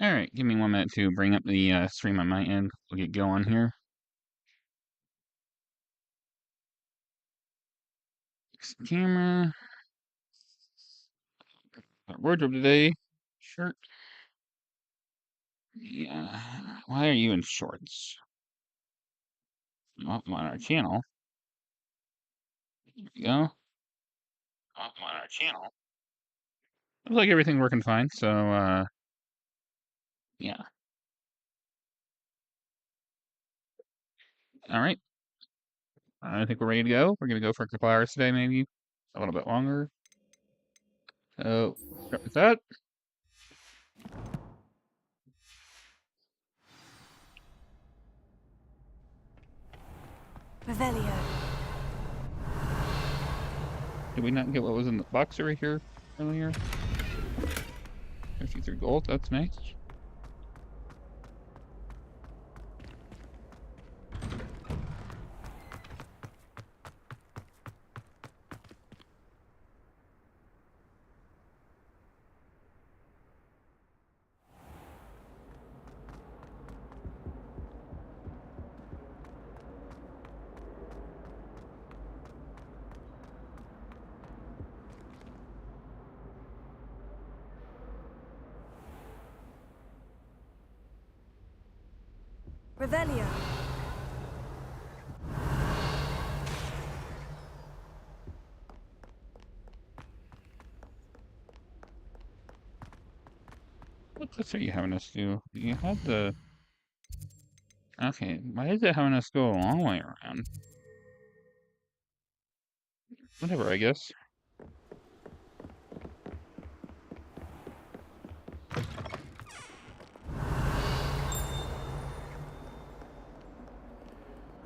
Alright, give me 1 minute to bring up the stream on my end. We'll get going here. Camera. Wardrobe today. Shirt. Yeah. Why are you in shorts? Oh, I'm on our channel. There we go. Oh, I'm on our channel. Looks like everything's working fine, so, yeah. Alright. I think we're ready to go. We're gonna go for a couple hours today, maybe. A little bit longer. So, start with that. Revelio. Did we not get what was in the box over here earlier? 53 gold, that's nice. Revelio. What quest are you having us do? You had the... Okay, why is it having us go a long way around? Whatever, I guess.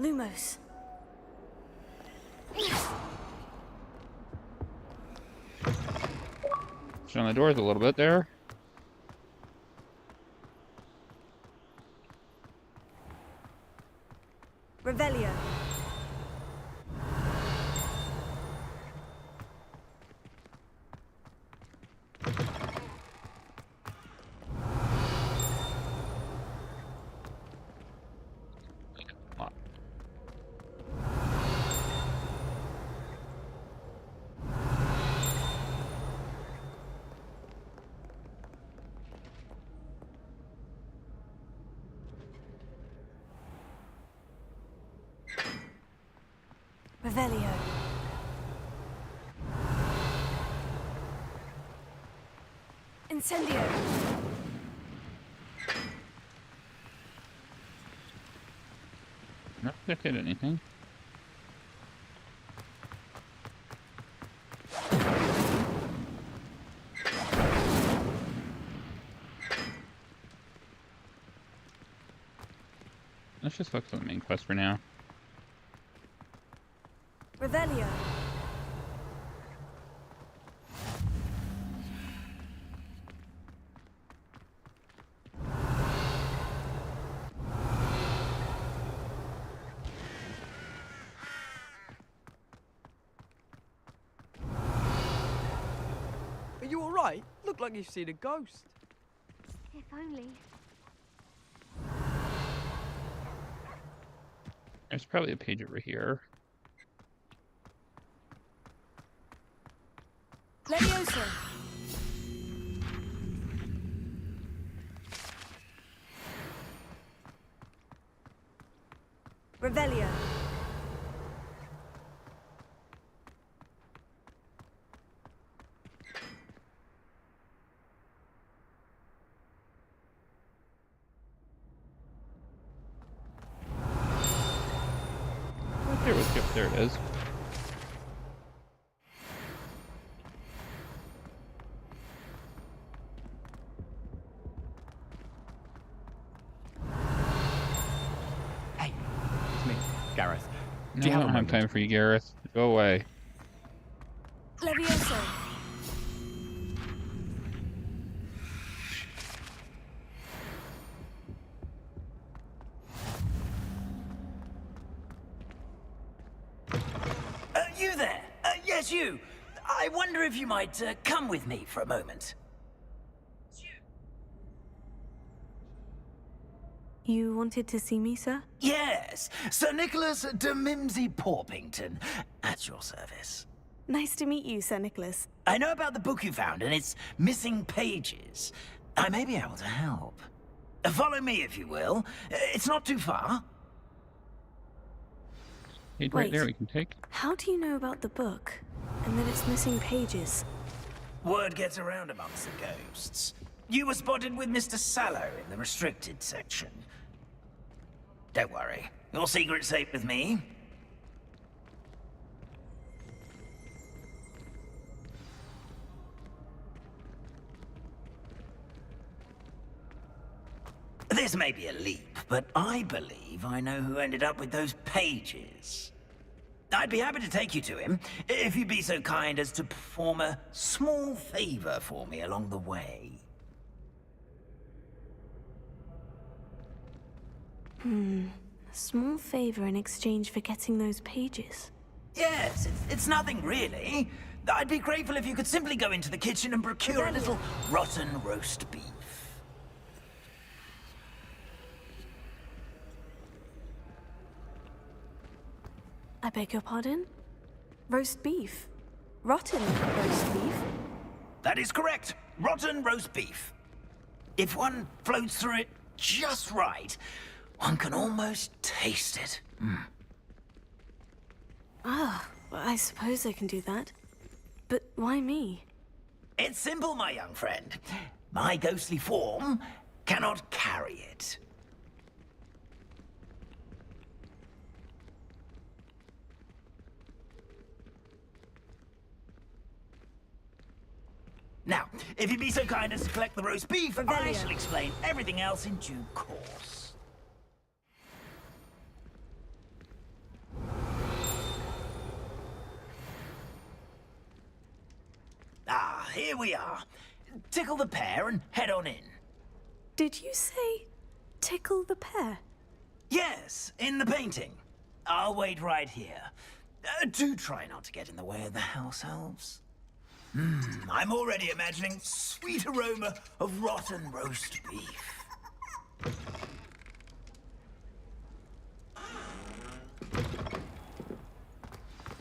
Lumos. Shut the doors a little bit there. Revelio. Revelio. Incendio. Not that did anything. Let's just focus on the main quest for now. Revelio. Are you alright? Look like you've seen a ghost. If only. There's probably a page over here. Levioso. Revelio. There we go. There it is. Hey, it's me, Gareth. No, Do you I have don't a have moment? time for you, Gareth. Go away. Levioso. You there? Yes, you. I wonder if you might come with me for a moment. You wanted to see me, sir? Yes, Sir Nicholas de Mimsy Porpington, at your service. Nice to meet you, Sir Nicholas. I know about the book you found and its missing pages. I may be able to help. Follow me, if you will. It's not too far. Right Wait. there we can take. How do you know about the book? And that it's missing pages? Word gets around amongst the ghosts. You were spotted with Mr. Sallow in the restricted section. Don't worry. Your secret's safe with me. This may be a leap, but I believe I know who ended up with those pages. I'd be happy to take you to him, if you'd be so kind as to perform a small favor for me along the way. A small favor in exchange for getting those pages. Yes, it's nothing really. I'd be grateful if you could simply go into the kitchen and procure a little rotten roast beef. I beg your pardon? Roast beef? Rotten roast beef? That is correct. Rotten roast beef. If one floats through it just right, one can almost taste it. Ah, well, I suppose I can do that. But why me? It's simple, my young friend. My ghostly form cannot carry it. Now, if you'd be so kind as to collect the roast beef, I Revelio. shall explain everything else in due course. Ah, here we are. Tickle the pear and head on in. Did you say tickle the pear? Yes, in the painting. I'll wait right here. Do try not to get in the way of the house elves. I'm already imagining sweet aroma of rotten roast beef.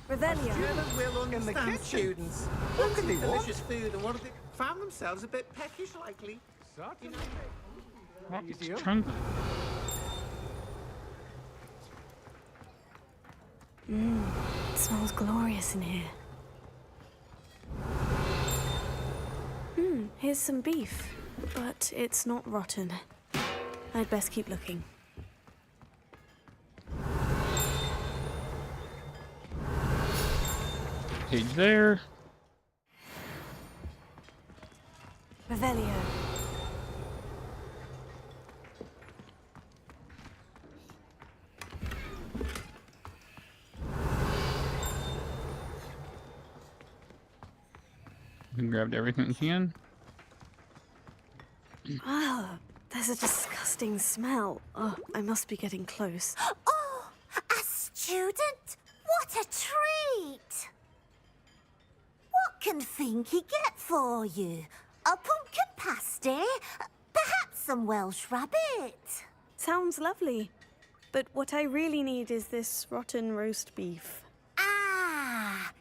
Revelio. Children will understand, students. Look at the delicious food and what they found themselves a bit peckish likely. Certainly. It's hungry. It smells glorious in here. Here's some beef, but it's not rotten. I'd best keep looking. Page there. Revelio. We grabbed everything we can. Ah, there's a disgusting smell. Oh, I must be getting close. Oh, a student? What a treat! What can Finky get for you? A pumpkin pasty? Perhaps some Welsh rabbit? Sounds lovely. But what I really need is this rotten roast beef. Ah,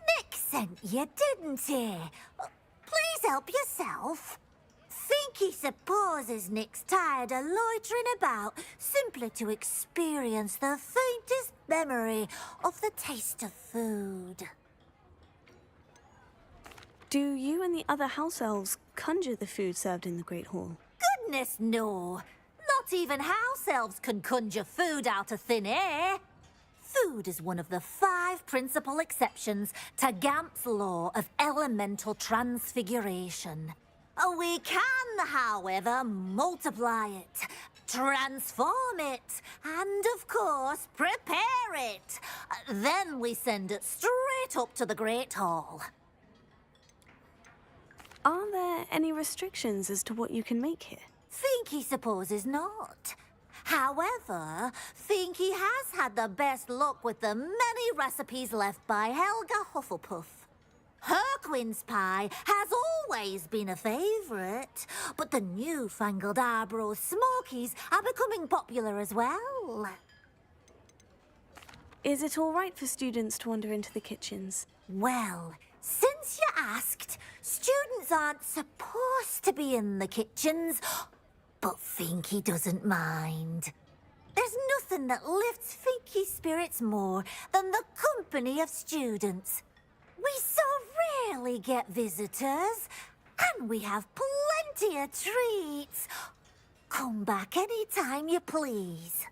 Nick sent you, didn't he? Please help yourself. Finky supposes Nick's tired of loitering about simply to experience the faintest memory of the taste of food. Do you and the other house elves conjure the food served in the Great Hall? Goodness, no. Not even house elves can conjure food out of thin air. Food is one of the 5 principal exceptions to Gamp's law of elemental transfiguration. We can, however, multiply it, transform it, and, of course, prepare it. Then we send it straight up to the Great Hall. Are there any restrictions as to what you can make here? Finky supposes not. However, Finky has had the best luck with the many recipes left by Helga Hufflepuff. Herquin's pie has always been a favourite, but the newfangled Arbroath Smokies are becoming popular as well. Is it all right for students to wander into the kitchens? Well, since you asked, students aren't supposed to be in the kitchens, but Finky doesn't mind. There's nothing that lifts Finky's spirits more than the company of students. We so rarely get visitors, and we have plenty of treats. Come back any time you please.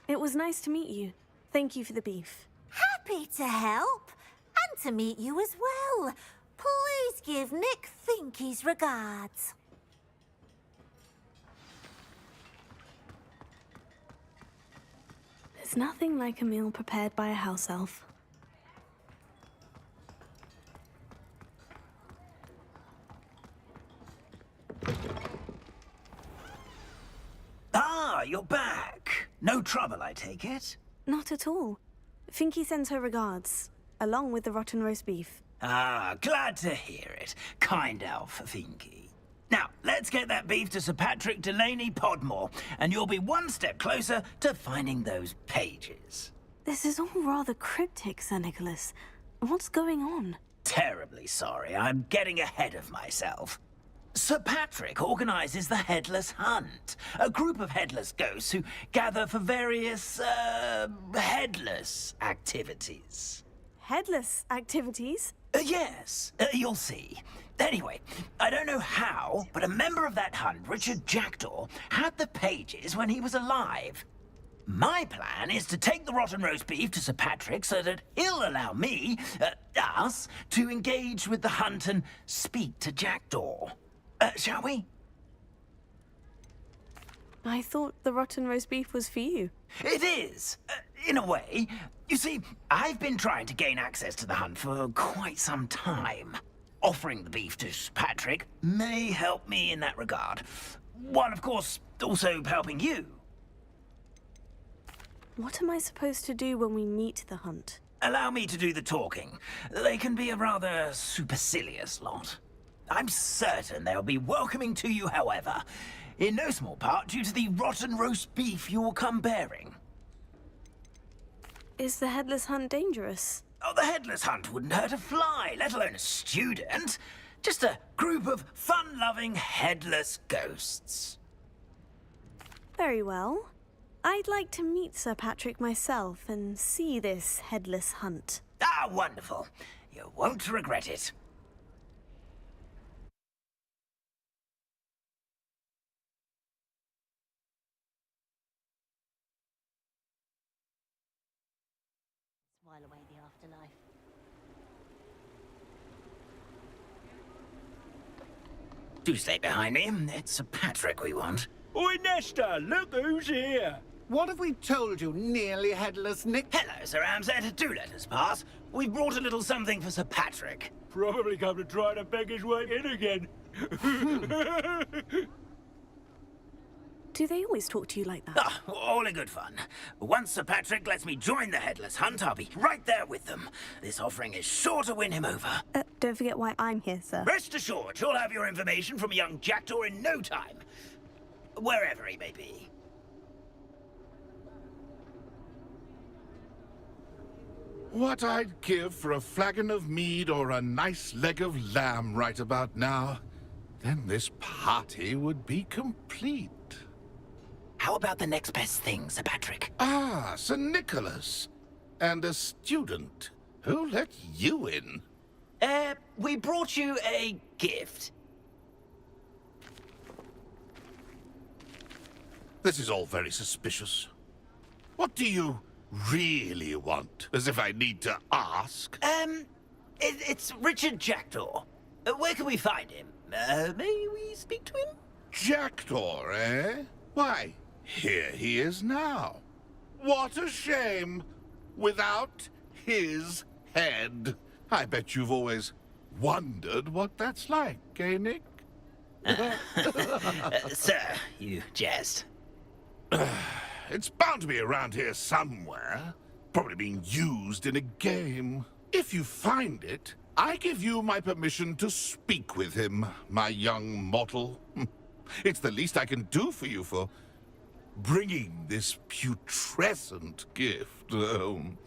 It was nice to meet you. Thank you for the beef. Happy to help, and to meet you as well. Please give Nick Finky's regards. There's nothing like a meal prepared by a house elf. Ah, you're back. No trouble, I take it? Not at all. Finky sends her regards, along with the rotten roast beef. Ah, glad to hear it. Kind elf, Finky. Now, let's get that beef to Sir Patrick Delaney Podmore, and you'll be one step closer to finding those pages. This is all rather cryptic, Sir Nicholas. What's going on? Terribly sorry, I'm getting ahead of myself. Sir Patrick organises the Headless Hunt, a group of headless ghosts who gather for various, headless activities. Headless activities? Yes, you'll see. Anyway, I don't know how, but a member of that hunt, Richard Jackdaw, had the pages when he was alive. My plan is to take the rotten roast beef to Sir Patrick so that he'll allow me, us, to engage with the hunt and speak to Jackdaw. Shall we? I thought the rotten roast beef was for you. It is, in a way. You see, I've been trying to gain access to the hunt for quite some time. Offering the beef to Patrick may help me in that regard. While, of course, also helping you. What am I supposed to do when we meet the hunt? Allow me to do the talking. They can be a rather supercilious lot. I'm certain they'll be welcoming to you, however, in no small part due to the rotten roast beef you will come bearing. Is the headless hunt dangerous? Oh, the headless hunt wouldn't hurt a fly, let alone a student. Just a group of fun-loving headless ghosts. Very well. I'd like to meet Sir Patrick myself and see this headless hunt. Ah, wonderful. You won't regret it. While away the afterlife. Do stay behind me. It's Sir Patrick we want. Oi, Nesta, look who's here. What have we told you, nearly headless Nick? Hello, Sir Ramsett. Do let us pass. We've brought a little something for Sir Patrick. Probably come to try to beg his way in again. Do they always talk to you like that? Ah, all in good fun. Once Sir Patrick lets me join the Headless Hunt, I'll be right there with them. This offering is sure to win him over. Don't forget why I'm here, sir. Rest assured, you'll have your information from young Jackdaw in no time. Wherever he may be. What I'd give for a flagon of mead or a nice leg of lamb right about now. Then this party would be complete. How about the next best thing, Sir Patrick? Ah, Sir Nicholas. And a student. Who let you in? We brought you a gift. This is all very suspicious. What do you really want? As if I need to ask. It's Richard Jackdaw. Where can we find him? May we speak to him? Jackdaw, eh? Why, here he is now. What a shame. Without his head. I bet you've always wondered what that's like, eh, Nick? Sir, you jest. It's bound to be around here somewhere. Probably being used in a game. If you find it, I give you my permission to speak with him, my young mortal. It's the least I can do for you for bringing this putrescent gift home.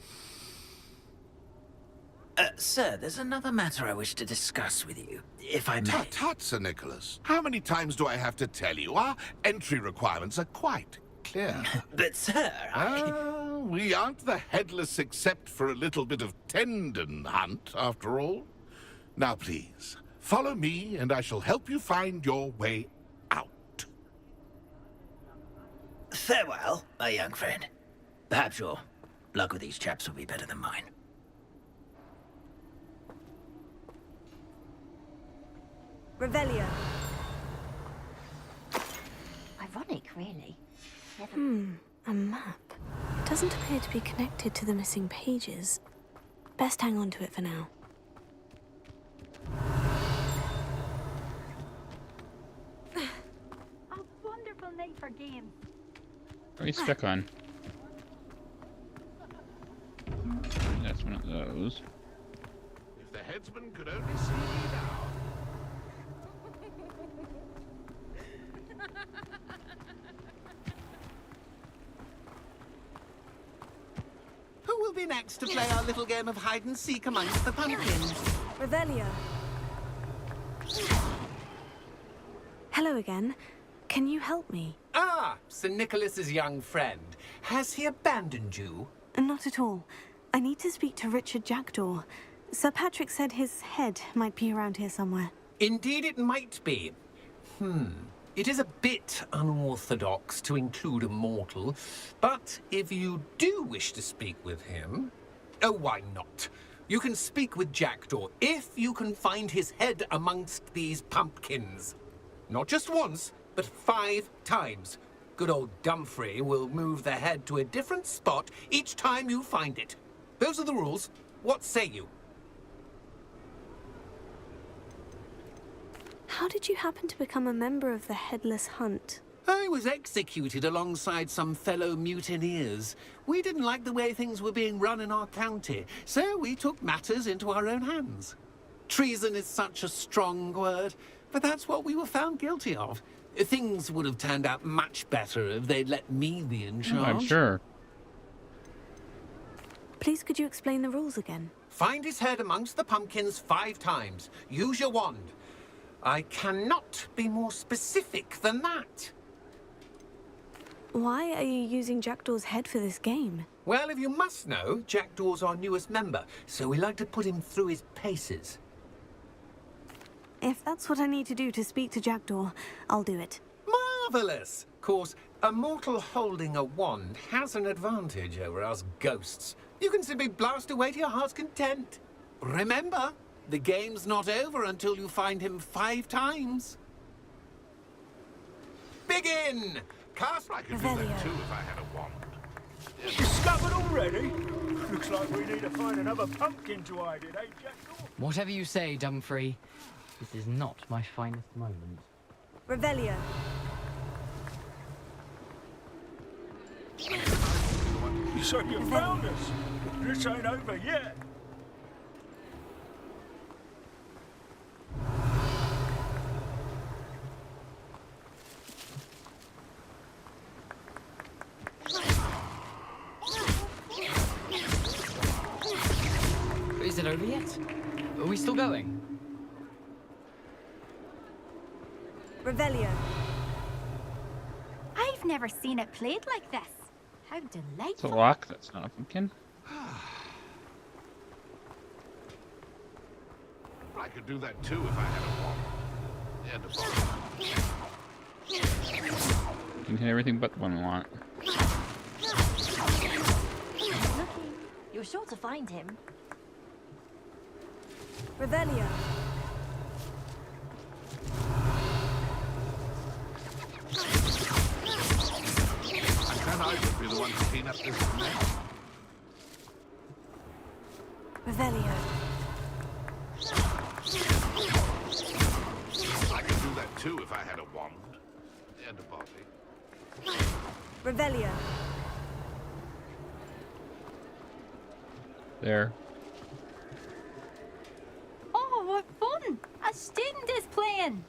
Sir, there's another matter I wish to discuss with you, if I may. Tut, tut, Sir Nicholas. How many times do I have to tell you? Our entry requirements are quite clear. But, sir, We aren't the headless except for a little bit of tendon hunt, after all. Now, please, follow me, and I shall help you find your way out. Farewell, my young friend. Perhaps your luck with these chaps will be better than mine. Revelio. Ironic, really. A map. Doesn't appear to be connected to the missing pages. Best hang on to it for now. A wonderful night for games. What are you stuck on? That's one of those. If the headsman could only see me now. Who will be next to play our little game of hide and seek amongst the pumpkins? Revelio. Hello again. Can you help me? Ah, Sir Nicholas's young friend. Has he abandoned you? Not at all. I need to speak to Richard Jackdaw. Sir Patrick said his head might be around here somewhere. Indeed it might be. It is a bit unorthodox to include a mortal, but if you do wish to speak with him... Oh, why not? You can speak with Jackdaw if you can find his head amongst these pumpkins. Not just once, but 5 times. Good old Dumfrey will move the head to a different spot each time you find it. Those are the rules. What say you? How did you happen to become a member of the Headless Hunt? I was executed alongside some fellow mutineers. We didn't like the way things were being run in our county, so we took matters into our own hands. Treason is such a strong word, but that's what we were found guilty of. Things would have turned out much better if they'd let me be in charge. I'm sure. Please could you explain the rules again? Find his head amongst the pumpkins 5 times. Use your wand. I cannot be more specific than that. Why are you using Jackdaw's head for this game? Well, if you must know, Jackdaw's our newest member, so we like to put him through his paces. If that's what I need to do to speak to Jackdaw, I'll do it. Marvellous! Of course, a mortal holding a wand has an advantage over us ghosts. You can simply blast away to your heart's content. Remember, the game's not over until you find him 5 times. Begin! Cast... I could do that too if I had a wand. Discovered already? Looks like we need to find another pumpkin to hide in, eh, Jackdaw? Whatever you say, Dumfrey. This is not my finest moment. Revelio. So you found us. This ain't over yet. Is it over yet? Are we still going? Revelio. I've never seen it played like this. How It's a delightful. lock. That's not a pumpkin. I could do that too if I had a wand. And a bow. You can hit everything but the one we want. Lucky. You're sure to find him. Revelio. I would be the one to clean up this mess. Revelio. I could do that too if I had a wand. And a body. Revelio. There. what fun! A student is playing!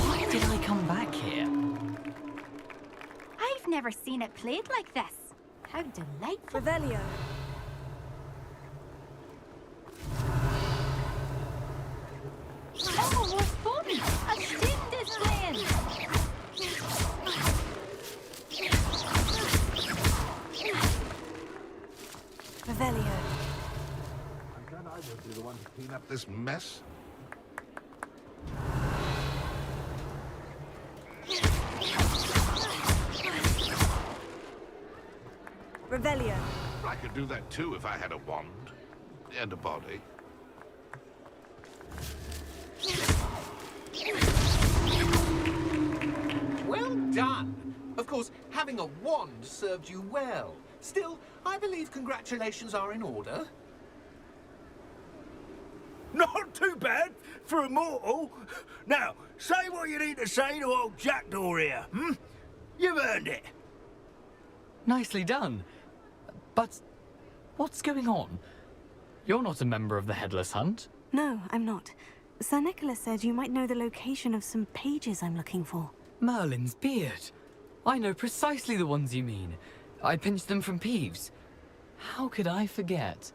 Why did I come back here? I've never seen it played like this. How delightful. Revelio. Oh, what fun! A student is playing! Revelio. I'm glad I won't be the one to clean up this mess. Revelio. I could do that too if I had a wand and a body. Well done. Of course, having a wand served you well. Still, I believe congratulations are in order. Not too bad for a mortal. Now, say what you need to say to old Jackdaw here, hmm? You've earned it. Nicely done. But what's going on? You're not a member of the Headless Hunt. No, I'm not. Sir Nicholas said you might know the location of some pages I'm looking for. Merlin's beard. I know precisely the ones you mean. I pinched them from Peeves. How could I forget?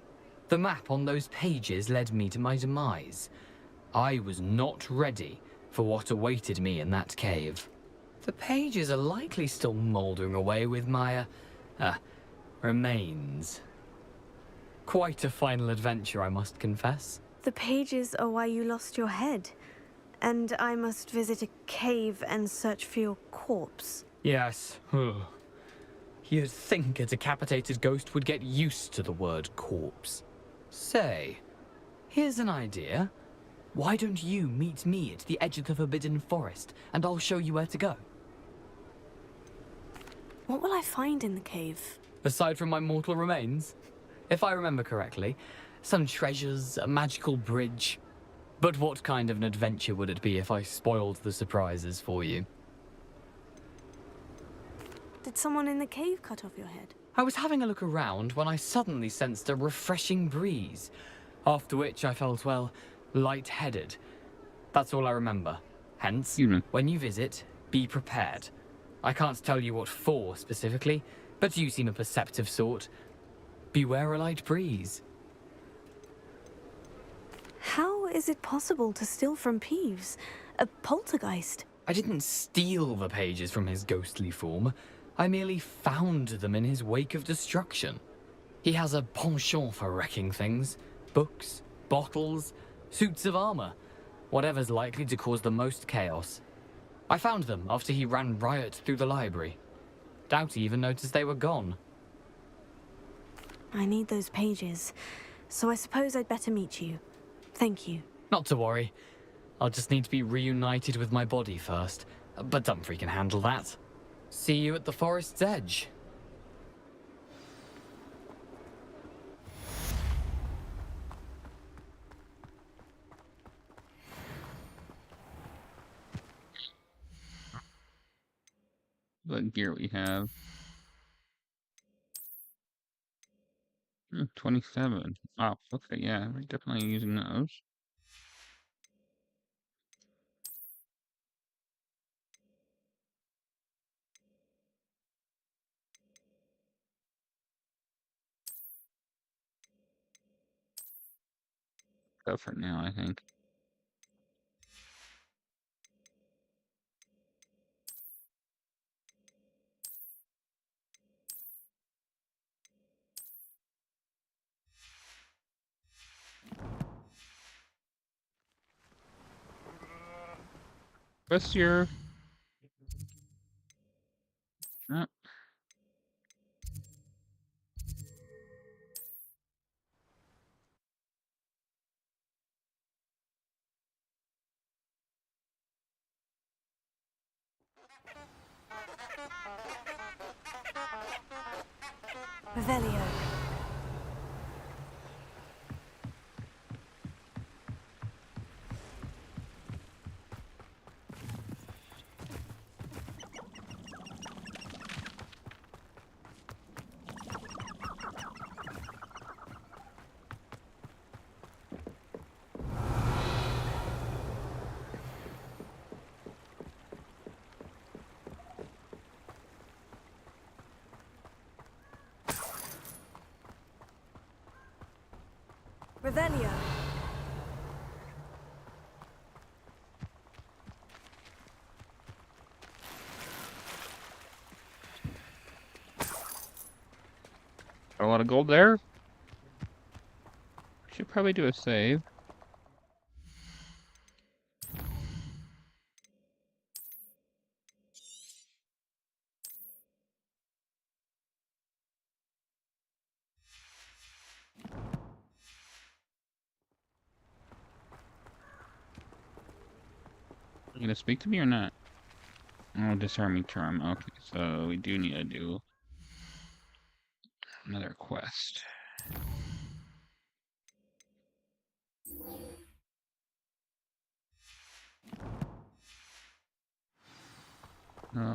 The map on those pages led me to my demise. I was not ready for what awaited me in that cave. The pages are likely still mouldering away with my, remains. Quite a final adventure, I must confess. The pages are why you lost your head. And I must visit a cave and search for your corpse. Yes. You'd think a decapitated ghost would get used to the word corpse. Say, here's an idea. Why don't you meet me at the edge of the Forbidden Forest, and I'll show you where to go? What will I find in the cave? Aside from my mortal remains? If I remember correctly, some treasures, a magical bridge. But what kind of an adventure would it be if I spoiled the surprises for you? Did someone in the cave cut off your head? I was having a look around when I suddenly sensed a refreshing breeze, after which I felt, well, lightheaded. That's all I remember. Hence, when you visit, be prepared. I can't tell you what for specifically, but you seem a perceptive sort. Beware a light breeze. How is it possible to steal from Peeves? A poltergeist? I didn't steal the pages from his ghostly form. I merely found them in his wake of destruction. He has a penchant for wrecking things. Books, bottles, suits of armor. Whatever's likely to cause the most chaos. I found them after he ran riot through the library. Doubt he even noticed they were gone. I need those pages, so I suppose I'd better meet you. Thank you. Not to worry. I'll just need to be reunited with my body first. But Dumfries can handle that. See you at the forest's edge. What gear we have? 27. Oh, okay, yeah, we're definitely using those. Go for now, I think. What's your... Oh. Revelio. Revelio. Got a lot of gold there. Should probably do a save. You gonna speak to me or not? Oh, disarming charm. Okay, so we do need to do another quest.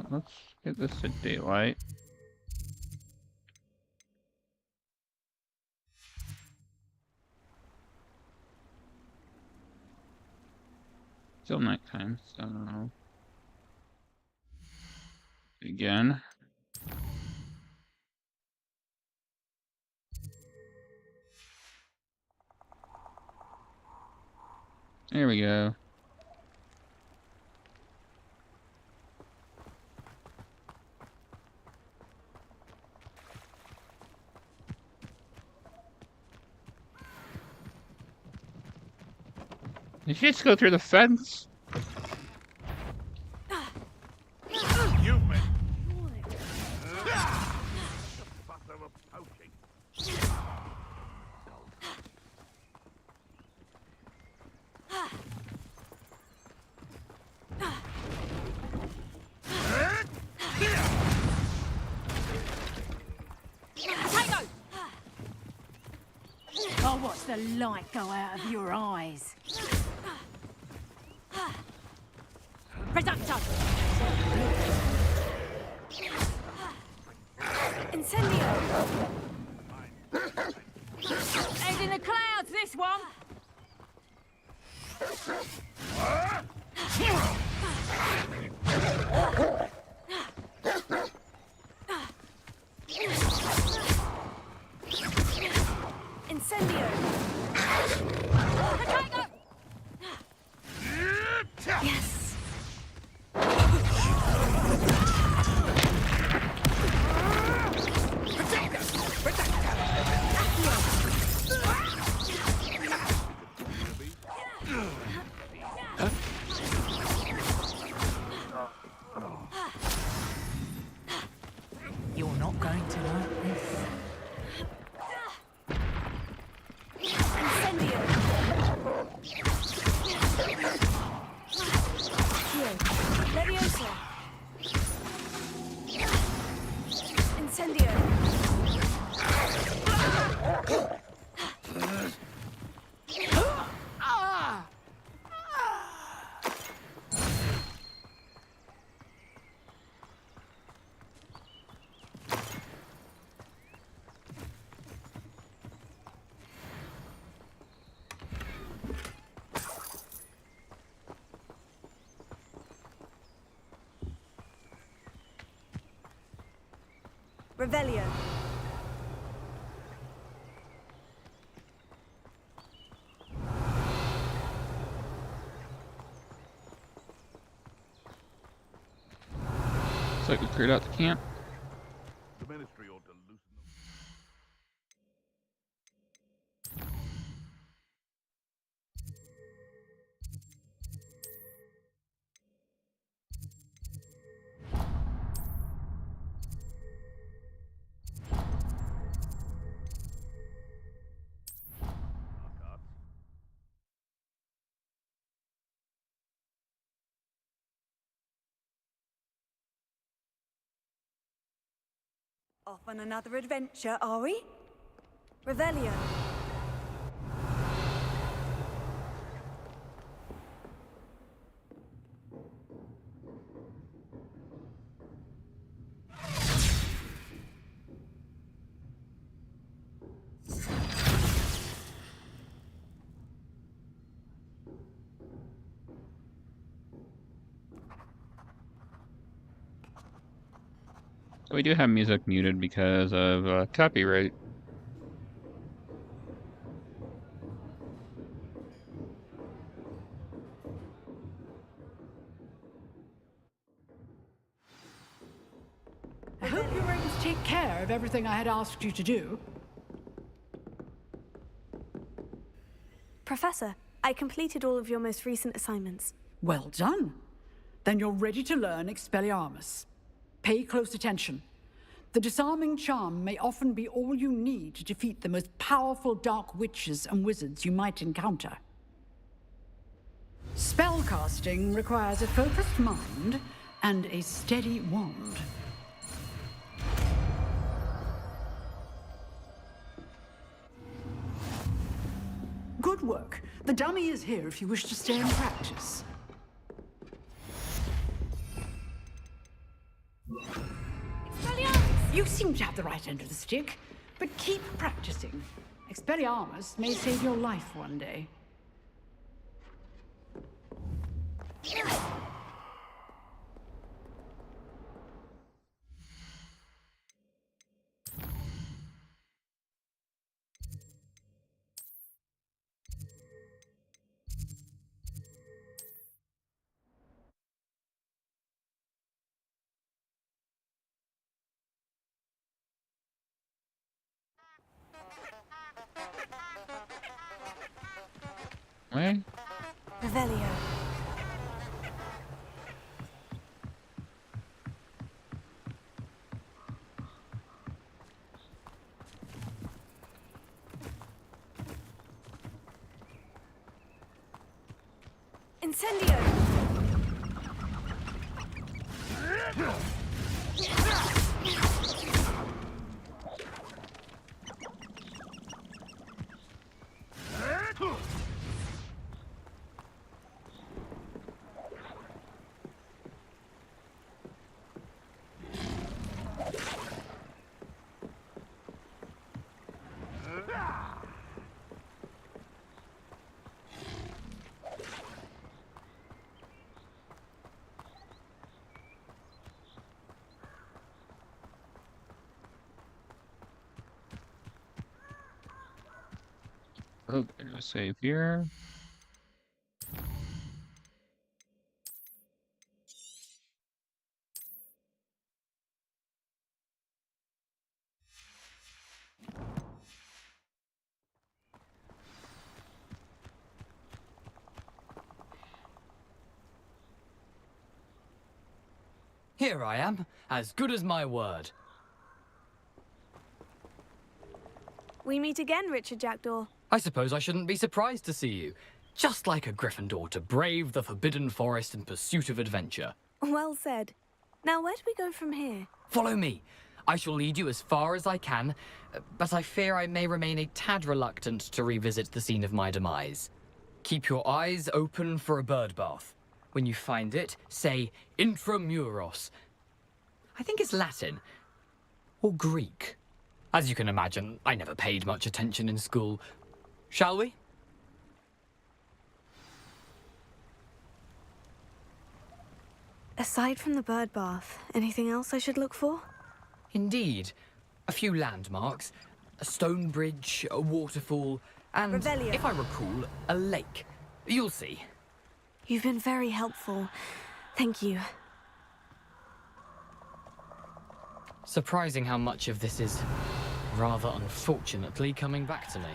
Let's get this to daylight. Still nighttime, so again. There we go. Did you just go through the fence? You may. I'll watch the light go out of your eyes. Reducto! Incendio. Head in the clouds, this one! Incendio. Yes. You're not going to like this. Incendio. Here. Leviosa. Incendio. Revelio. Looks like we cleared out the camp. The ministry ought to loosen them. Off on another adventure, are we? Revelio. So we do have music muted because of copyright. take care of everything I had asked you to do? Professor, I completed all of your most recent assignments. Well done. Then you're ready to learn Expelliarmus. Pay close attention. The disarming charm may often be all you need to defeat the most powerful dark witches and wizards you might encounter. Spellcasting requires a focused mind and a steady wand. Good work. The dummy is here if you wish to stay and practice. You seem to have the right end of the stick, but keep practicing. Expelliarmus may save your life one day. Wait. Revelio. Incendio! Okay, let's save here. Here I am, as good as my word. We meet again, Richard Jackdaw. I suppose I shouldn't be surprised to see you. Just like a Gryffindor to brave the Forbidden Forest in pursuit of adventure. Well said. Now, where do we go from here? Follow me. I shall lead you as far as I can, but I fear I may remain a tad reluctant to revisit the scene of my demise. Keep your eyes open for a bird bath. When you find it, say intramuros. I think it's Latin. Or Greek. As you can imagine, I never paid much attention in school. Shall we? Aside from the bird bath, anything else I should look for? Indeed. A few landmarks. A stone bridge, a waterfall, and, Revelio. if I recall, a lake. You'll see. You've been very helpful. Thank you. Surprising how much of this is, rather unfortunately, coming back to me.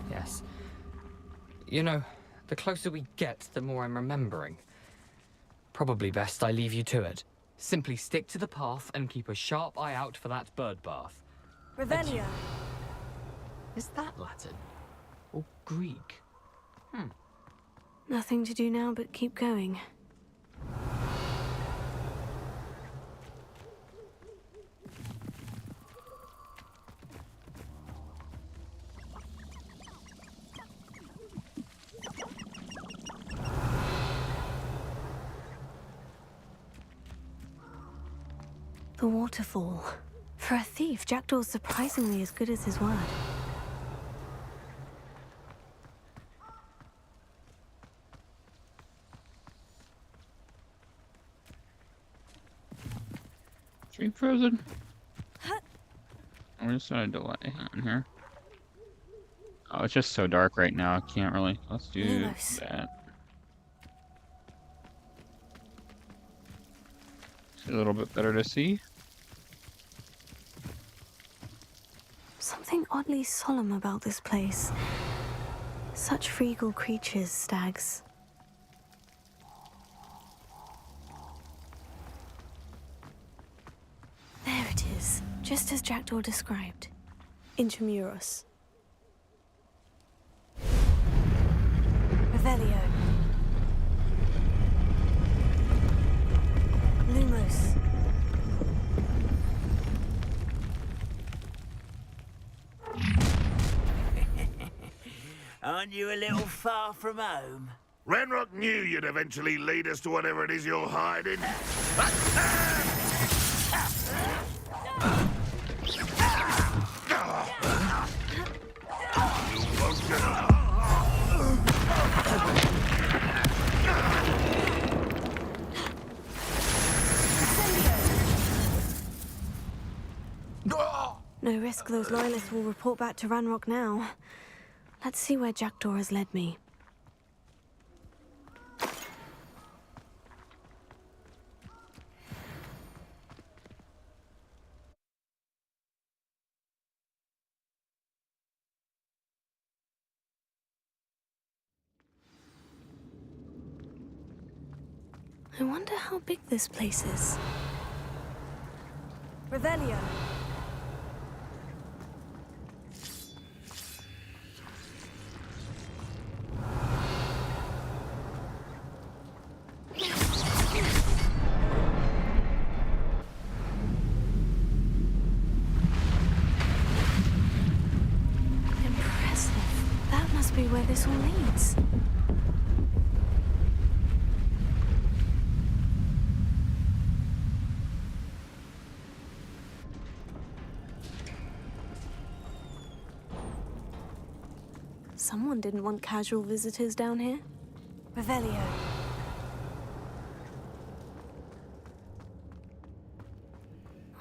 Yes. You know, the closer we get, the more I'm remembering. Probably best I leave you to it. Simply stick to the path and keep a sharp eye out for that bird bath. Revelio. Is that Latin? Or Greek? Nothing to do now but keep going. The waterfall. For a thief, Jackdaw's surprisingly as good as his word. Stream frozen? I just had a delay on here. Oh, it's just so dark right now. I can't really. Let's do Lumos. that. It's a little bit better to see. Something oddly solemn about this place. Such regal creatures, stags. There it is, just as Jackdaw described. Intramuros. Revelio. Lumos. Aren't you a little far from home? Ranrock knew you'd eventually lead us to whatever it is you're hiding. You won't get No risk those loyalists will report back to Ranrock now. Let's see where Jackdaw has led me. I wonder how big this place is. Revelio. Impressive. That must be where this all leads. Someone didn't want casual visitors down here. Revelio.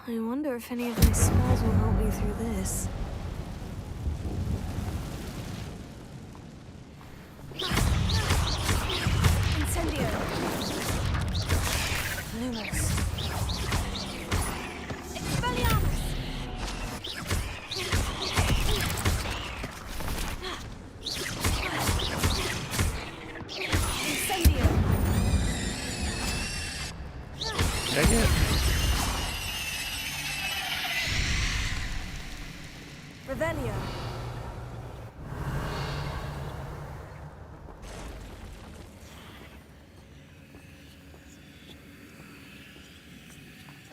I wonder if any of my spells will help me through this. Incendio. Lumos. Expelliarmus. Incendio. Dang it. Revelio.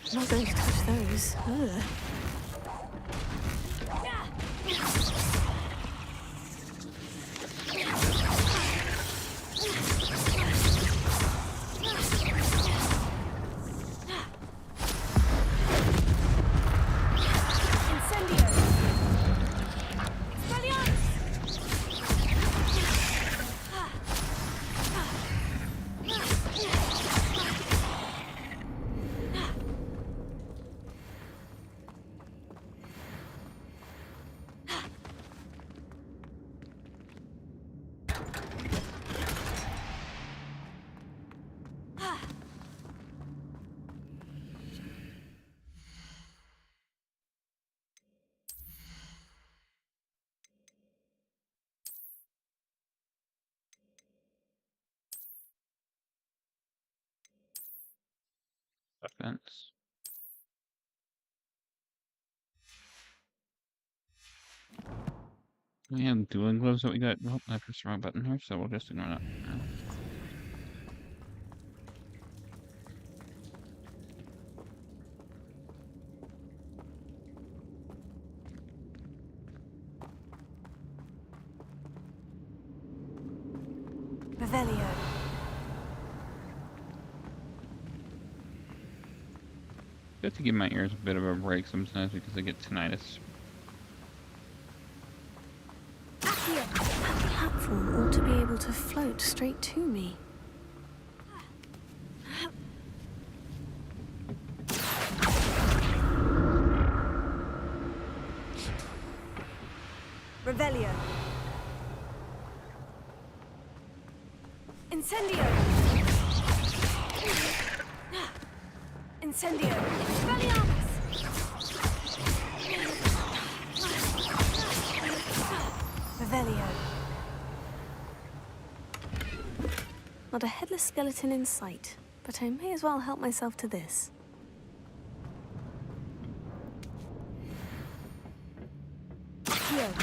I'm not going to touch those. Ugh. Incendio. Expelliarmus. Defense. We have dueling gloves that we got. Well, I pressed the wrong button here, so we'll just ignore that. Revelio. I have to give my ears a bit of a break sometimes because I get tinnitus. Here, that platform ought to be able to float straight to me. Revelio. Incendio! Incendio! Expelliarmus! Revelio. Not a headless skeleton in sight, but I may as well help myself to this. Here.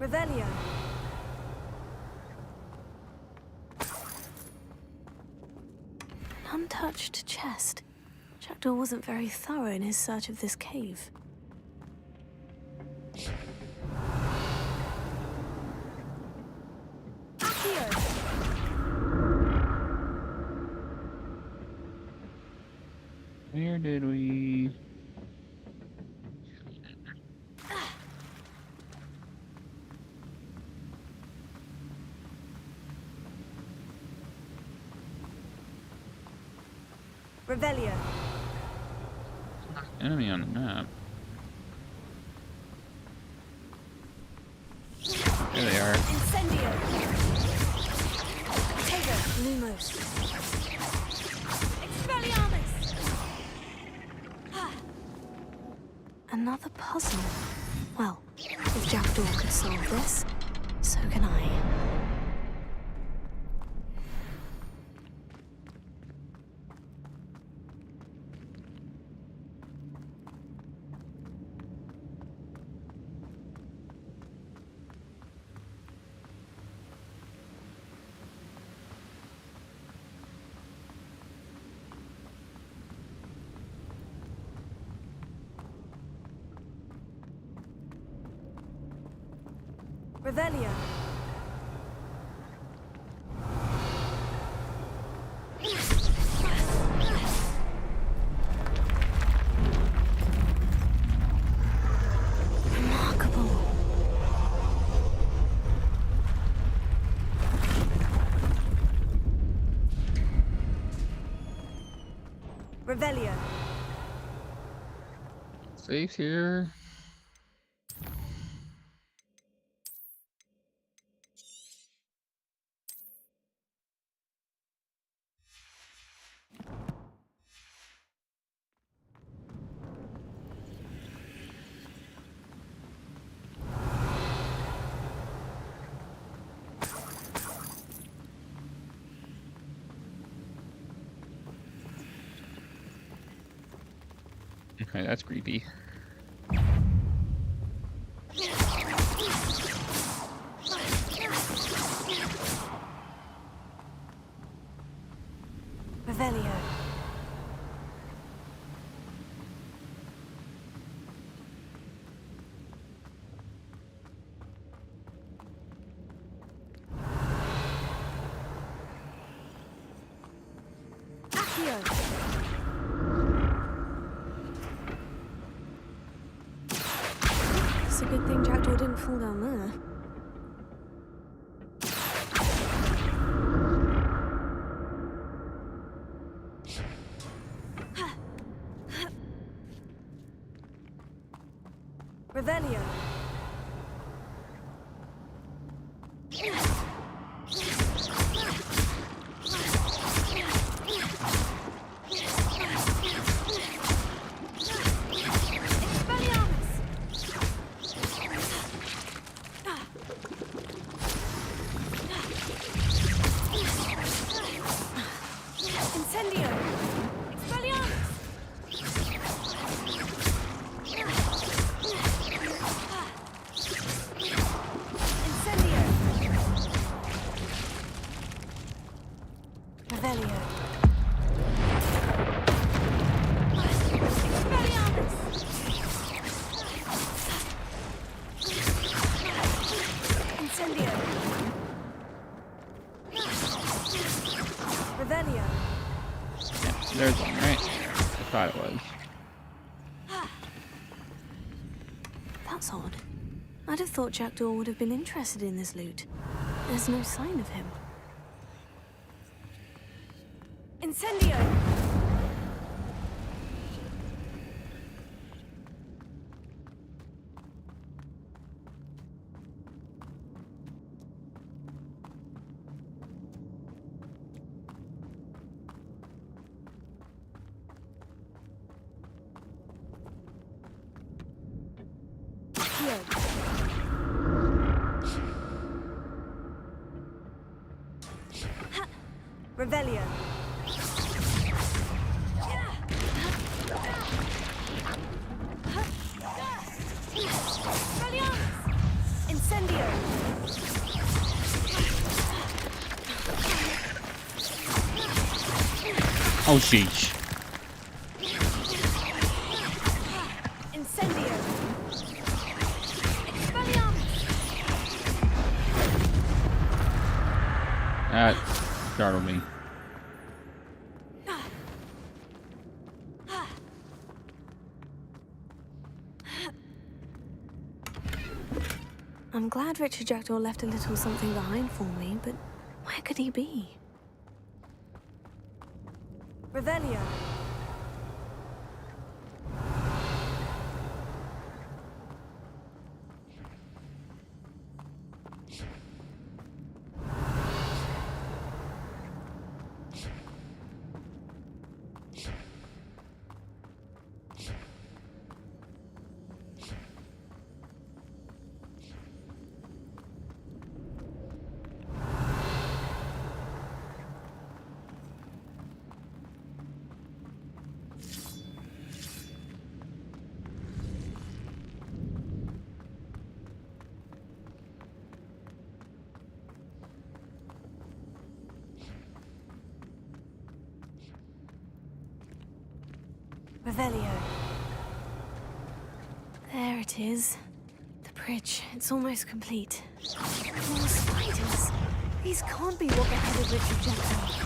Revelio. An untouched chest. Jackdaw wasn't very thorough in his search of this cave. Accio! Where did we... Revelio. Enemy on the map. There they are. Incendio. Tego. Lumos. Expelliarmus. Another puzzle. Well, if Jackdaw could solve this, so can I. Revelio. Remarkable. Revelio. Safe here. Okay, that's creepy. Revelio. Accio. It's a good thing Jackdaw didn't fall down there. Revelio. Incendio! Expelliarmus! Incendio! Revelio. Expelliarmus! Incendio! Revelio. There's one, right? I thought it was. That's odd. I'd have thought Jackdaw would have been interested in this loot. There's no sign of him. Incendio! Revelio. Incendio. Oh, sheesh. Incendio. That startled me. I'm glad Richard Jackdaw left a little something behind for me, but where could he be? Revelio. Revelio. There it is. The bridge. It's almost complete. More spiders. These can't be what beheaded Richard Jackdaw.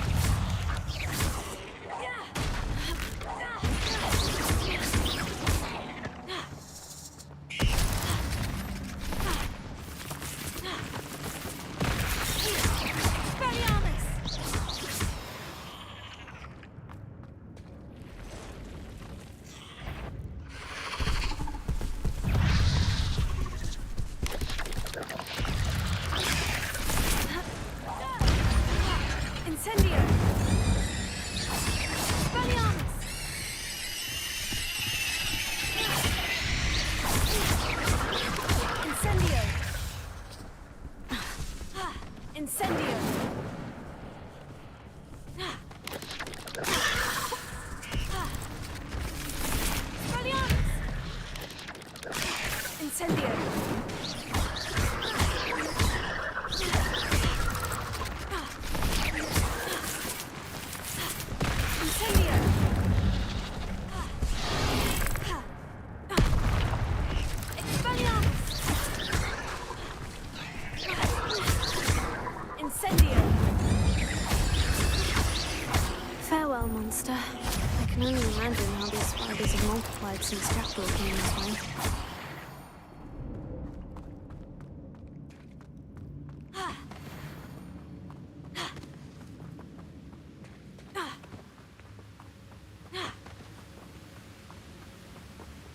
Farewell, monster. I can only imagine how these spiders have multiplied since Jackdaw came this way.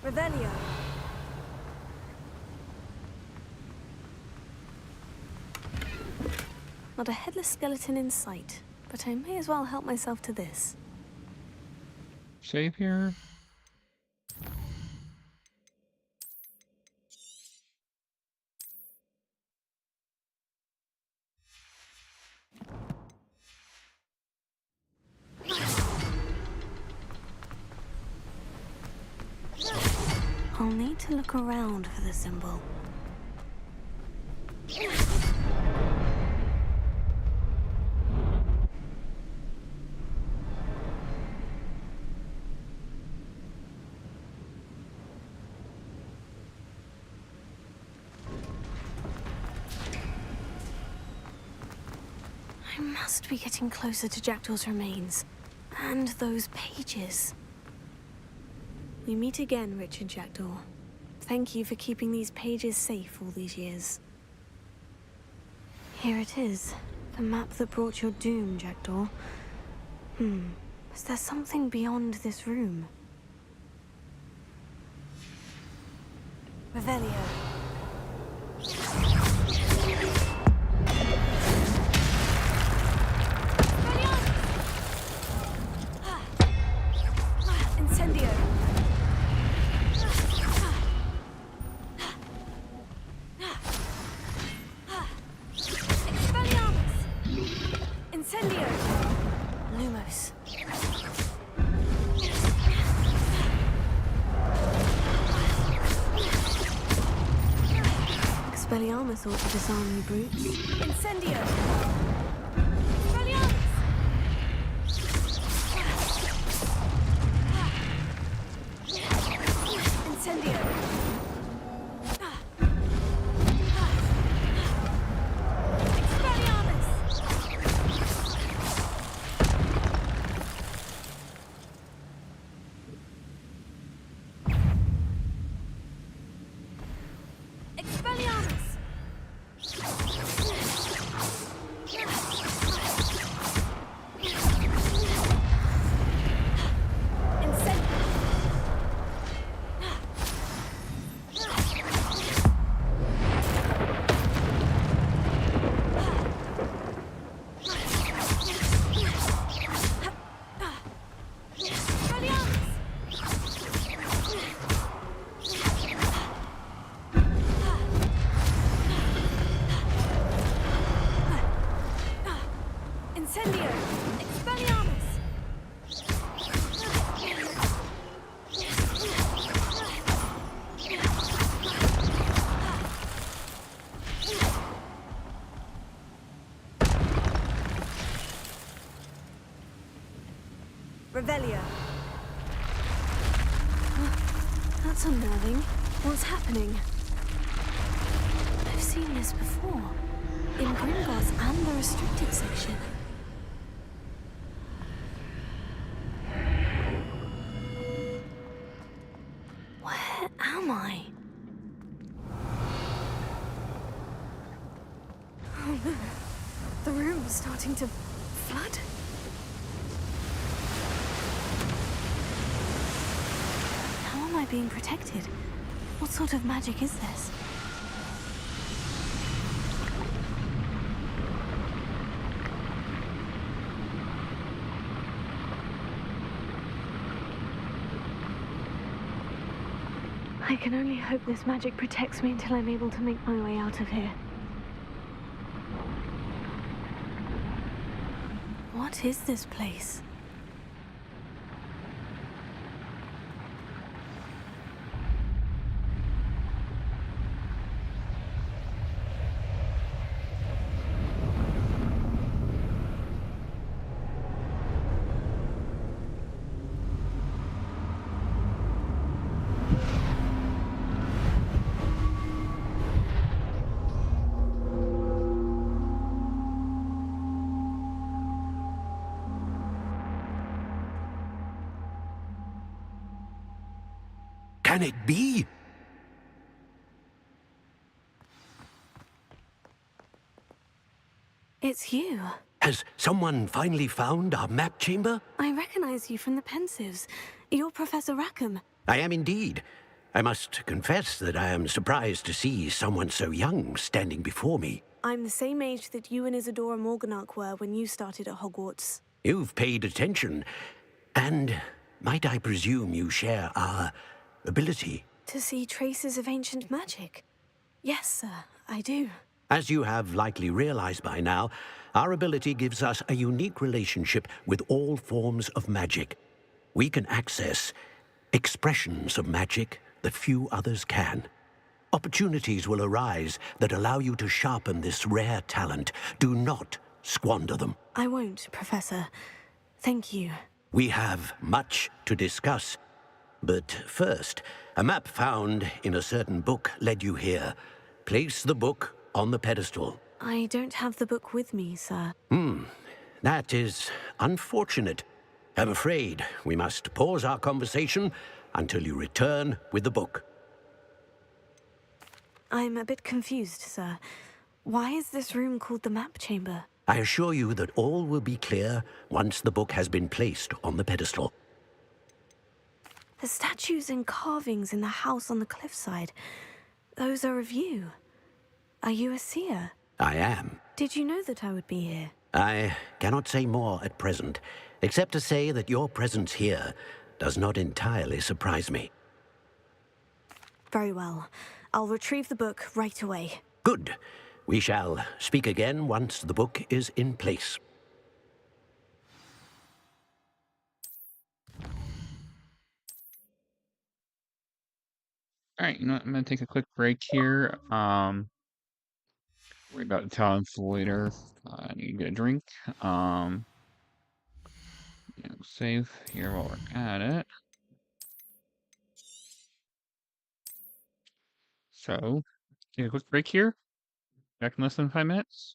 Revelio. Not a headless skeleton in sight, but I may as well help myself to this. Save here. I'll need to look around for the symbol. I must be getting closer to Jackdaw's remains. And those pages. We meet again, Richard Jackdaw. Thank you for keeping these pages safe all these years. Here it is. The map that brought your doom, Jackdaw. Is there something beyond this room? Revelio. Incendio. Incendio. Expelliarmus ought to disarm you brutes. Incendio! Expelliarmus! Incendio! Expelliarmus! Incendio! Expelliarmus! Revelio. That's unnerving. What's happening? I've seen this before. In Gringotts and the restricted section. Where am I? Oh no. The room's starting to flood. How am I being protected? What sort of magic is this? I can only hope this magic protects me until I'm able to make my way out of here. What is this place? Can it be? It's you. Has someone finally found our map chamber? I recognize you from the Pensives. You're Professor Rackham. I am indeed. I must confess that I am surprised to see someone so young standing before me. I'm the same age that you and Isadora Morganach were when you started at Hogwarts. You've paid attention. And might I presume you share our ability? To see traces of ancient magic? Yes, sir, I do. As you have likely realized by now, our ability gives us a unique relationship with all forms of magic. We can access expressions of magic that few others can. Opportunities will arise that allow you to sharpen this rare talent. Do not squander them. I won't, Professor. Thank you. We have much to discuss. But first, a map found in a certain book led you here. Place the book on the pedestal. I don't have the book with me, sir. That is unfortunate. I'm afraid we must pause our conversation until you return with the book. I'm a bit confused, sir. Why is this room called the map chamber? I assure you that all will be clear once the book has been placed on the pedestal. The statues and carvings in the house on the cliffside, those are of you. Are you a seer? I am. Did you know that I would be here? I cannot say more at present, except to say that your presence here does not entirely surprise me. Very well. I'll retrieve the book right away. Good. We shall speak again once the book is in place. All right, you know what? I'm gonna take a quick break here. Worry about the talents later. I need to get a drink. Save here while we're at it. So, take a quick break here. Back in less than 5 minutes.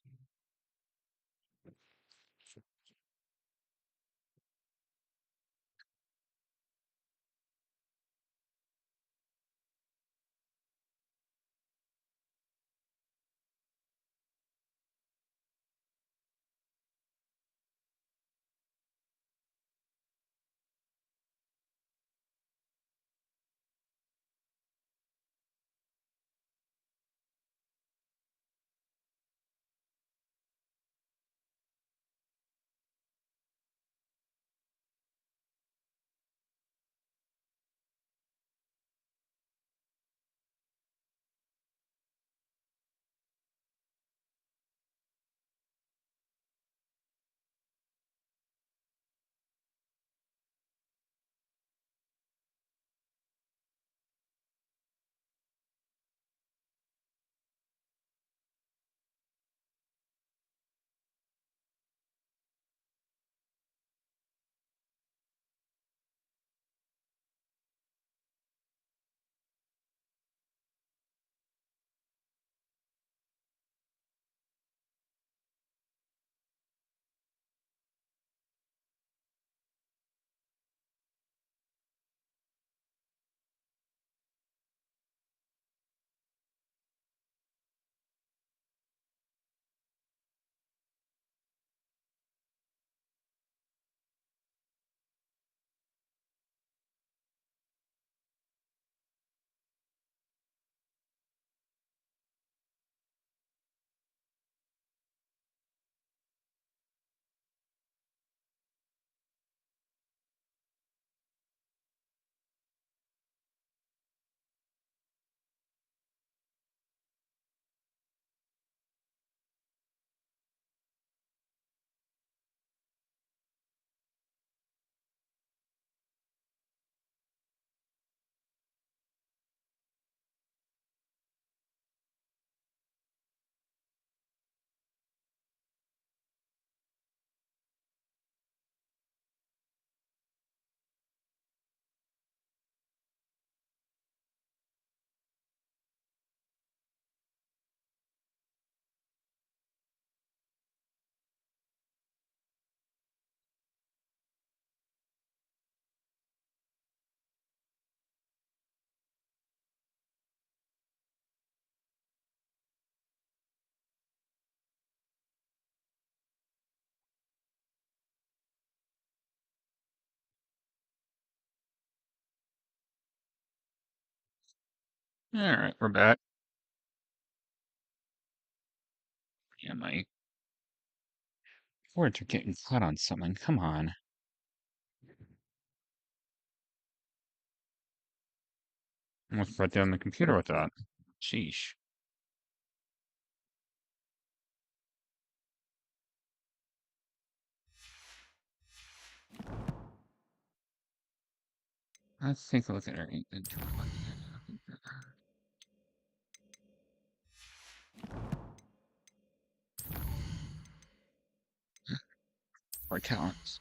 Alright, we're back. Yeah, my words are getting caught on something. Come on. Almost brought down the computer with that. Sheesh. Let's take a look at our inventory. Our talents.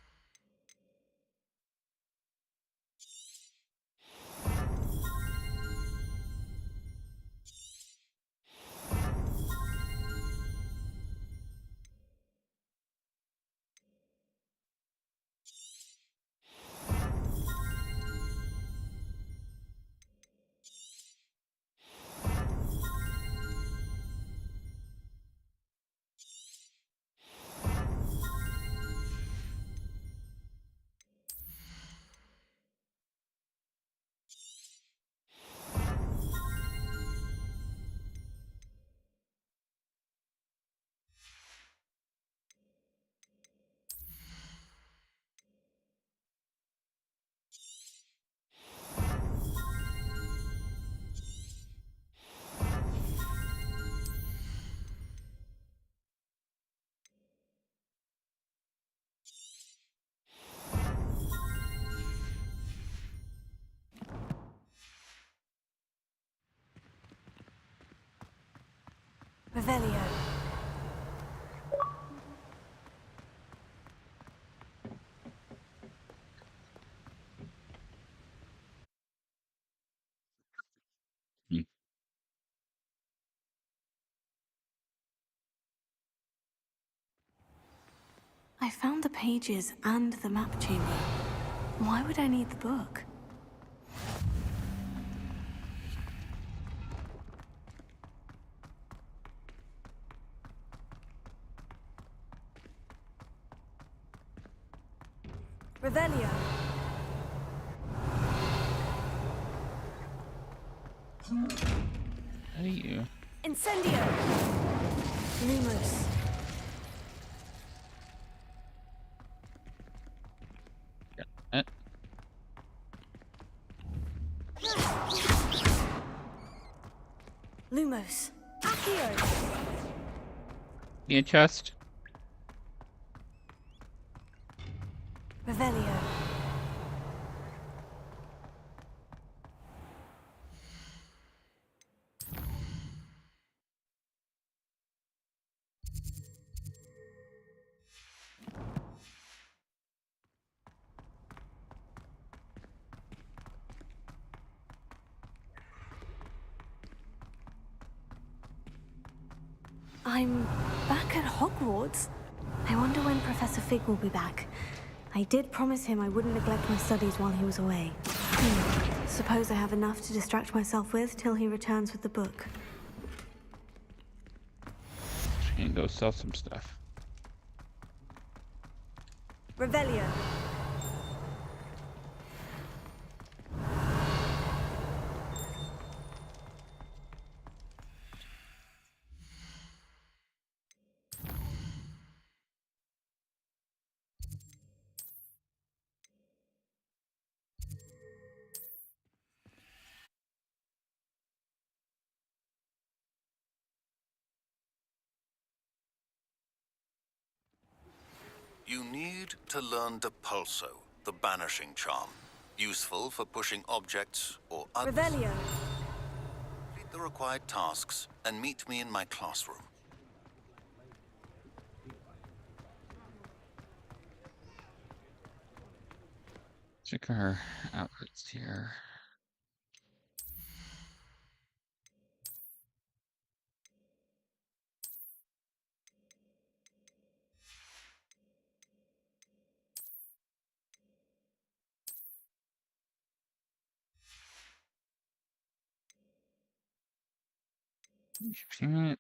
Revelio. I found the pages and the map chamber. Why would I need the book? Revelio. How do you? Incendio. Lumos. Eh, Lumos. Accio. Need a chest? Revelio. I'm back at Hogwarts. I wonder when Professor Fig will be back. I did promise him I wouldn't neglect my studies while he was away. Suppose I have enough to distract myself with till he returns with the book. Just gonna go sell some stuff. Revelio. You need to learn Depulso, the banishing charm. Useful for pushing objects or others. Revelio. Complete the required tasks and meet me in my classroom. Check our outfits here. Damn it.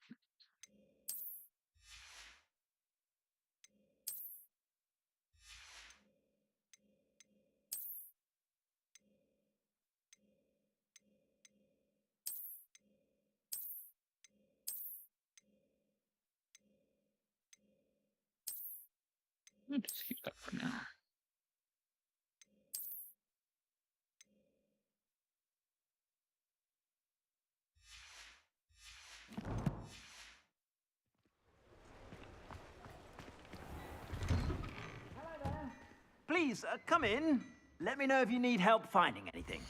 I'll just keep that for now. Please, come in. Let me know if you need help finding anything.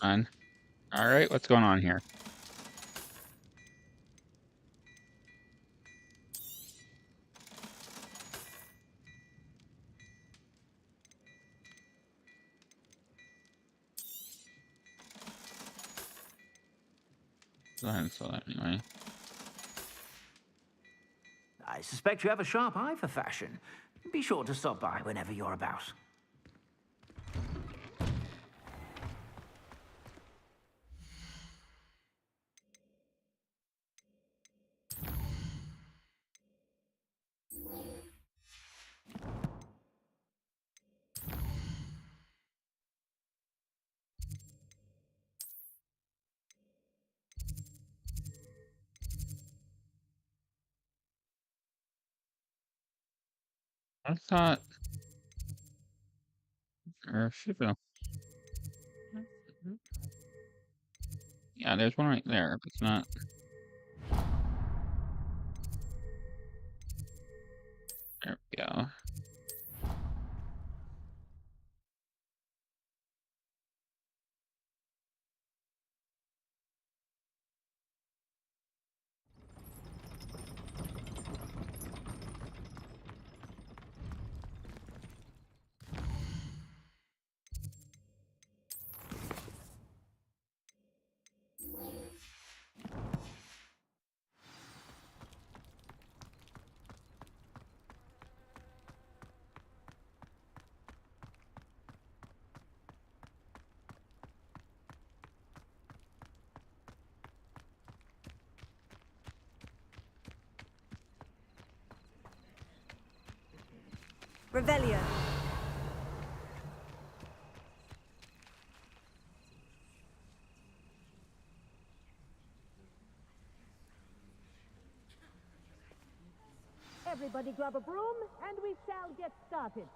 Fine. All right, what's going on here? Go ahead and sell that anyway. I suspect you have a sharp eye for fashion. Be sure to stop by whenever you're about. I thought, or should be. Yeah, there's one right there, but it's not. There we go. Revelio. Everybody grab a broom, and we shall get started.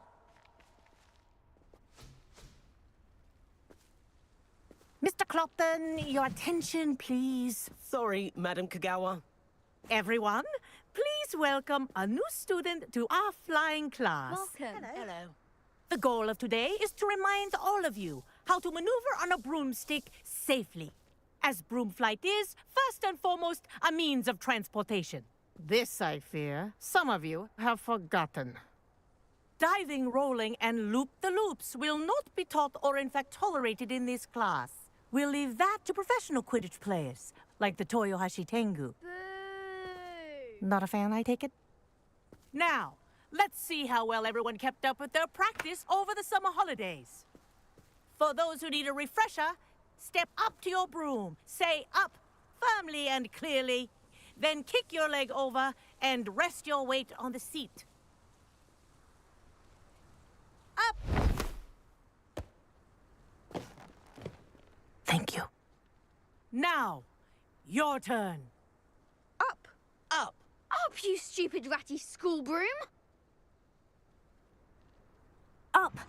Mr. Clopton, your attention, please. Sorry, Madam Kagawa. Everyone, please welcome a new student to our flying class. Welcome. Hello. The goal of today is to remind all of you how to maneuver on a broomstick safely. As broom flight is, first and foremost, a means of transportation. This, I fear, some of you have forgotten. Diving, rolling, and loop-the-loops will not be taught or in fact tolerated in this class. We'll leave that to professional Quidditch players, like the Toyohashi Tengu. Boo! Not a fan, I take it? Now, let's see how well everyone kept up with their practice over the summer holidays. For those who need a refresher, step up to your broom, say up firmly and clearly, then kick your leg over and rest your weight on the seat. Up! Thank you. Now, your turn. Up. Up. Up, you stupid ratty school broom. Up.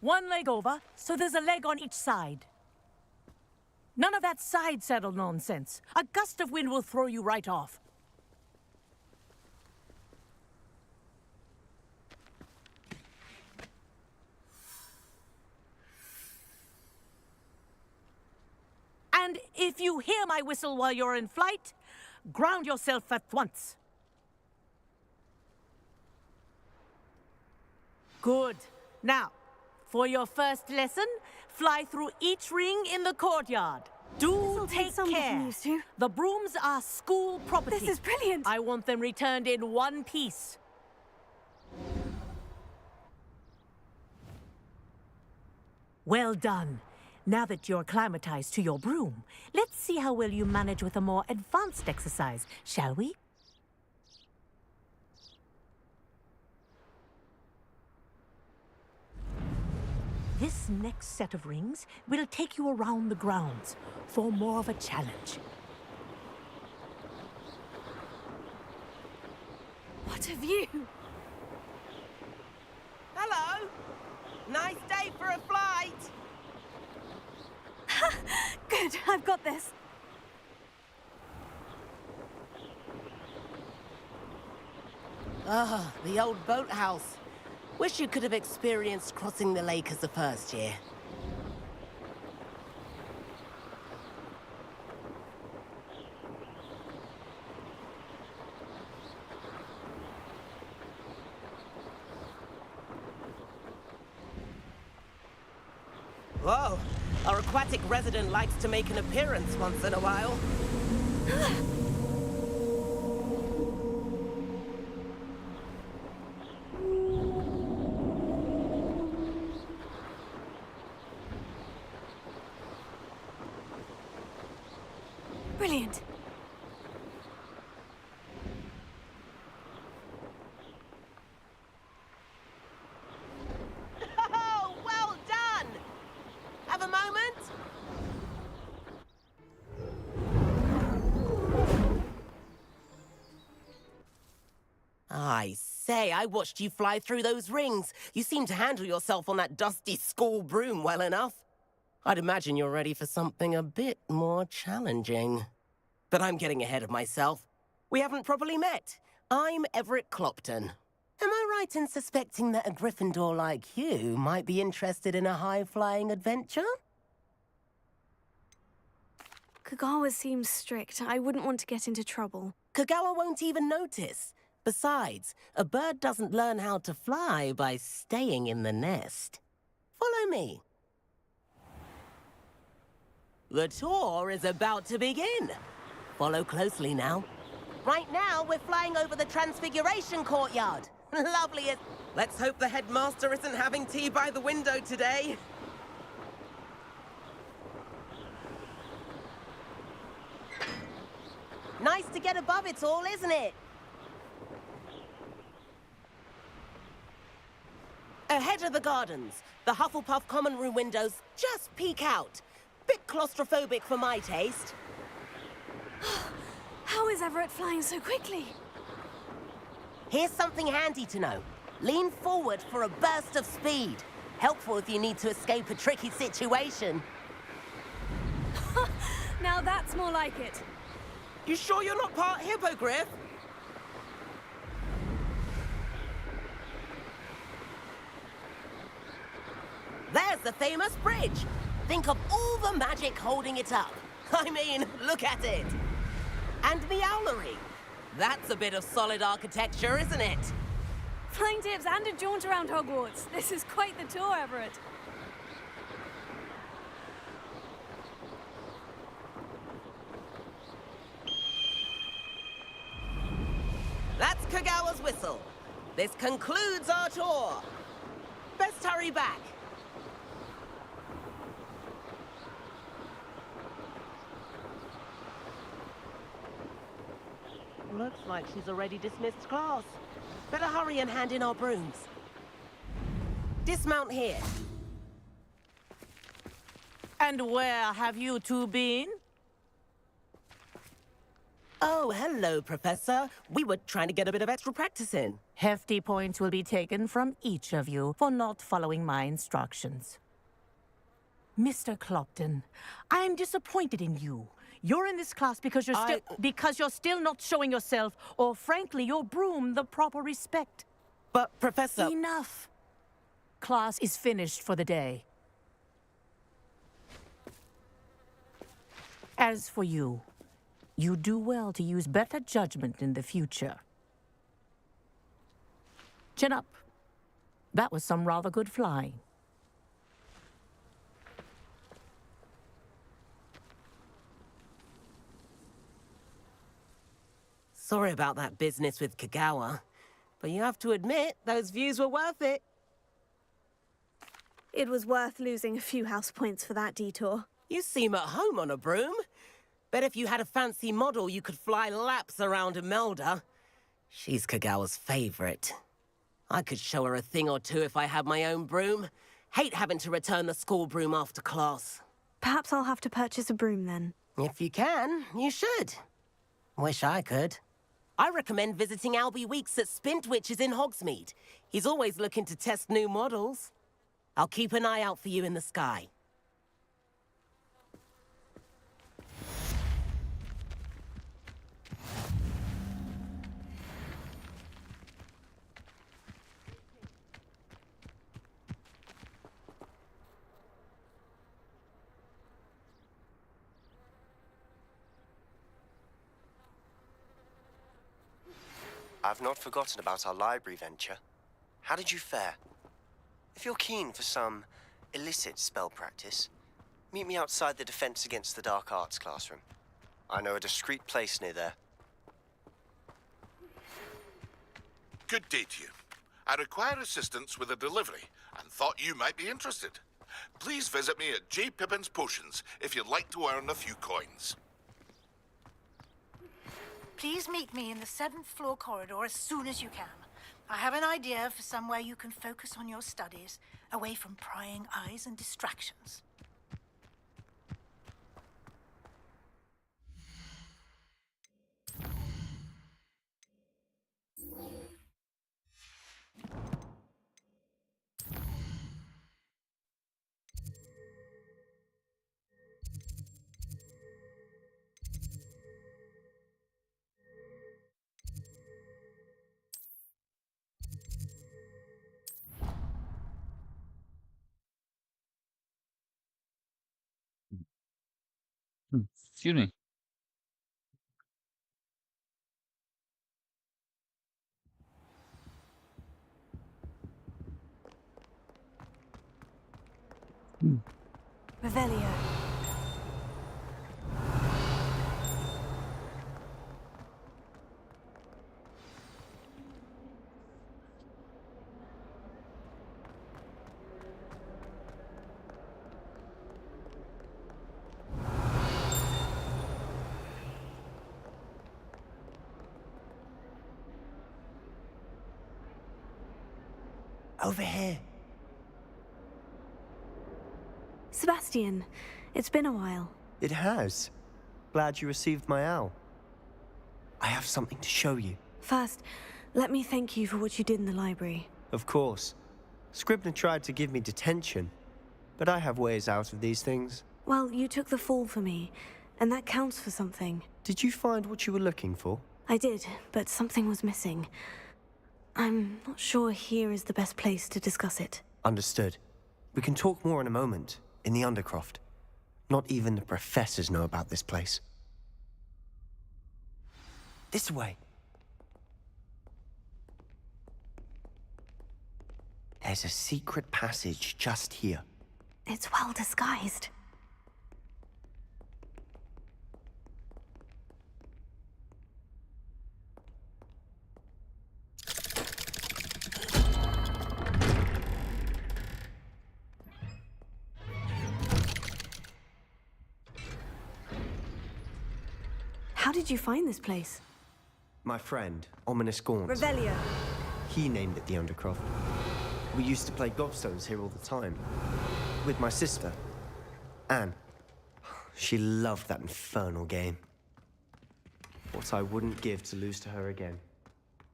One leg over, so there's a leg on each side. None of that side saddle nonsense. A gust of wind will throw you right off. And if you hear my whistle while you're in flight, ground yourself at once. Good. Now, for your first lesson, fly through each ring in the courtyard. Do take care. The brooms are school property. This is brilliant. I want them returned in one piece. Well done. Now that you're acclimatized to your broom, let's see how well you manage with a more advanced exercise, shall we? This next set of rings will take you around the grounds for more of a challenge. What a view! Hello. Nice day for a flight. Good, I've got this. Ah, the old boathouse. Wish you could have experienced crossing the lake as a first year. Whoa, our aquatic resident likes to make an appearance once in a while. Brilliant. Oh, well done! Have a moment? I say, I watched you fly through those rings. You seem to handle yourself on that dusty school broom well enough. I'd imagine you're ready for something a bit more challenging. But I'm getting ahead of myself. We haven't properly met. I'm Everett Clopton. Am I right in suspecting that a Gryffindor like you might be interested in a high-flying adventure? Kagawa seems strict. I wouldn't want to get into trouble. Kagawa won't even notice. Besides, a bird doesn't learn how to fly by staying in the nest. Follow me. The tour is about to begin. Follow closely now. Right now, we're flying over the Transfiguration Courtyard. Lovely as... Let's hope the headmaster isn't having tea by the window today. Nice to get above it all, isn't it? Ahead of the gardens, the Hufflepuff common room windows just peek out. Bit claustrophobic for my taste. How is Everett flying so quickly? Here's something handy to know. Lean forward for a burst of speed. Helpful if you need to escape a tricky situation. Now that's more like it. You sure you're not part hippogriff? There's the famous bridge. Think of all the magic holding it up. I mean, look at it. And the owlery. That's a bit of solid architecture, isn't it? Flying tips and a jaunt around Hogwarts. This is quite the tour, Everett. That's Kagawa's whistle. This concludes our tour. Best hurry back. Looks like she's already dismissed class. Better hurry and hand in our brooms. Dismount here. And where have you two been? Oh, hello, Professor. We were trying to get a bit of extra practice in. Hefty points will be taken from each of you for not following my instructions. Mr. Clopton, I'm disappointed in you. You're in this class because you're still not showing yourself, or frankly, your broom the proper respect. But, Professor... Enough. Class is finished for the day. As for you, you do well to use better judgment in the future. Chin up. That was some rather good flying. Sorry about that business with Kagawa, but you have to admit, those views were worth it. It was worth losing a few house points for that detour. You seem at home on a broom. Bet if you had a fancy model, you could fly laps around Imelda. She's Kagawa's favorite. I could show her a thing or two if I had my own broom. Hate having to return the school broom after class. Perhaps I'll have to purchase a broom then. If you can, you should. Wish I could. I recommend visiting Albie Weeks at Spintwitches in Hogsmeade. He's always looking to test new models. I'll keep an eye out for you in the sky. I've not forgotten about our library venture. How did you fare? If you're keen for some illicit spell practice, meet me outside the Defense Against the Dark Arts classroom. I know a discreet place near there. Good day to you. I require assistance with a delivery and thought you might be interested. Please visit me at J. Pippin's Potions if you'd like to earn a few coins. Please meet me in the 7th floor corridor as soon as you can. I have an idea for somewhere you can focus on your studies, away from prying eyes and distractions. Excuse me. Revelio. Over here. Sebastian, it's been a while. It has. Glad you received my owl. I have something to show you. First, let me thank you for what you did in the library. Of course. Scribner tried to give me detention, but I have ways out of these things. Well, you took the fall for me, and that counts for something. Did you find what you were looking for? I did, but something was missing. I'm not sure here is the best place to discuss it. Understood. We can talk more in a moment, in the Undercroft. Not even the professors know about this place. This way. There's a secret passage just here. It's well disguised. How did you find this place? My friend, Ominous Gaunt. Revelio. He named it the Undercroft. We used to play gobstones here all the time. With my sister, Anne. She loved that infernal game. What I wouldn't give to lose to her again.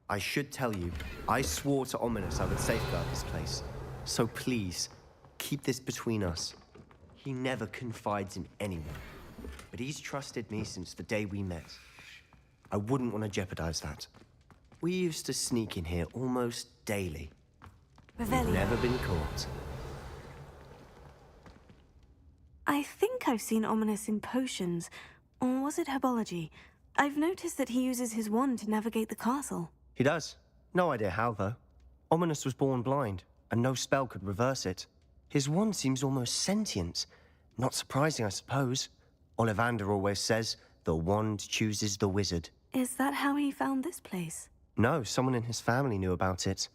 I should tell you, I swore to Ominous I would safeguard this place. So please, keep this between us. He never confides in anyone. But he's trusted me since the day we met. I wouldn't want to jeopardize that. We used to sneak in here almost daily. Revelio. Never been caught. I think I've seen Ominous in potions. Or was it herbology? I've noticed that he uses his wand to navigate the castle. He does. No idea how, though. Ominous was born blind, and no spell could reverse it. His wand seems almost sentient. Not surprising, I suppose. Ollivander always says, the wand chooses the wizard. Is that how he found this place? No, someone in his family knew about it.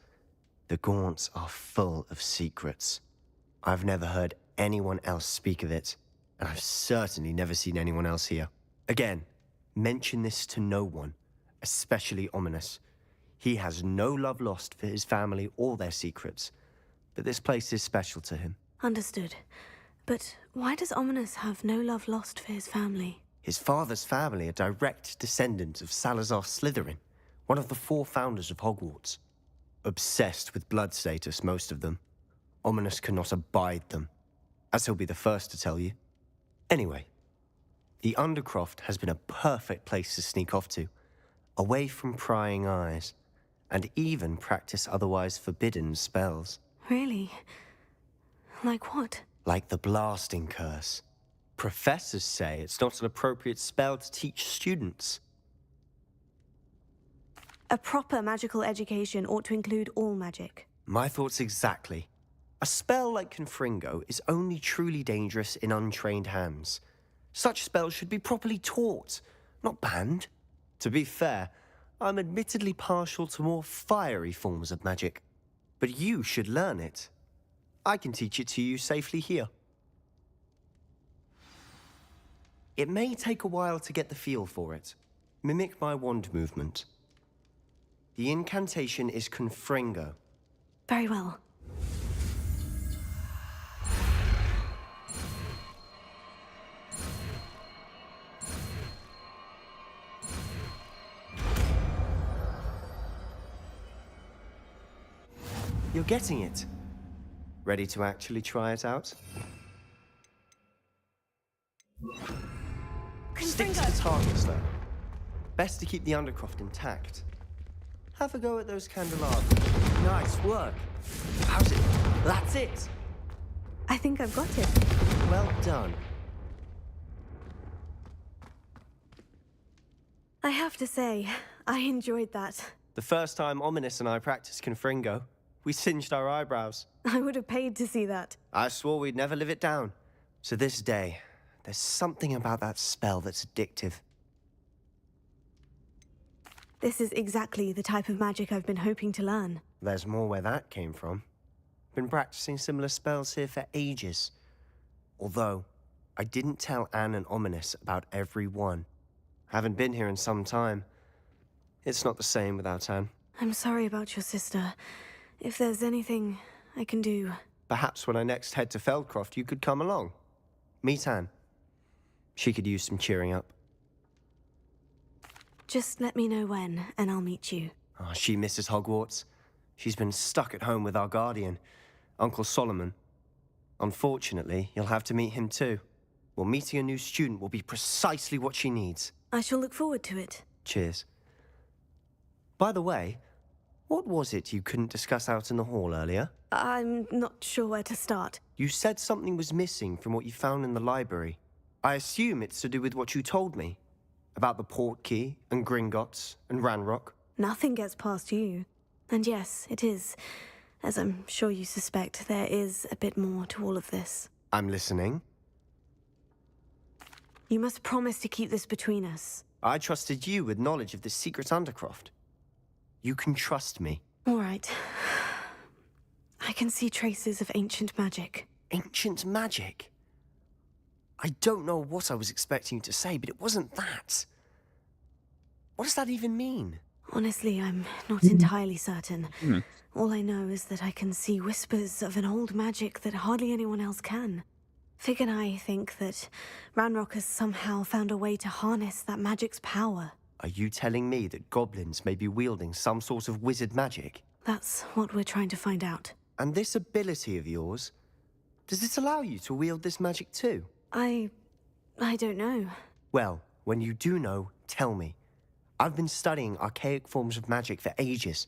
The Gaunts are full of secrets. I've never heard anyone else speak of it, and I've certainly never seen anyone else here. Again, mention this to no one, especially Ominous. He has no love lost for his family or their secrets, but this place is special to him. Understood. But why does Ominous have no love lost for his family? His father's family are direct descendants of Salazar Slytherin, one of the 4 founders of Hogwarts. Obsessed with blood status, most of them. Ominous cannot abide them, as he'll be the first to tell you. Anyway, the Undercroft has been a perfect place to sneak off to, away from prying eyes, and even practice otherwise forbidden spells. Really? Like what? Like the blasting curse. Professors say it's not an appropriate spell to teach students. A proper magical education ought to include all magic. My thoughts exactly. A spell like Confringo is only truly dangerous in untrained hands. Such spells should be properly taught, not banned. To be fair, I'm admittedly partial to more fiery forms of magic. But you should learn it. I can teach it to you safely here. It may take a while to get the feel for it. Mimic my wand movement. The incantation is Confringo. Very well. You're getting it. Ready to actually try it out? Stick to the targets, though. Best to keep the Undercroft intact. Have a go at those candelabras. Nice work. How's it? That's it. I think I've got it. Well done. I have to say, I enjoyed that. The first time Ominous and I practiced Confringo, we singed our eyebrows. I would have paid to see that. I swore we'd never live it down. To this day, there's something about that spell that's addictive. This is exactly the type of magic I've been hoping to learn. There's more where that came from. Been practicing similar spells here for ages. Although, I didn't tell Anne and Ominous about every one. Haven't been here in some time. It's not the same without Anne. I'm sorry about your sister. If there's anything I can do... Perhaps when I next head to Feldcroft, you could come along. Meet Anne. She could use some cheering up. Just let me know when, and I'll meet you. Oh, she misses Hogwarts. She's been stuck at home with our guardian, Uncle Solomon. Unfortunately, you'll have to meet him too. Well, meeting a new student will be precisely what she needs. I shall look forward to it. Cheers. By the way, what was it you couldn't discuss out in the hall earlier? I'm not sure where to start. You said something was missing from what you found in the library. I assume it's to do with what you told me. About the Portkey, and Gringotts, and Ranrock. Nothing gets past you. And yes, it is. As I'm sure you suspect, there is a bit more to all of this. I'm listening. You must promise to keep this between us. I trusted you with knowledge of the secret Undercroft. You can trust me. All right. I can see traces of ancient magic. Ancient magic? I don't know what I was expecting you to say, but it wasn't that. What does that even mean? Honestly, I'm not entirely certain. All I know is that I can see whispers of an old magic that hardly anyone else can. Fig and I think that Ranrock has somehow found a way to harness that magic's power. Are you telling me that goblins may be wielding some sort of wizard magic? That's what we're trying to find out. And this ability of yours, does it allow you to wield this magic too? I don't know. Well, when you do know, tell me. I've been studying archaic forms of magic for ages.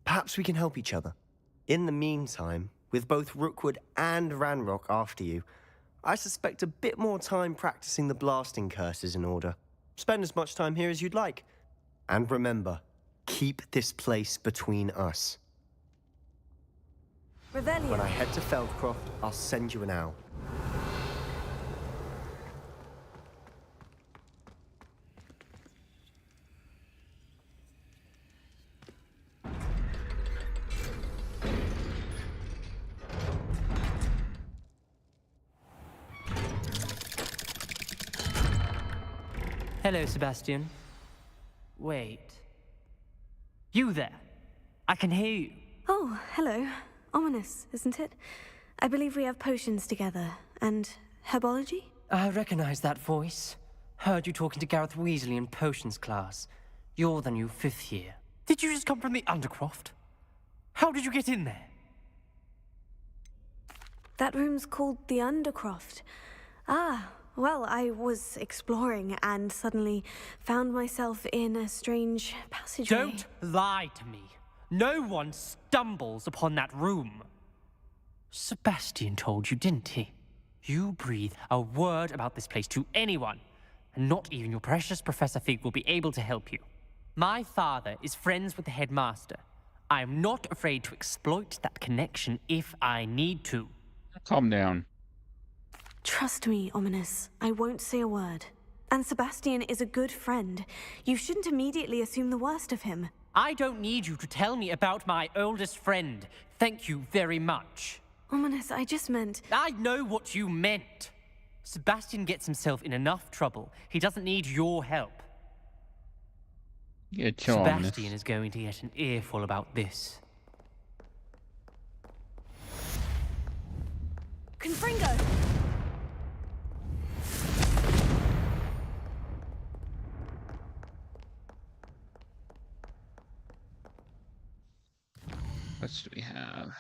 Perhaps we can help each other. In the meantime, with both Rookwood and Ranrock after you, I suspect a bit more time practicing the blasting curse is in order. Spend as much time here as you'd like. And remember, keep this place between us. Revelio. When I head to Feldcroft, I'll send you an owl. Hello, Sebastian. Wait. You there? I can hear you. Oh, hello. Ominous, isn't it? I believe we have potions together. And herbology? I recognize that voice. Heard you talking to Gareth Weasley in potions class. You're the new 5th year. Did you just come from the Undercroft? How did you get in there? That room's called the Undercroft. Ah, well, I was exploring and suddenly found myself in a strange passageway. Don't lie to me. No one stumbles upon that room. Sebastian told you, didn't he? You breathe a word about this place to anyone, and not even your precious Professor Fig will be able to help you. My father is friends with the headmaster. I am not afraid to exploit that connection if I need to. Calm down. Trust me, Ominous. I won't say a word. And Sebastian is a good friend. You shouldn't immediately assume the worst of him. I don't need you to tell me about my oldest friend. Thank you very much. Ominous, I just meant... I know what you meant. Sebastian gets himself in enough trouble. He doesn't need your help. Yeah, chill, Sebastian Ominous. is going to get an earful about this. Confringo! What do we have?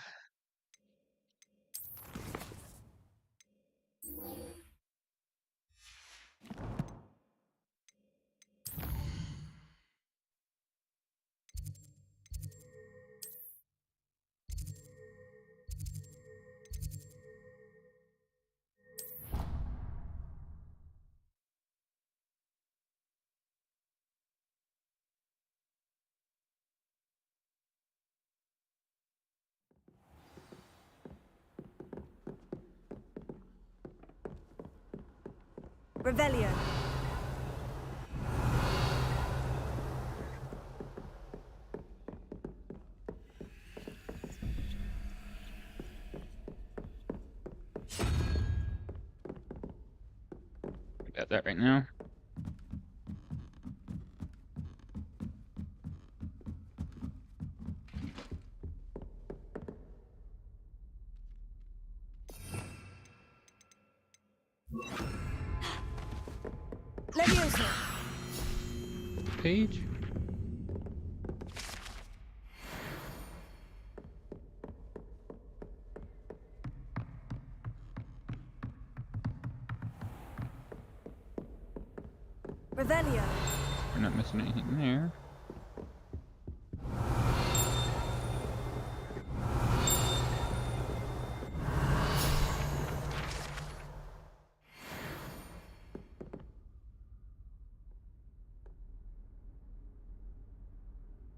Revelio. Got that right now. Leviosa! Page? Revelio. We're not missing anything there.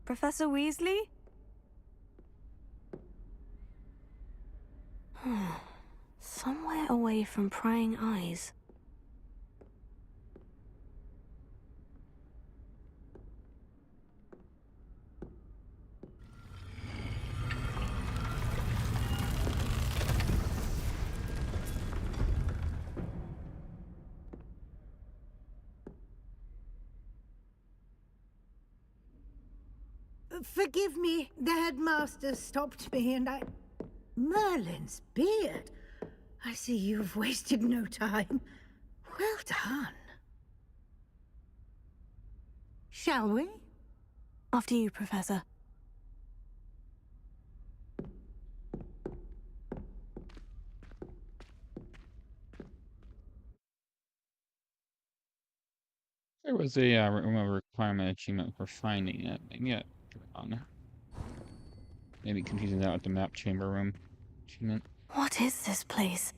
Professor Weasley? Somewhere away from prying eyes. Forgive me, the headmaster stopped me and I... Merlin's beard. I see you've wasted no time. Well done. Shall we? After you, Professor. There was a requirement achievement for finding it. Maybe wrong. Maybe confusing that with the map chamber room achievement. What is this place?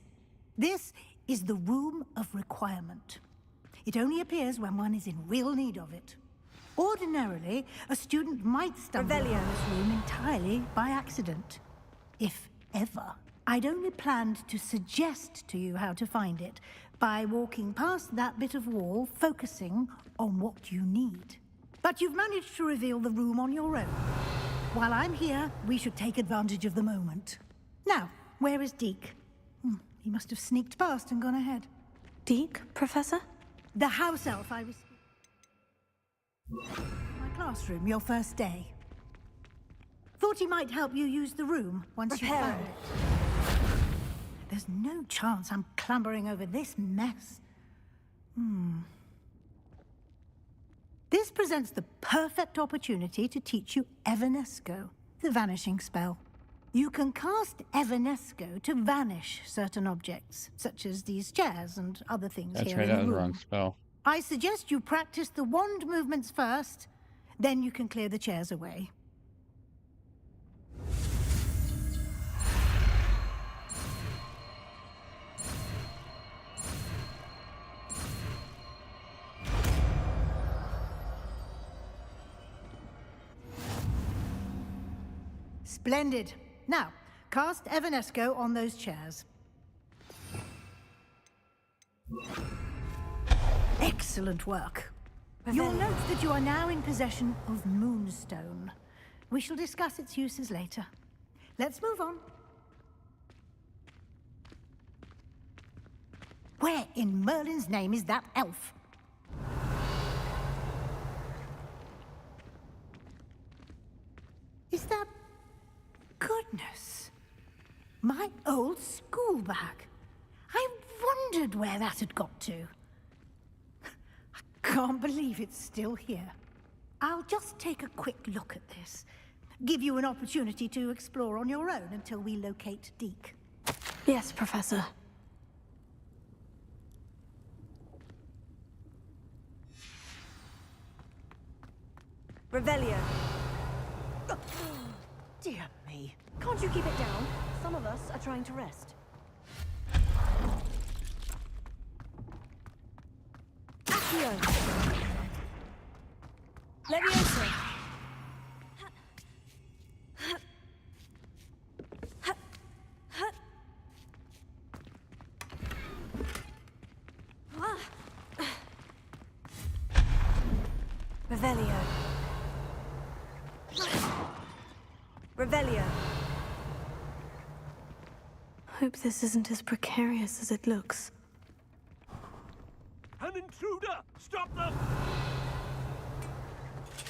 This is the Room of Requirement. It only appears when one is in real need of it. Ordinarily, a student might stumble upon this room entirely by accident. If ever. I'd only planned to suggest to you how to find it by walking past that bit of wall, focusing on what you need. But you've managed to reveal the room on your own. While I'm here, we should take advantage of the moment. Now, where is Deke? He must have sneaked past and gone ahead. Deke, Professor? The house elf I was... My classroom, your first day. Thought he might help you use the room once you found it. There's no chance I'm clambering over this mess. This presents the perfect opportunity to teach you Evanesco, the vanishing spell. You can cast Evanesco to vanish certain objects, such as these chairs and other things That's here right, in that the was the room. wrong spell. I suggest you practice the wand movements first, then you can clear the chairs away. Splendid. Now, cast Evanesco on those chairs. Excellent work. You'll note that you are now in possession of Moonstone. We shall discuss its uses later. Let's move on. Where in Merlin's name is that elf? Is that... Goodness. My old school bag. I wondered where that had got to. I can't believe it's still here. I'll just take a quick look at this. Give you an opportunity to explore on your own until we locate Deke. Yes, Professor. Revelio. Dear me. Can't you keep it down? Some of us are trying to rest. Accio. Leviosa. Revelio. Revelio. Hope this isn't as precarious as it looks. An intruder! Stop them!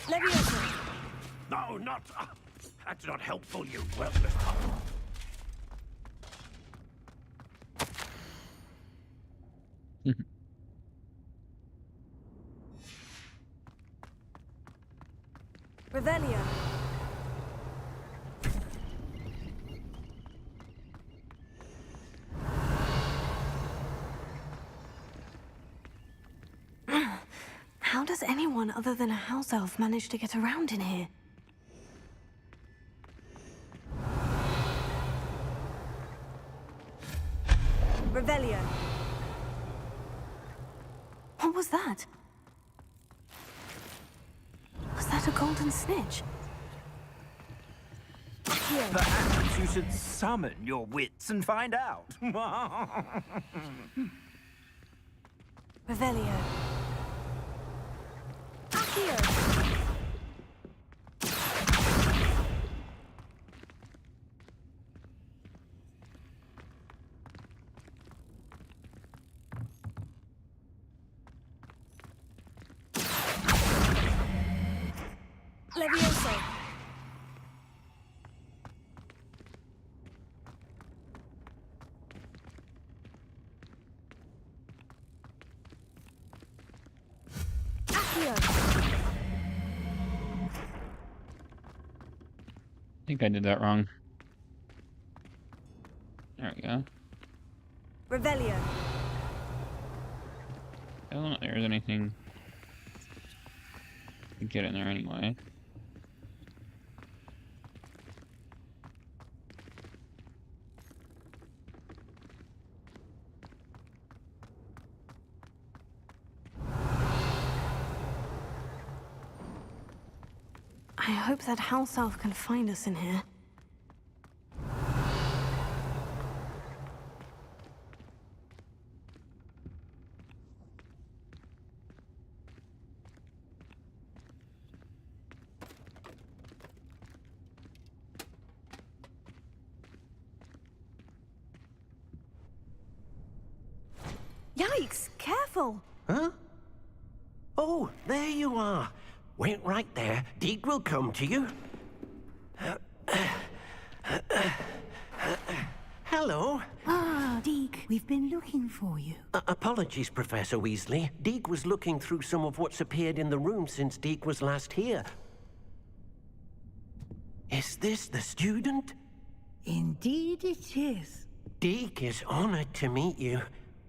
Leviosa. No, not... that's not helpful, you worthless pup. Revelio. How does anyone other than a house elf manage to get around in here? Revelio. What was that? Was that a golden snitch? Perhaps you should summon your wits and find out. Revelio. Accio. Levioso. Accio. I think I did that wrong. There we go. Revelio. I don't know if there's anything to get in there anyway. I hope that house elf can find us in here. Yikes! Careful! Huh? Oh, there you are. Wait right there. Deke will come to you. Hello. Ah, Deke, we've been looking for you. Apologies, Professor Weasley. Deke was looking through some of what's appeared in the room since Deke was last here. Is this the student? Indeed it is. Deke is honored to meet you.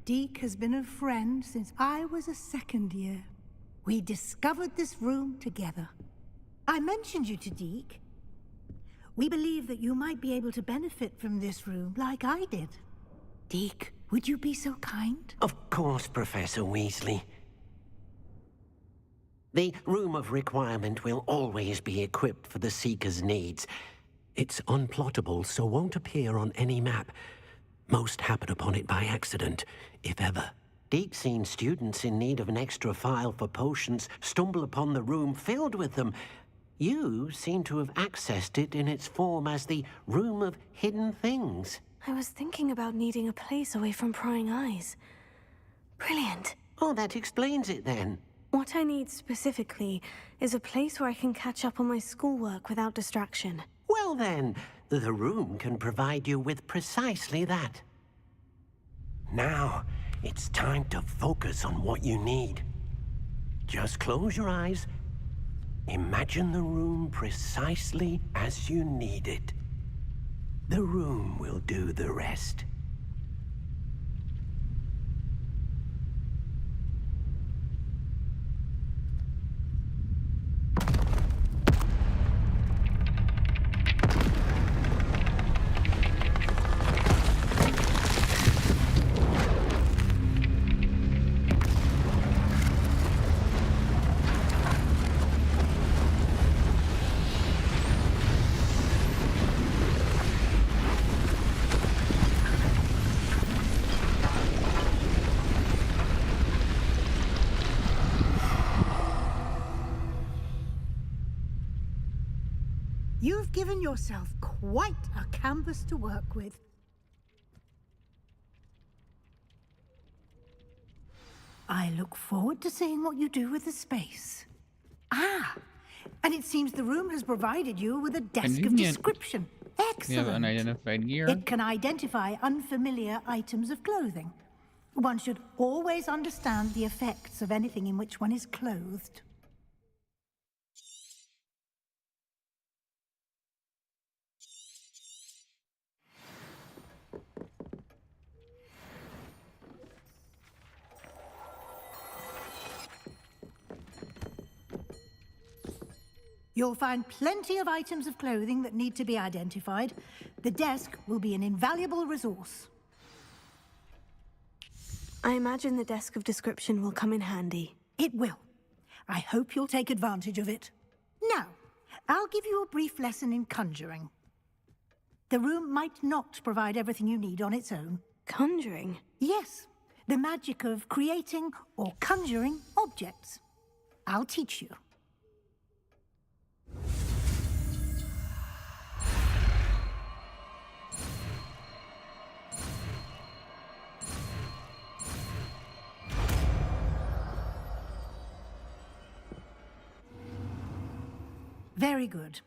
Deke has been a friend since I was a second year. We discovered this room together. I mentioned you to Deke. We believe that you might be able to benefit from this room like I did. Deke, would you be so kind? Of course, Professor Weasley. The Room of Requirement will always be equipped for the Seeker's needs. It's unplottable, so won't appear on any map. Most happen upon it by accident, if ever. Deke's seen students in need of an extra file for potions stumble upon the room filled with them. You seem to have accessed it in its form as the Room of Hidden Things. I was thinking about needing a place away from prying eyes. Brilliant. Oh, that explains it then. What I need specifically is a place where I can catch up on my schoolwork without distraction. Well then, the room can provide you with precisely that. Now, it's time to focus on what you need. Just close your eyes. Imagine the room precisely as you need it. The room will do the rest. You've given yourself quite a canvas to work with. I look forward to seeing what you do with the space. Ah, and it seems the room has provided you with a desk of Convenient. description. We Excellent. have unidentified gear. It can identify unfamiliar items of clothing. One should always understand the effects of anything in which one is clothed. You'll find plenty of items of clothing that need to be identified. The desk will be an invaluable resource. I imagine the desk of description will come in handy. It will. I hope you'll take advantage of it. Now, I'll give you a brief lesson in conjuring. The room might not provide everything you need on its own. Conjuring? Yes, the magic of creating or conjuring objects. I'll teach you. Very good.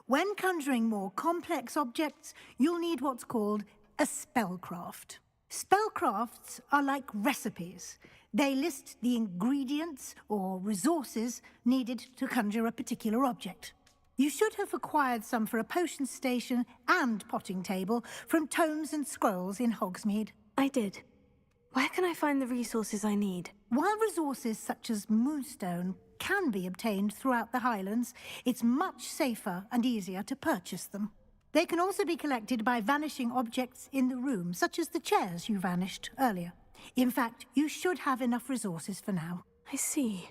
When conjuring more complex objects, you'll need what's called a spellcraft. Spellcrafts are like recipes. They list the ingredients or resources needed to conjure a particular object. You should have acquired some for a potion station and potting table from tomes and scrolls in Hogsmeade. I did. Where can I find the resources I need? While resources such as moonstone can be obtained throughout the Highlands, it's much safer and easier to purchase them. They can also be collected by vanishing objects in the room, such as the chairs you vanished earlier. In fact, you should have enough resources for now. I see.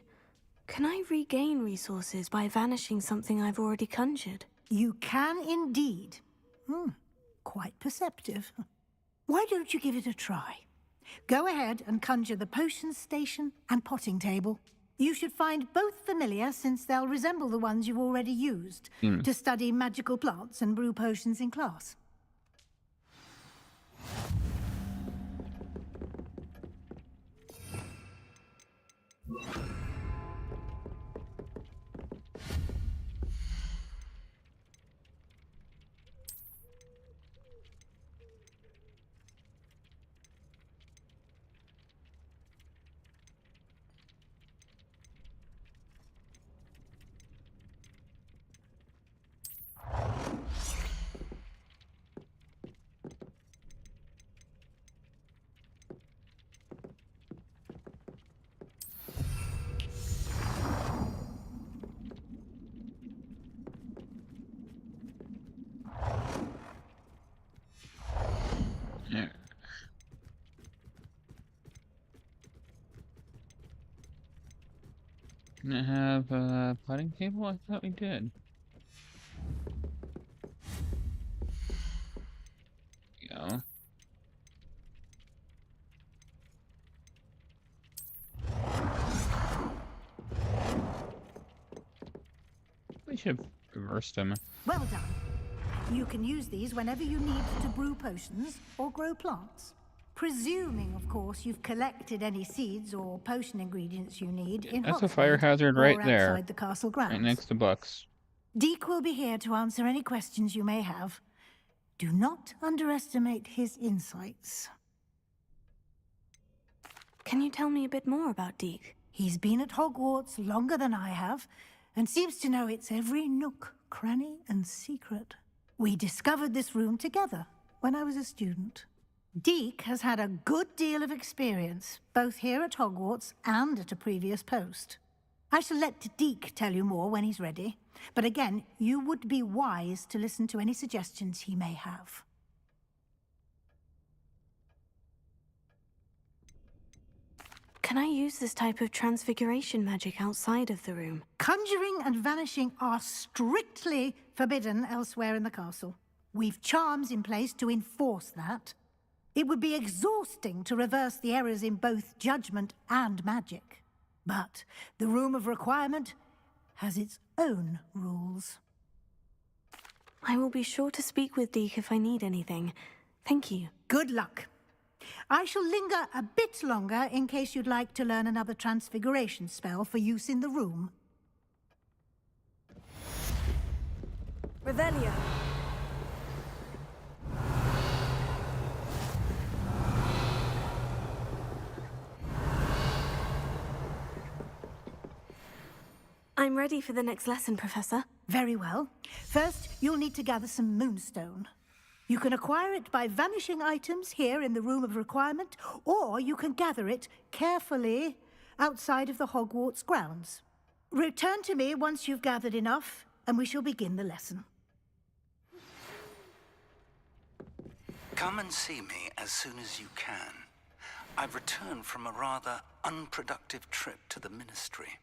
Can I regain resources by vanishing something I've already conjured? You can indeed. Quite perceptive. Why don't you give it a try? Go ahead and conjure the potion station and potting table. You should find both familiar, since they'll resemble the ones you've already used to study magical plants and brew potions in class. Yeah. Can I have a potting table? I thought we did. Go. We should have reversed him. Well done. You can use these whenever you need to brew potions or grow plants. Presuming, of course, you've collected any seeds or potion ingredients you need in That's Hogsmeade a fire hazard or right there. outside the castle grounds. Right next to Bucks. Deek will be here to answer any questions you may have. Do not underestimate his insights. Can you tell me a bit more about Deek? He's been at Hogwarts longer than I have, and seems to know its every nook, cranny, and secret. We discovered this room together when I was a student. Deek has had a good deal of experience, both here at Hogwarts and at a previous post. I shall let Deek tell you more when he's ready, but again, you would be wise to listen to any suggestions he may have. Can I use this type of transfiguration magic outside of the room? Conjuring and vanishing are strictly forbidden elsewhere in the castle. We've charms in place to enforce that. It would be exhausting to reverse the errors in both judgment and magic. But the Room of Requirement has its own rules. I will be sure to speak with Deek if I need anything. Thank you. Good luck. I shall linger a bit longer in case you'd like to learn another transfiguration spell for use in the room. Revelio. I'm ready for the next lesson, Professor. Very well. First, you'll need to gather some moonstone. You can acquire it by vanishing items here in the Room of Requirement, or you can gather it carefully outside of the Hogwarts grounds. Return to me once you've gathered enough, and we shall begin the lesson. Come and see me as soon as you can. I've returned from a rather unproductive trip to the Ministry,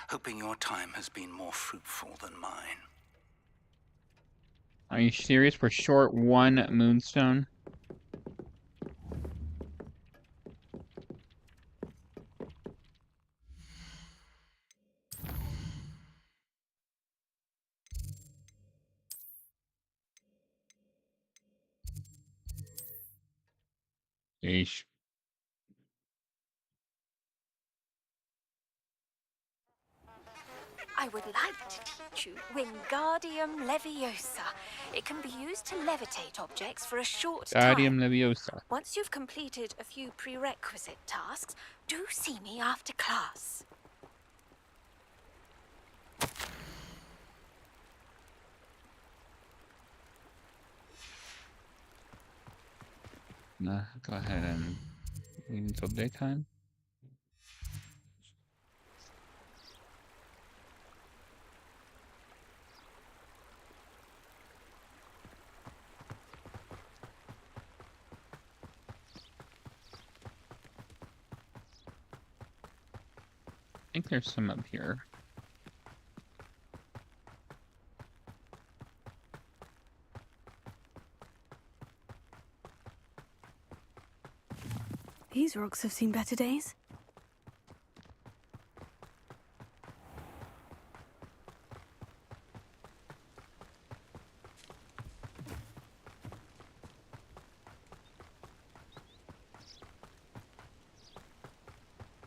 hoping your time has been more fruitful than mine. Are you serious? We're short 1 moonstone? Yeesh. I would like to teach you Wingardium Leviosa. It can be used to levitate objects for a short Guardium time. Leviosa. Once you've completed a few prerequisite tasks, do see me after class. Nah, go ahead and wait until daytime. I think there's some up here. These rocks have seen better days.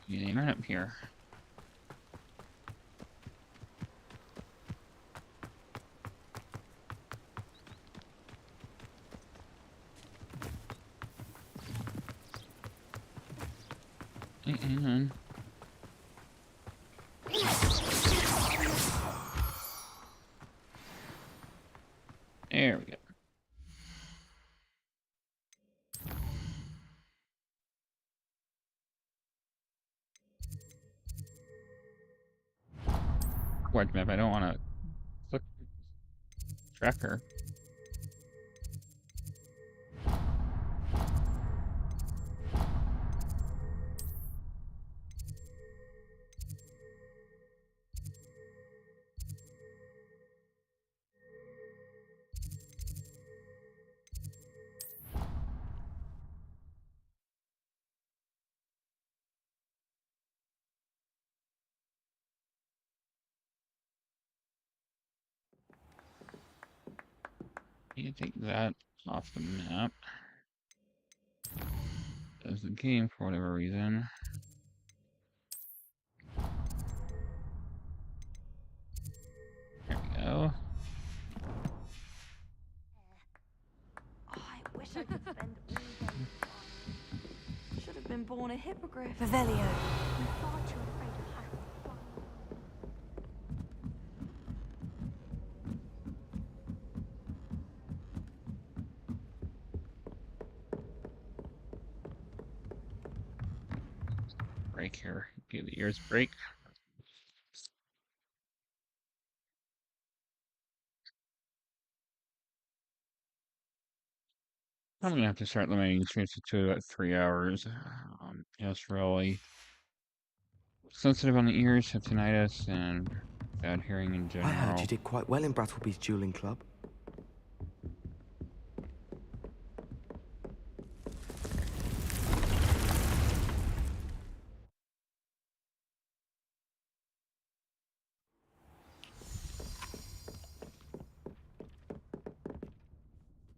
Yeah, right up here. And there we go. Hogwarts map. I don't want to click tracker. You take that off the map. There's the game for whatever reason. There we go. I wish I could spend all day. Should have been born a hippogriff. Revelio. I'm far too afraid of heights. Break here. Give the ears a break. I'm gonna have to start limiting streams to about 3 hours. Just really sensitive on the ears, have tinnitus, and bad hearing in I heard general. you did quite well in Brattleby's dueling club.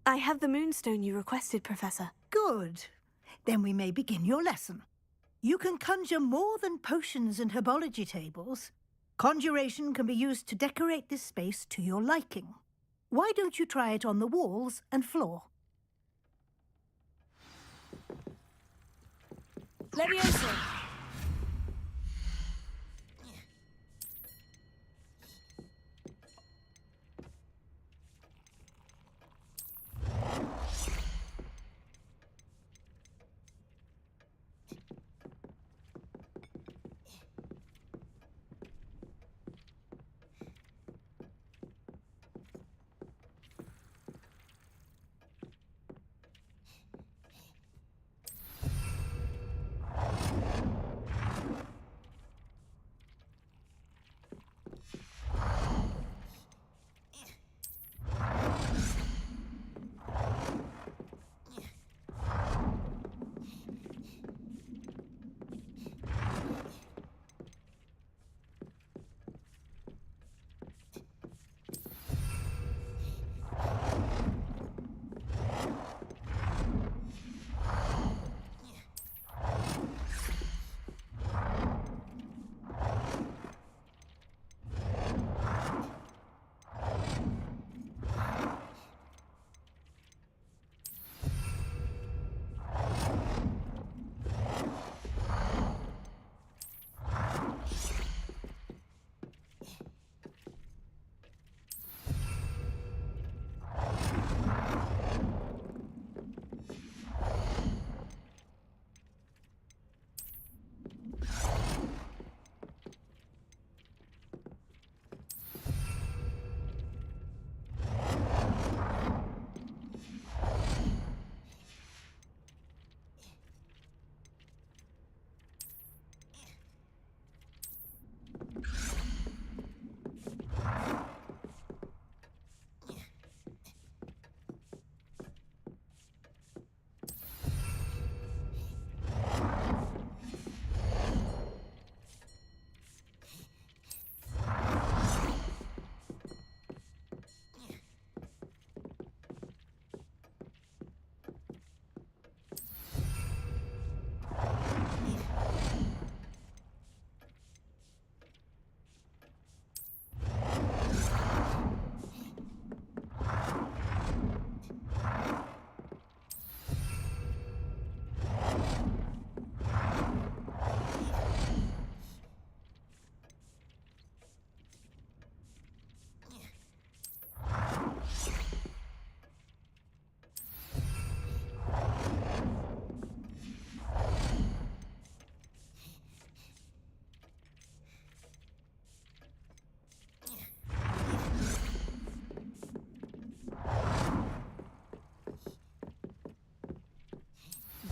I have the moonstone you requested, Professor. Good. Then we may begin your lesson. You can conjure more than potions and herbology tables. Conjuration can be used to decorate this space to your liking. Why don't you try it on the walls and floor? Leviosa.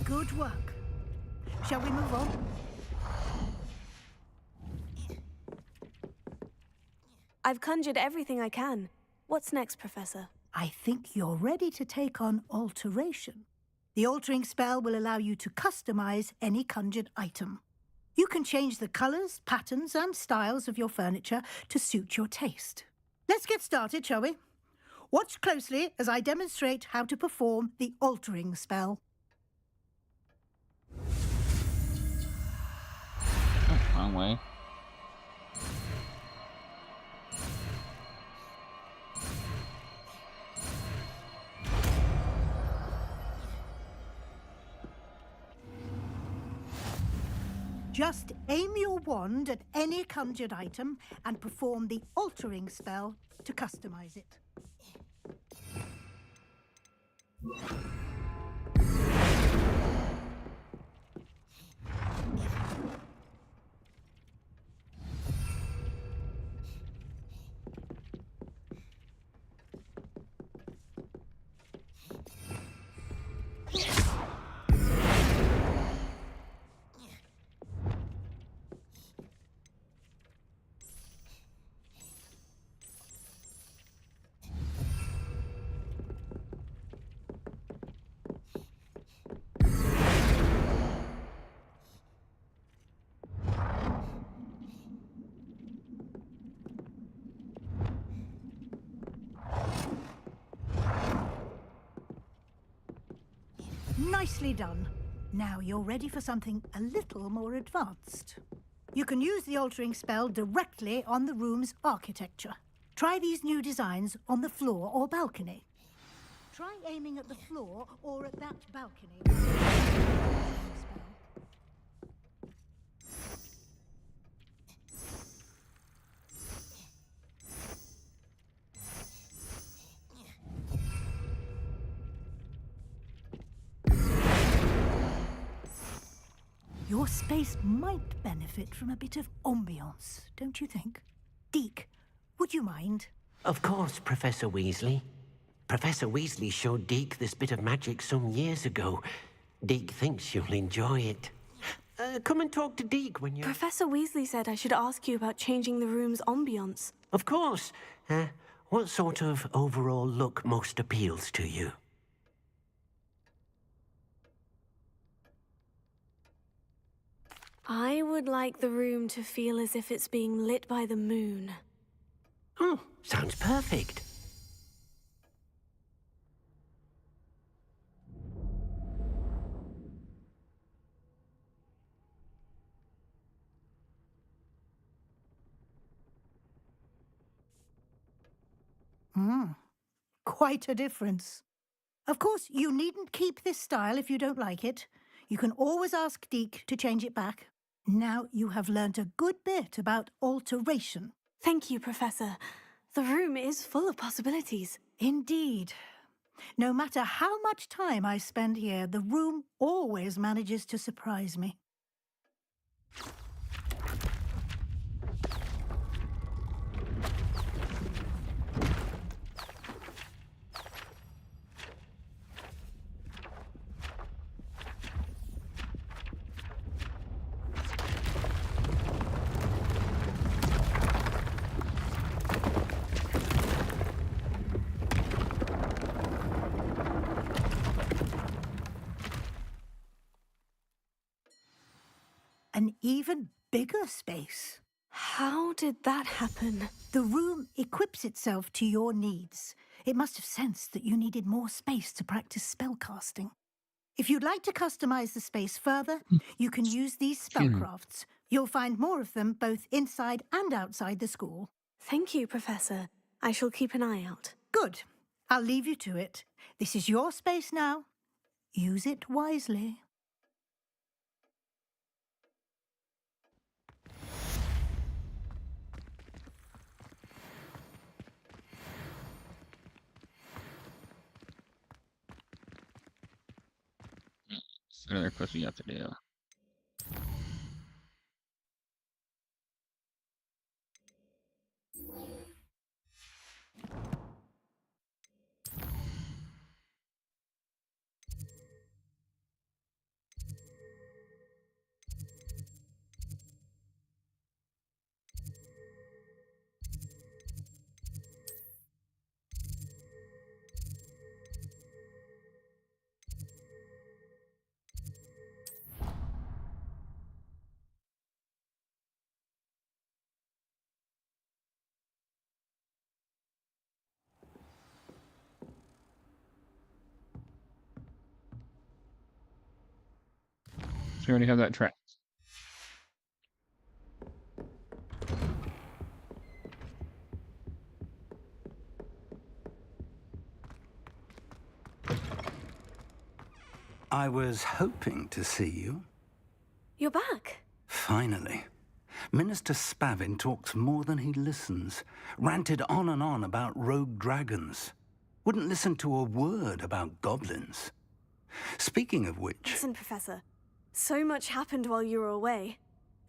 Good work. Shall we move on? I've conjured everything I can. What's next, Professor? I think you're ready to take on alteration. The altering spell will allow you to customize any conjured item. You can change the colors, patterns, and styles of your furniture to suit your taste. Let's get started, shall we? Watch closely as I demonstrate how to perform the altering spell. Oh, wrong way. Just aim your wand at any conjured item and perform the altering spell to customize it. Nicely done. Now you're ready for something a little more advanced. You can use the altering spell directly on the room's architecture. Try these new designs on the floor or balcony. Try aiming at the floor or at that balcony. Your space might benefit from a bit of ambiance, don't you think? Deke, would you mind? Of course, Professor Weasley. Professor Weasley showed Deke this bit of magic some years ago. Deke thinks you'll enjoy it. Come and talk to Deke when you... Professor Weasley said I should ask you about changing the room's ambiance. Of course. What sort of overall look most appeals to you? I would like the room to feel as if it's being lit by the moon. Oh, sounds perfect. Quite a difference. Of course, you needn't keep this style if you don't like it. You can always ask Deke to change it back. Now you have learnt a good bit about alteration. Thank you, Professor. The room is full of possibilities. Indeed. No matter how much time I spend here, the room always manages to surprise me. An even bigger space. How did that happen? The room equips itself to your needs. It must have sensed that you needed more space to practice spellcasting. If you'd like to customize the space further, you can use these spellcrafts. You'll find more of them both inside and outside the school. Thank you, Professor. I shall keep an eye out. Good. I'll leave you to it. This is your space now. Use it wisely. Another quest we have to do. we already have that track. I was hoping to see you. You're back. Finally. Minister Spavin talks more than he listens. Ranted on and on about rogue dragons. Wouldn't listen to a word about goblins. Speaking of which... Listen, Professor. So much happened while you were away.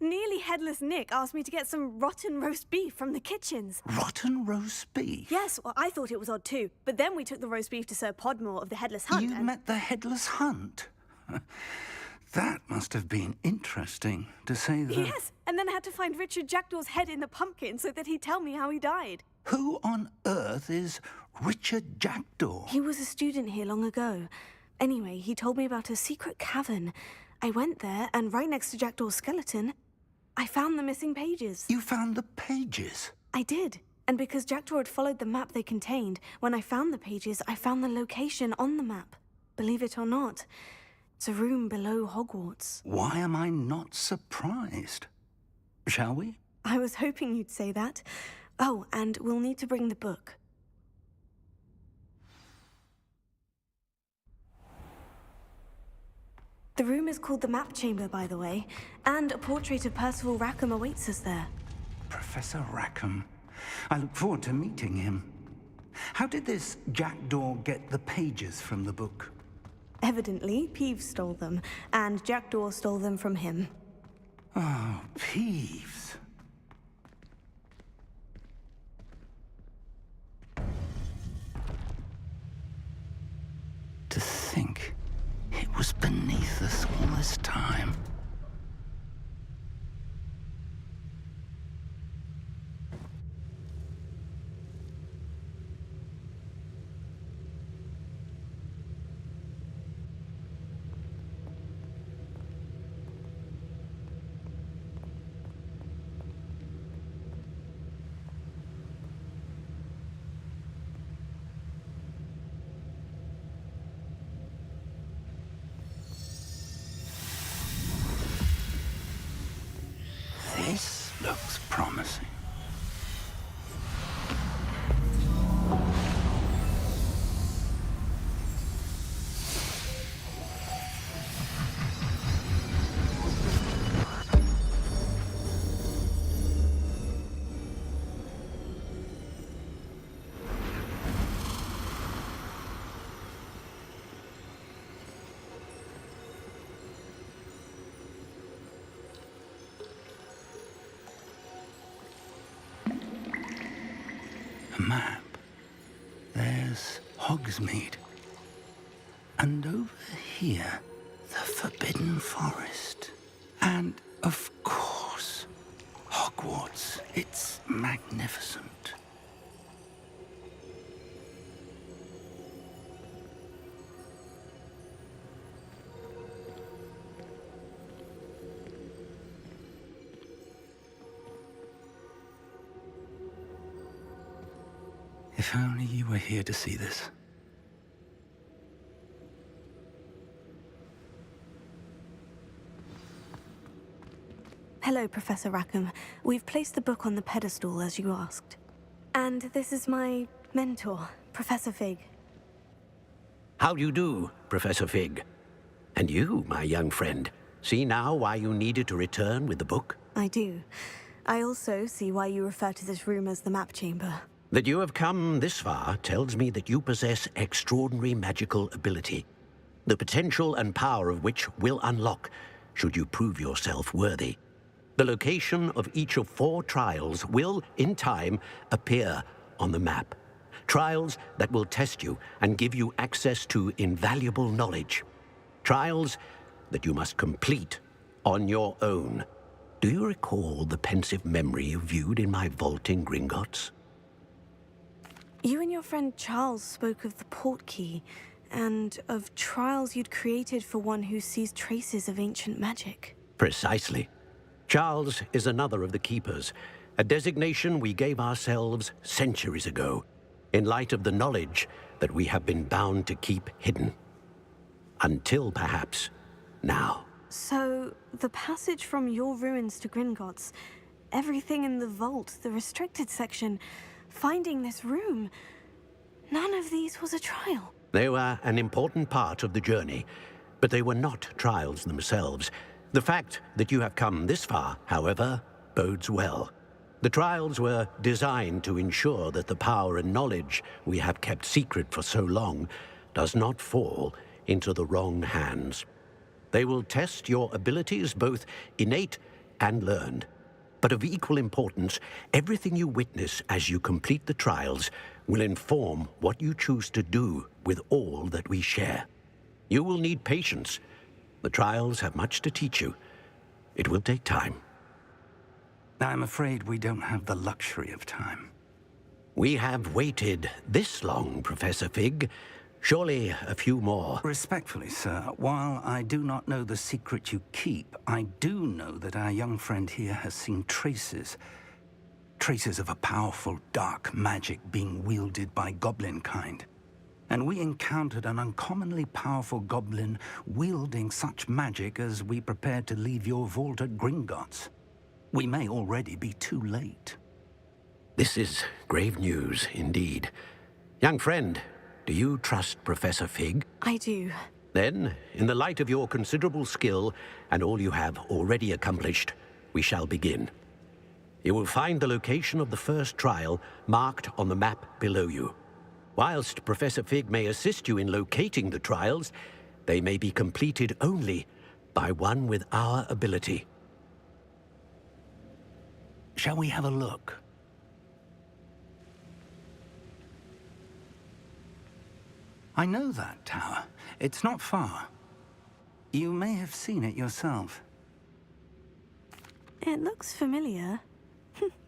Nearly Headless Nick asked me to get some rotten roast beef from the kitchens. Rotten roast beef? Yes, well, I thought it was odd too. But then we took the roast beef to Sir Podmore of the Headless Hunt. You met the Headless Hunt? That must have been interesting, to say the... Yes, and then I had to find Richard Jackdaw's head in the pumpkin so that he'd tell me how he died. Who on earth is Richard Jackdaw? He was a student here long ago. Anyway, he told me about a secret cavern. I went there, and right next to Jackdaw's skeleton, I found the missing pages. You found the pages? I did. And because Jackdaw had followed the map they contained, when I found the pages, I found the location on the map. Believe it or not, it's a room below Hogwarts. Why am I not surprised? Shall we? I was hoping you'd say that. Oh, and we'll need to bring the book. The room is called the Map Chamber, by the way, and a portrait of Percival Rackham awaits us there. Professor Rackham. I look forward to meeting him. How did this Jackdaw get the pages from the book? Evidently, Peeves stole them, and Jackdaw stole them from him. Oh, Peeves. To think it was beneath us all this time. This looks promising. A map. There's Hogsmeade. And over here, the Forbidden Forest. And, of course, Hogwarts. It's magnificent. If only you were here to see this. Hello, Professor Rackham. We've placed the book on the pedestal, as you asked. And this is my mentor, Professor Fig. How do you do, Professor Fig? And you, my young friend, see now why you needed to return with the book? I do. I also see why you refer to this room as the Map Chamber. That you have come this far tells me that you possess extraordinary magical ability, the potential and power of which will unlock should you prove yourself worthy. The location of each of 4 trials will, in time, appear on the map. Trials that will test you and give you access to invaluable knowledge. Trials that you must complete on your own. Do you recall the pensive memory you viewed in my vault in Gringotts? You and your friend Charles spoke of the portkey, and of trials you'd created for one who sees traces of ancient magic. Precisely. Charles is another of the Keepers, a designation we gave ourselves centuries ago, in light of the knowledge that we have been bound to keep hidden. Until, perhaps, now. So, the passage from your ruins to Gringotts, everything in the vault, the restricted section, finding this room, none of these was a trial. They were an important part of the journey, but they were not trials themselves. The fact that you have come this far, however, bodes well. The trials were designed to ensure that the power and knowledge we have kept secret for so long does not fall into the wrong hands. They will test your abilities, both innate and learned. But of equal importance, everything you witness as you complete the trials will inform what you choose to do with all that we share. You will need patience. The trials have much to teach you. It will take time. I'm afraid we don't have the luxury of time. We have waited this long, Professor Fig. Surely a few more. Respectfully, sir, while I do not know the secret you keep, I do know that our young friend here has seen traces of a powerful dark magic being wielded by goblin kind. And we encountered an uncommonly powerful goblin wielding such magic as we prepared to leave your vault at Gringotts. We may already be too late. This is grave news indeed. Young friend, do you trust Professor Fig? I do. Then, in the light of your considerable skill and all you have already accomplished, we shall begin. You will find the location of the first trial marked on the map below you. Whilst Professor Fig may assist you in locating the trials, they may be completed only by one with our ability. Shall we have a look? I know that tower. It's not far. You may have seen it yourself. It looks familiar.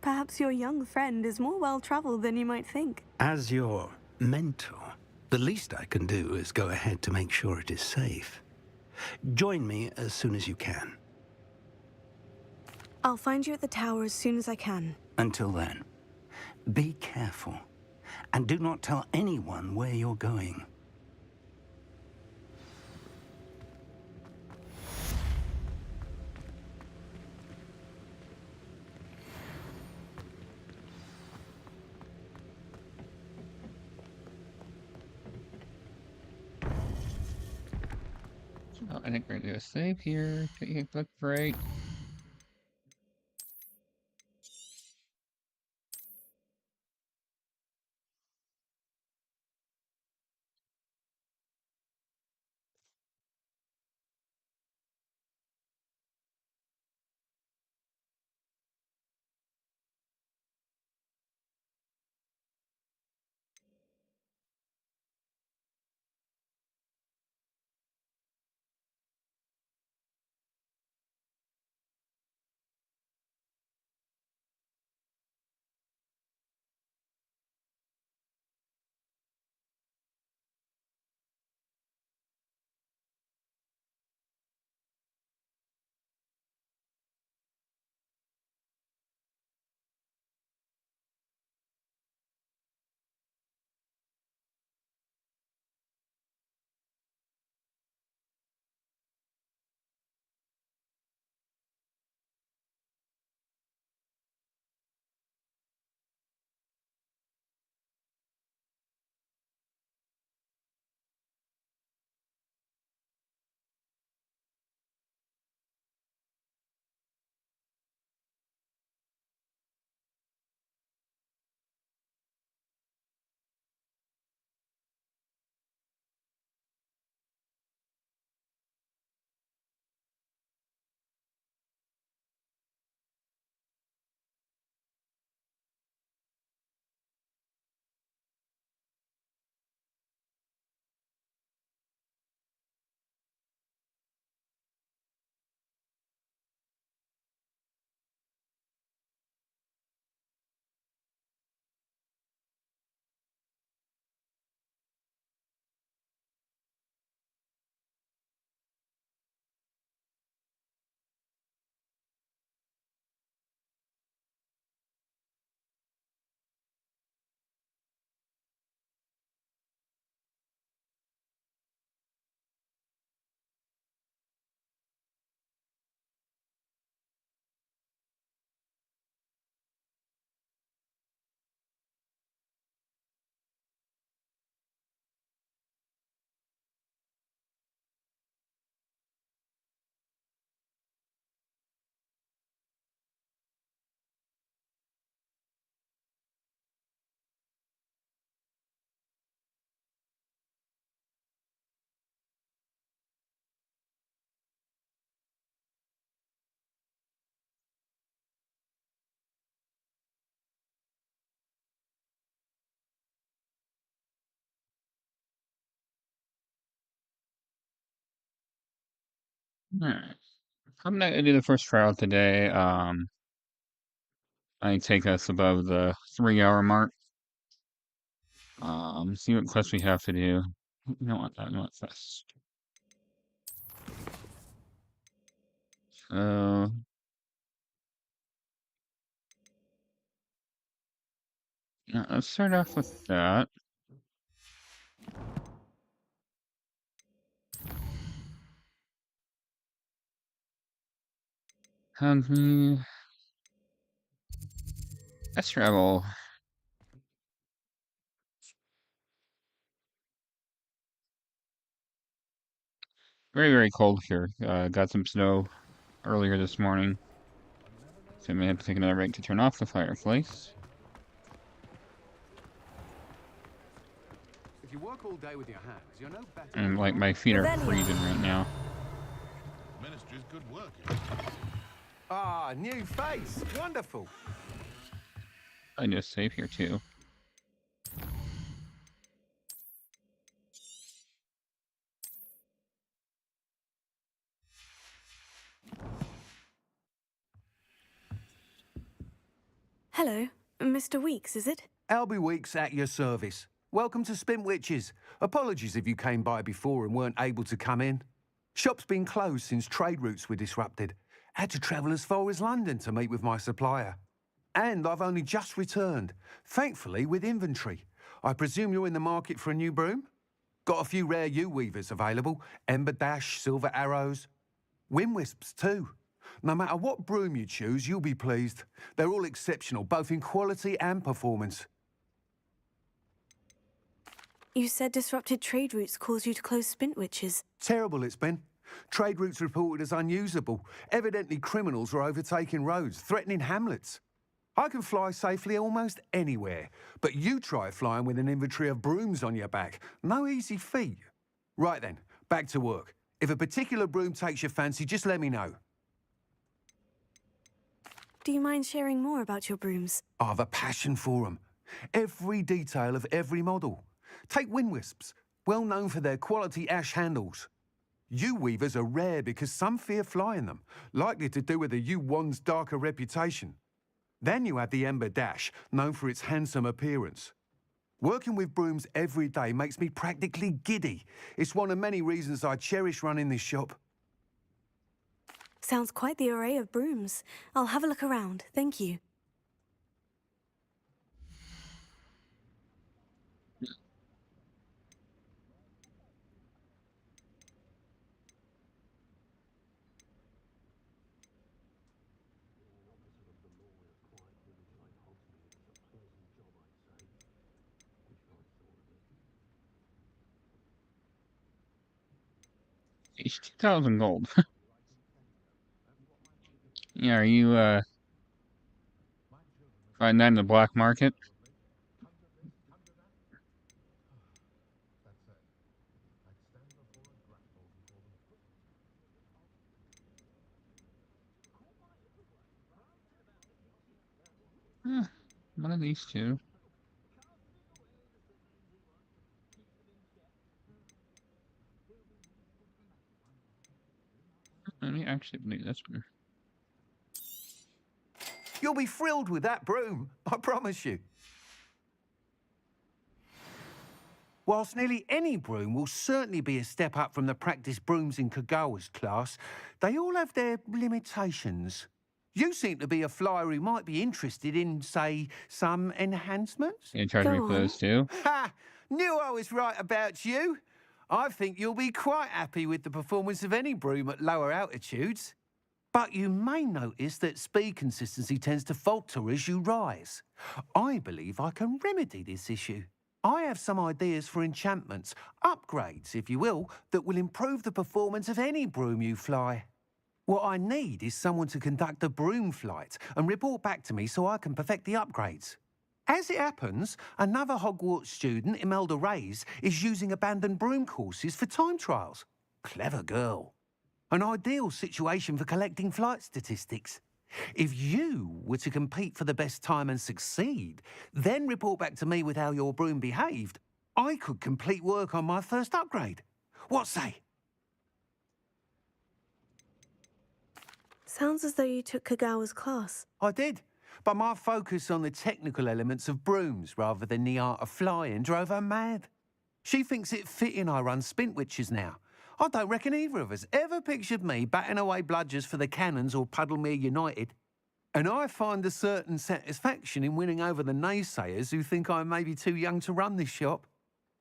Perhaps your young friend is more well-traveled than you might think. As your mentor, the least I can do is go ahead to make sure it is safe. Join me as soon as you can. I'll find you at the tower as soon as I can. Until then, be careful, and do not tell anyone where you're going. Oh, I think we're gonna do a save here. Take a quick break. Alright. I'm not gonna do the first trial today. I take us above the 3-hour mark. See what quests we have to do. You don't want that, you want this. So yeah, let's start off with that. Have me. Let's travel. Very, very cold here. Got some snow earlier this morning. So I may have to take another break to turn off the fireplace. If you work all day with your hands, you're no better. And like my feet are freezing right now. Ministry's good work. Ah, new face. Wonderful. I just save here too. Hello, Mr. Weeks, is it? Albie Weeks at your service. Welcome to Spintwitches. Apologies if you came by before and weren't able to come in. Shop's been closed since trade routes were disrupted. Had to travel as far as London to meet with my supplier. And I've only just returned, thankfully with inventory. I presume you're in the market for a new broom? Got a few rare U-weavers available. Ember Dash, Silver Arrows. Wind Wisps too. No matter what broom you choose, you'll be pleased. They're all exceptional, both in quality and performance. You said disrupted trade routes caused you to close Spintwitches. Terrible it's been. Trade routes reported as unusable. Evidently criminals were overtaking roads, threatening hamlets. I can fly safely almost anywhere, but you try flying with an inventory of brooms on your back. No easy feat. Right then, back to work. If a particular broom takes your fancy, just let me know. Do you mind sharing more about your brooms? I've a passion for them. Every detail of every model. Take Wind Wisps, well known for their quality ash handles. U-weavers are rare because some fear flying them, likely to do with the U-wand's darker reputation. Then you have the Ember Dash, known for its handsome appearance. Working with brooms every day makes me practically giddy. It's one of many reasons I cherish running this shop. Sounds quite the array of brooms. I'll have a look around, thank you. It's 2,000 gold. Yeah, are you finding that in the black market? One of these two. Let me actually do this one. You'll be thrilled with that broom, I promise you. Whilst nearly any broom will certainly be a step up from the practice brooms in Kagawa's class, they all have their limitations. You seem to be a flyer who might be interested in, say, some enhancements? You charge me for those too? Ha! Knew I was right about you. I think you'll be quite happy with the performance of any broom at lower altitudes. But you may notice that speed consistency tends to falter as you rise. I believe I can remedy this issue. I have some ideas for enchantments, upgrades, if you will, that will improve the performance of any broom you fly. What I need is someone to conduct a broom flight and report back to me so I can perfect the upgrades. As it happens, another Hogwarts student, Imelda Reyes, is using abandoned broom courses for time trials. Clever girl. An ideal situation for collecting flight statistics. If you were to compete for the best time and succeed, then report back to me with how your broom behaved, I could complete work on my first upgrade. What say? Sounds as though you took Kagawa's class. I did, but my focus on the technical elements of brooms rather than the art of flying drove her mad. She thinks it fitting I run Spint Witches now. I don't reckon either of us ever pictured me batting away bludgers for the Cannons or Puddlemere United. And I find a certain satisfaction in winning over the naysayers who think I'm maybe too young to run this shop.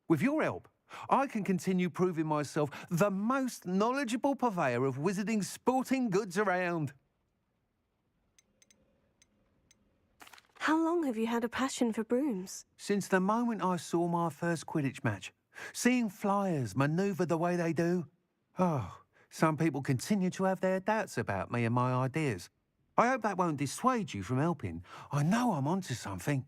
With your help, I can continue proving myself the most knowledgeable purveyor of wizarding sporting goods around. How long have you had a passion for brooms? Since the moment I saw my first Quidditch match, seeing flyers manoeuvre the way they do. Oh, some people continue to have their doubts about me and my ideas. I hope that won't dissuade you from helping. I know I'm onto something.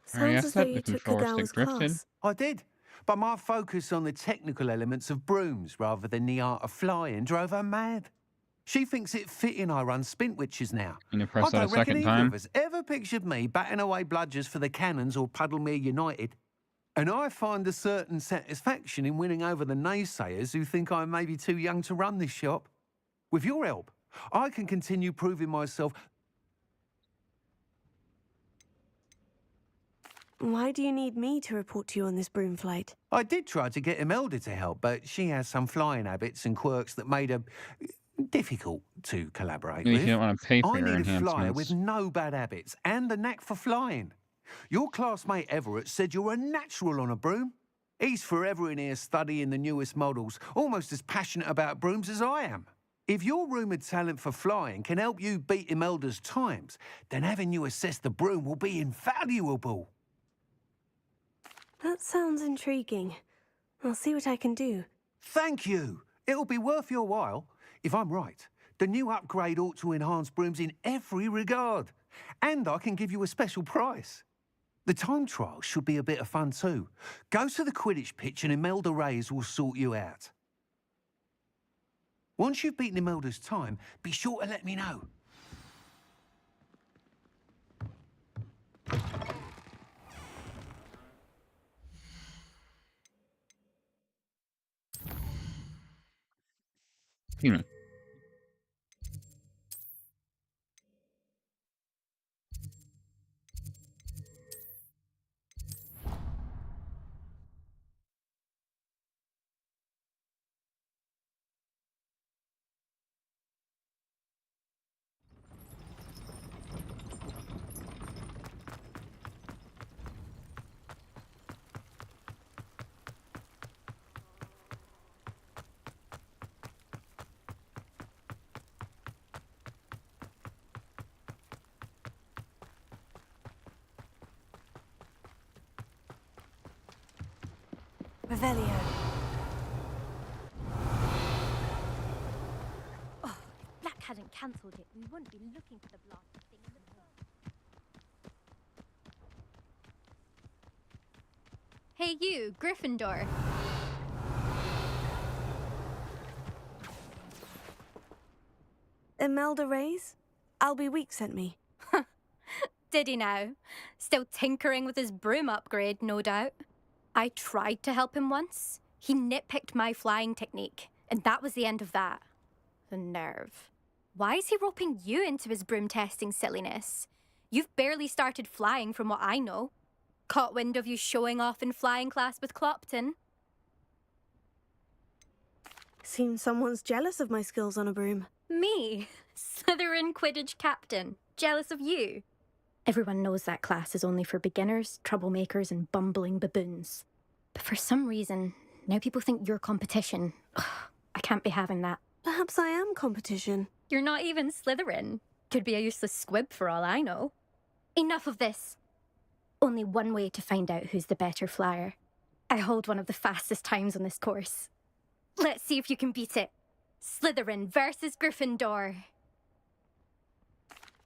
Sounds as though you took Kagawa's class. I did, but my focus on the technical elements of brooms rather than the art of flying drove her mad. She thinks it fitting I run Spint Witches now. And you press that a second either time. of us ever pictured me batting away bludgers for the Cannons or Puddlemere United. And I find a certain satisfaction in winning over the naysayers who think I'm maybe too young to run this shop. With your help, I can continue proving myself. Why do you need me to report to you on this broom flight? I did try to get Imelda to help, but she has some flying habits and quirks that made her difficult to collaborate You with. don't want to pay for I your need a flyer enhancements. with no bad habits and a knack for flying. Your classmate Everett said you're a natural on a broom. He's forever in here studying the newest models, almost as passionate about brooms as I am. If your rumoured talent for flying can help you beat Imelda's times, then having you assess the broom will be invaluable. That sounds intriguing. I'll see what I can do. Thank you. It'll be worth your while. If I'm right, the new upgrade ought to enhance brooms in every regard. And I can give you a special price. The time trial should be a bit of fun too. Go to the Quidditch pitch and Imelda Reyes will sort you out. Once you've beaten Imelda's time, be sure to let me know. You know. Revelio. Oh, if Black hadn't cancelled it, we wouldn't be looking for the blasted thing in the pub. Hey you, Gryffindor. Imelda Reyes? Albie Week sent me. Did he now? Still tinkering with his broom upgrade, no doubt. I tried to help him once. He nitpicked my flying technique, and that was the end of that. The nerve. Why is he roping you into his broom testing silliness? You've barely started flying from what I know. Caught wind of you showing off in flying class with Clopton. Seems someone's jealous of my skills on a broom. Me? Slytherin Quidditch captain. Jealous of you? Everyone knows that class is only for beginners, troublemakers, and bumbling baboons. But for some reason, now people think you're competition. Ugh, I can't be having that. Perhaps I am competition. You're not even Slytherin. Could be a useless squib for all I know. Enough of this. Only one way to find out who's the better flyer. I hold one of the fastest times on this course. Let's see if you can beat it. Slytherin versus Gryffindor.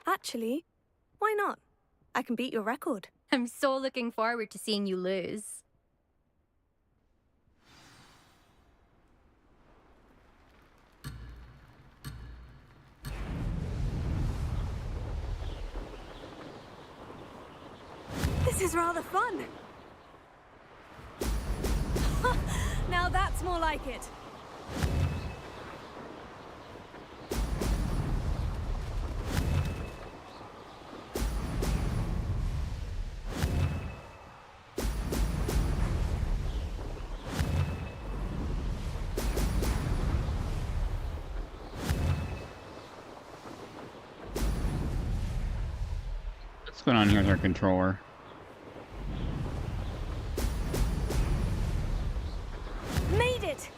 Actually, why not? I can beat your record. I'm so looking forward to seeing you lose. This is rather fun. Now that's more like it. What's going on here with our controller? Made it!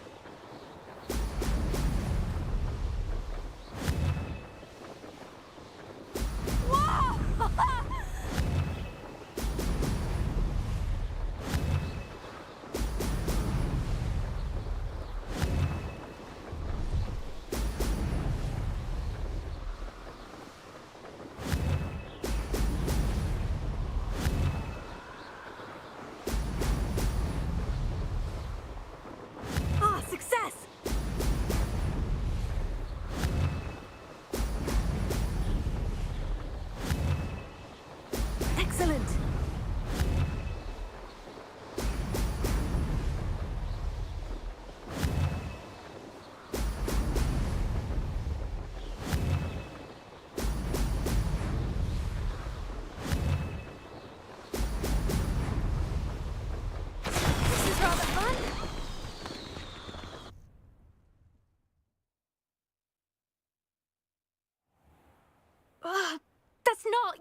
Whoa! Ah, success! Excellent! This is rather fun! That's not.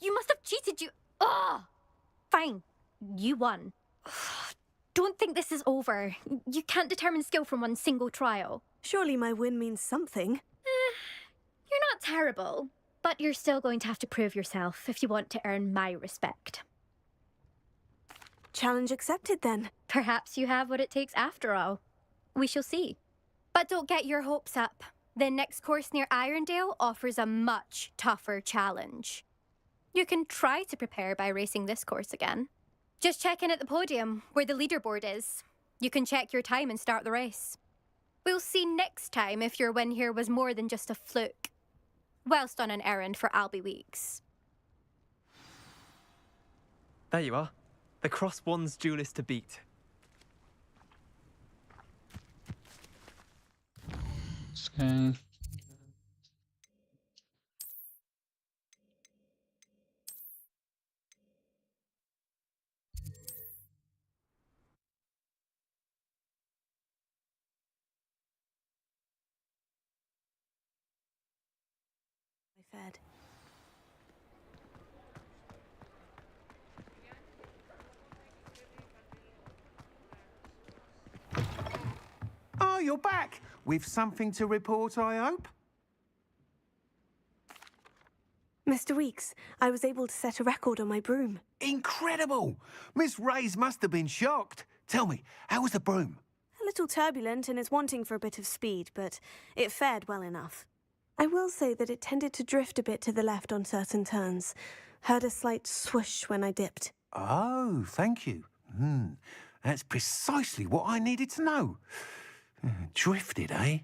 You must have cheated. Fine. You won. Don't think this is over. You can't determine skill from one single trial. Surely my win means something. You're not terrible, but you're still going to have to prove yourself if you want to earn my respect. Challenge accepted then. Perhaps you have what it takes after all. We shall see. But don't get your hopes up. The next course near Irondale offers a much tougher challenge. You can try to prepare by racing this course again. Just check in at the podium, where the leaderboard is. You can check your time and start the race. We'll see next time if your win here was more than just a fluke. Whilst on an errand for Albie Weeks. There you are. The Cross Wands duelist to beat. Okay. I fared. Oh, you're back. With something to report, I hope? Mr. Weeks, I was able to set a record on my broom. Incredible! Miss Reyes must have been shocked. Tell me, how was the broom? A little turbulent and is wanting for a bit of speed, but it fared well enough. I will say that it tended to drift a bit to the left on certain turns. Heard a slight swoosh when I dipped. Oh, thank you. That's precisely what I needed to know. Drifted, eh?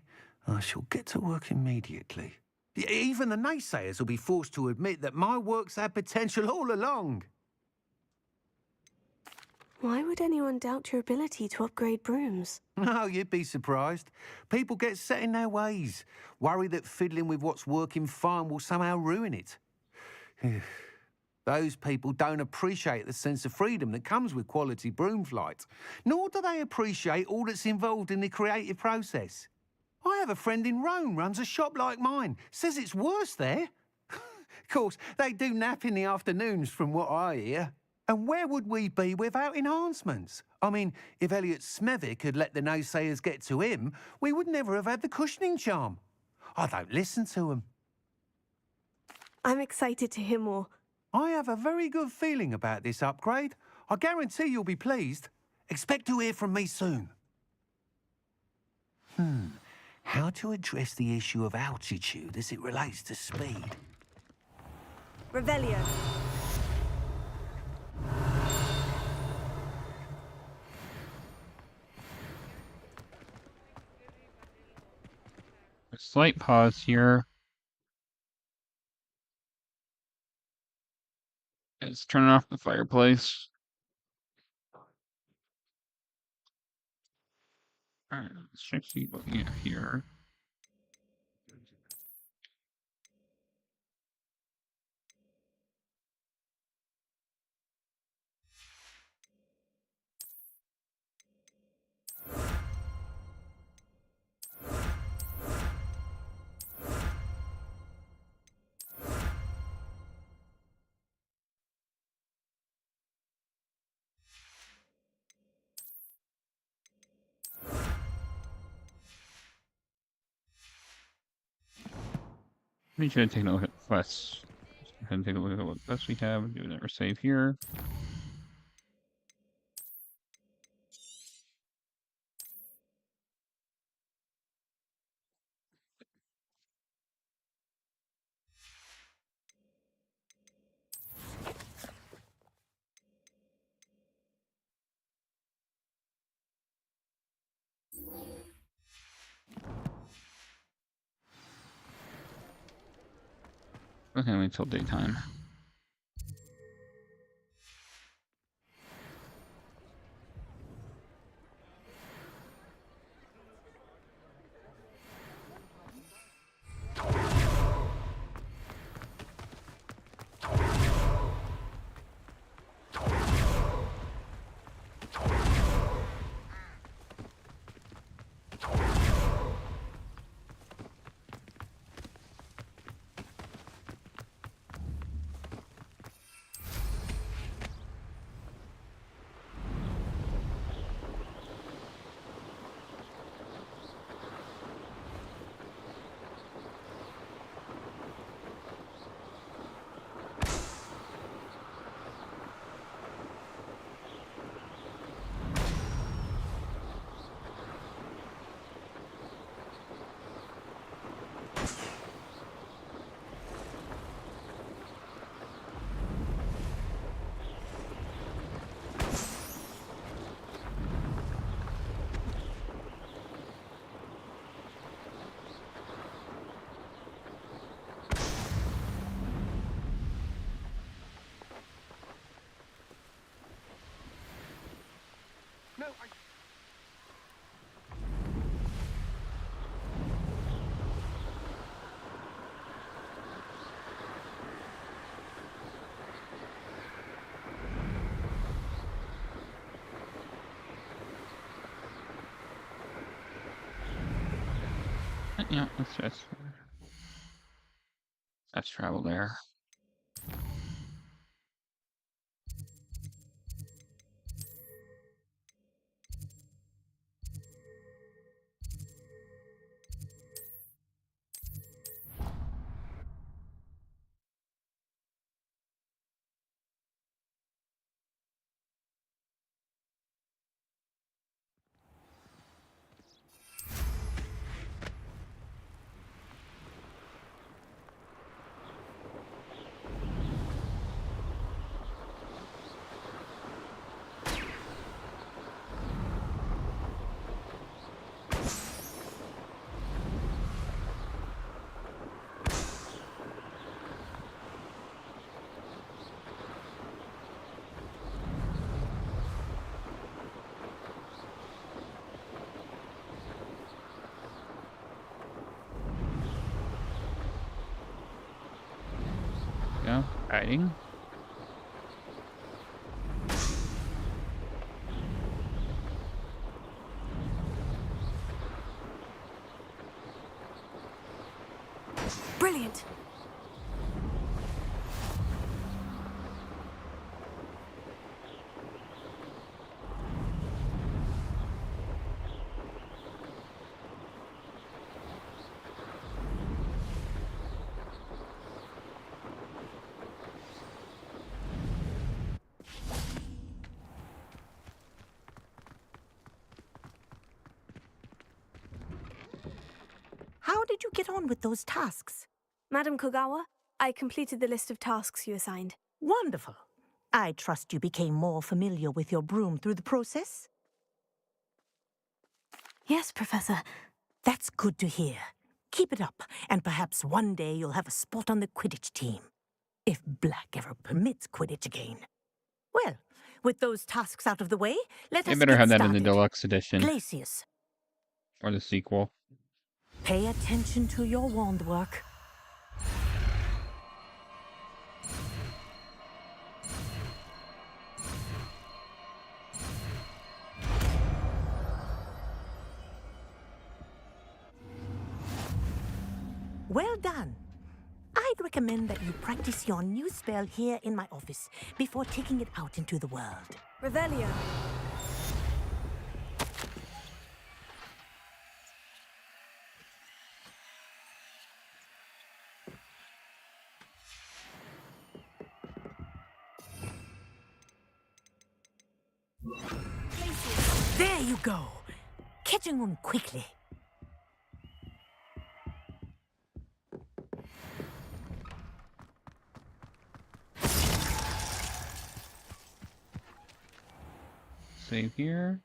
I shall get to work immediately. Even the naysayers will be forced to admit that my work's had potential all along. Why would anyone doubt your ability to upgrade brooms? No, you'd be surprised. People get set in their ways, worry that fiddling with what's working fine will somehow ruin it. Those people don't appreciate the sense of freedom that comes with quality broom flight, nor do they appreciate all that's involved in the creative process. I have a friend in Rome runs a shop like mine, says it's worse there. Of course, they do nap in the afternoons from what I hear. And where would we be without enhancements? I mean, if Elliot Smethwick had let the naysayers get to him, we would never have had the cushioning charm. I don't listen to them. I'm excited to hear more. I have a very good feeling about this upgrade. I guarantee you'll be pleased. Expect to hear from me soon. How to address the issue of altitude as it relates to speed? Revelio. A slight pause here. It's turning off the fireplace. Alright, let's check see what we have here. We should have taken a look at quests. Go ahead and take a look at what quests we have. Do another save here. Okay, wait till daytime. No, Yeah, let's travel there. Go, hiding. Brilliant. How did you get on with those tasks? Madam Kogawa, I completed the list of tasks you assigned. Wonderful. I trust you became more familiar with your broom through the process? Yes, Professor. That's good to hear. Keep it up, and perhaps one day you'll have a spot on the Quidditch team. If Black ever permits Quidditch again. Well, with those tasks out of the way, let They us better get have that in started. the deluxe edition. Glacius, Or the sequel. pay attention to your wand work. Well done. I'd recommend that you practice your new spell here in my office before taking it out into the world. Revelio. There you go. Kitchen room quickly. Save here.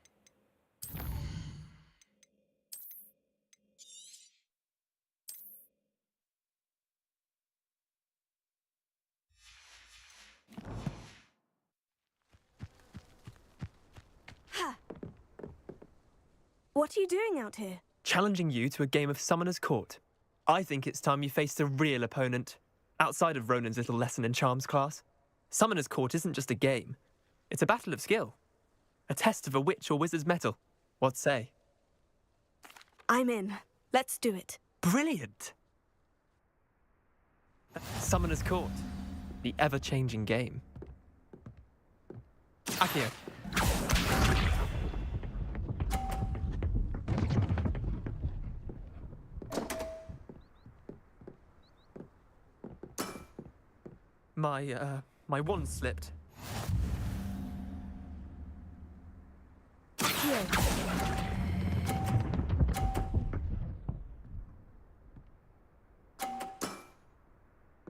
What are you doing out here? Challenging you to a game of Summoner's Court. I think it's time you faced a real opponent, outside of Ronan's little lesson in charms class. Summoner's Court isn't just a game. It's a battle of skill. A test of a witch or wizard's mettle. What say? I'm in. Let's do it. Brilliant! Summoner's Court. The ever-changing game. Accio. My wand slipped.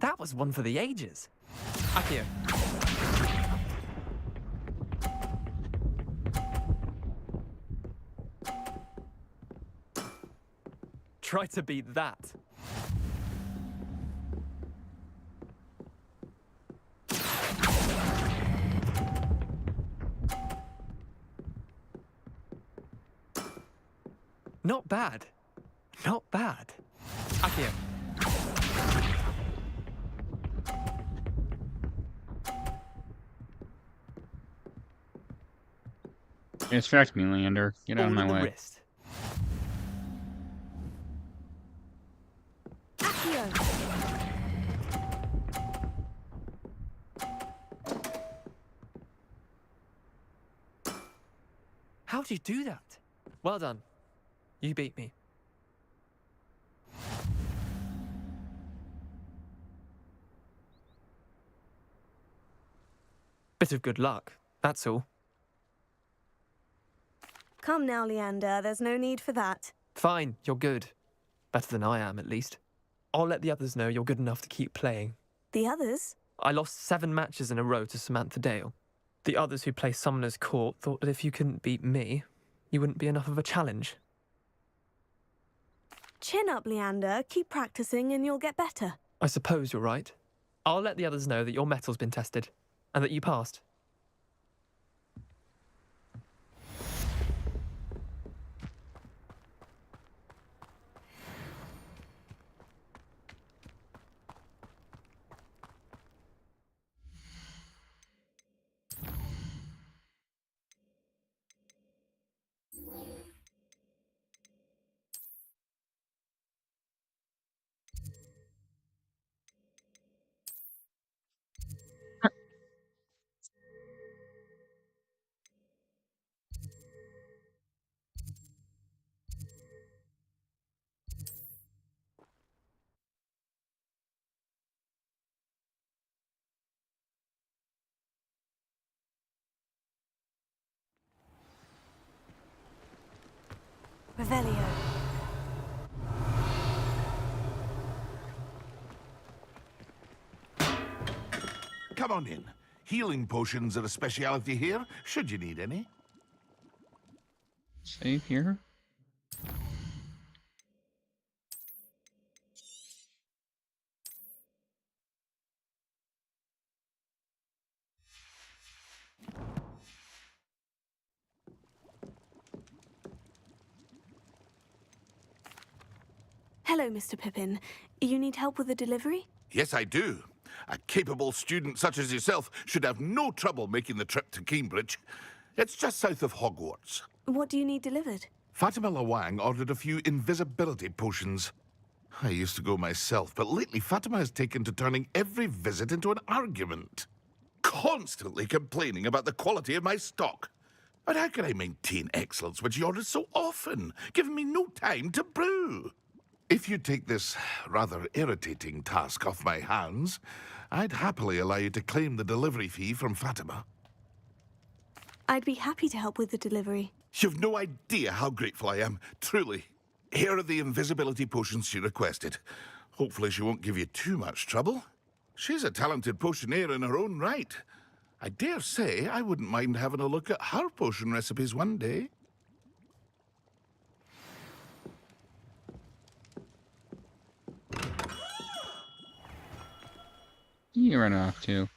That was one for the ages. Accio. Try to beat that. Not bad. Not bad. Accio. Distract me, Leander. Get out of All my in the way. wrist. How'd you do that? Well done. You beat me. Bit of good luck, that's all. Come now, Leander. There's no need for that. Fine, you're good. Better than I am, at least. I'll let the others know you're good enough to keep playing. The others? I lost 7 matches in a row to Samantha Dale. The others who play Summoner's Court thought that if you couldn't beat me, you wouldn't be enough of a challenge. Chin up, Leander. Keep practicing and you'll get better. I suppose you're right. I'll let the others know that your metal's been tested, and that you passed. Revelio. Come on in. Healing potions are a speciality here, should you need any. Save here. Hello, Mr. Pippin. You need help with the delivery? Yes, I do. A capable student such as yourself should have no trouble making the trip to Cambridge. It's just south of Hogwarts. What do you need delivered? Fatima Lawang ordered a few invisibility potions. I used to go myself, but lately Fatima has taken to turning every visit into an argument. Constantly complaining about the quality of my stock. But how can I maintain excellence when she orders so often, giving me no time to brew? If you take this rather irritating task off my hands, I'd happily allow you to claim the delivery fee from Fatima. I'd be happy to help with the delivery. You've no idea how grateful I am, truly. Here are the invisibility potions she requested. Hopefully she won't give you too much trouble. She's a talented potioneer in her own right. I dare say I wouldn't mind having a look at her potion recipes one day. You run off too.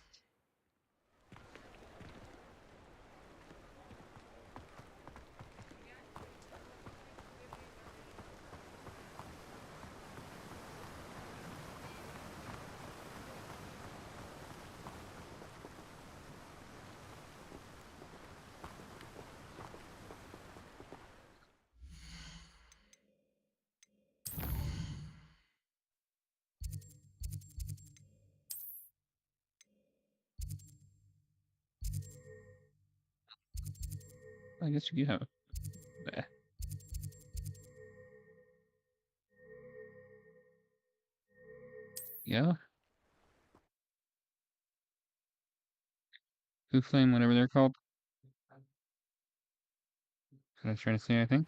I guess you have. Bleh. Yeah. Who Flame, whatever they're called. I was trying to say, I think.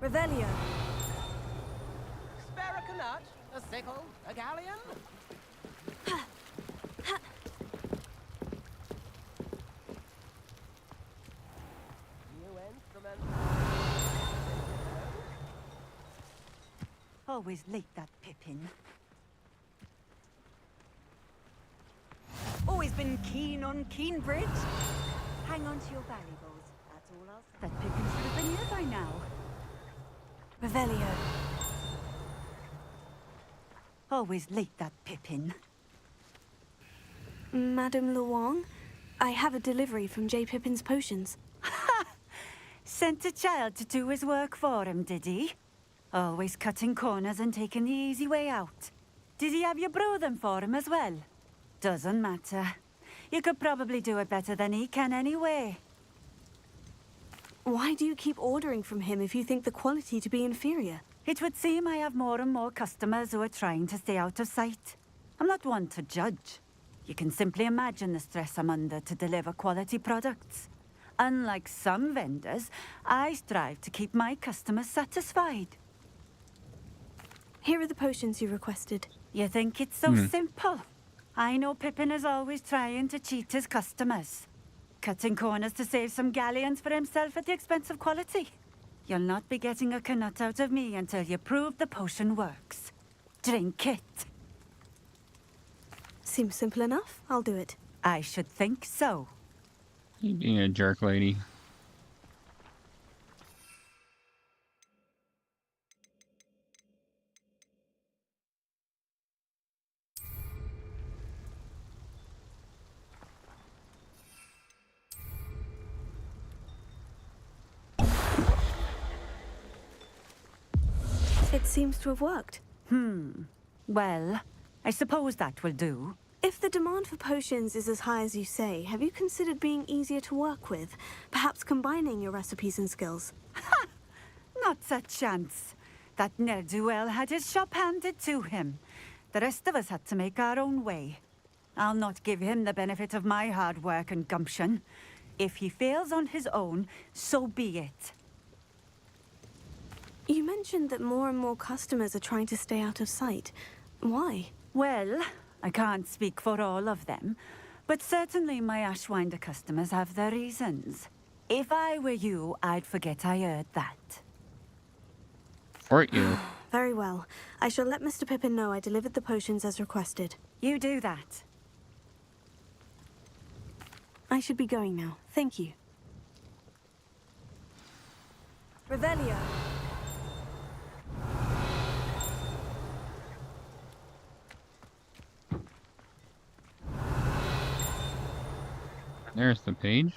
Revelio. Spare a nut, a sickle, a galleon? New instrument. Always late, that Pippin. Always been keen on Keenbridge. Hang on to your valuables. That's all I'll say. That Pippin should have been here by now. Revelio. Always late, that Pippin. Madame Luong, I have a delivery from J. Pippin's potions. Sent a child to do his work for him, did he? Always cutting corners and taking the easy way out. Did he have you brew them for him as well? Doesn't matter. You could probably do it better than he can anyway. Why do you keep ordering from him if you think the quality to be inferior? It would seem I have more and more customers who are trying to stay out of sight. I'm not one to judge. You can simply imagine the stress I'm under to deliver quality products. Unlike some vendors, I strive to keep my customers satisfied. Here are the potions you requested. You think it's so simple? I know Pippin is always trying to cheat his customers. Cutting corners to save some galleons for himself at the expense of quality. You'll not be getting a canut out of me until you prove the potion works. Drink it. Seems simple enough. I'll do it. I should think so. You being a jerk, lady. It seems to have worked. Well, I suppose that will do. If the demand for potions is as high as you say, have you considered being easier to work with? Perhaps combining your recipes and skills? Not a chance. That ne'er-do-well had his shop handed to him. The rest of us had to make our own way. I'll not give him the benefit of my hard work and gumption. If he fails on his own, so be it. You mentioned that more and more customers are trying to stay out of sight. Why? Well, I can't speak for all of them, but certainly my Ashwinder customers have their reasons. If I were you, I'd forget I heard that. Or you. Very well. I shall let Mr. Pippin know I delivered the potions as requested. You do that. I should be going now. Thank you. Revelio. There's the page.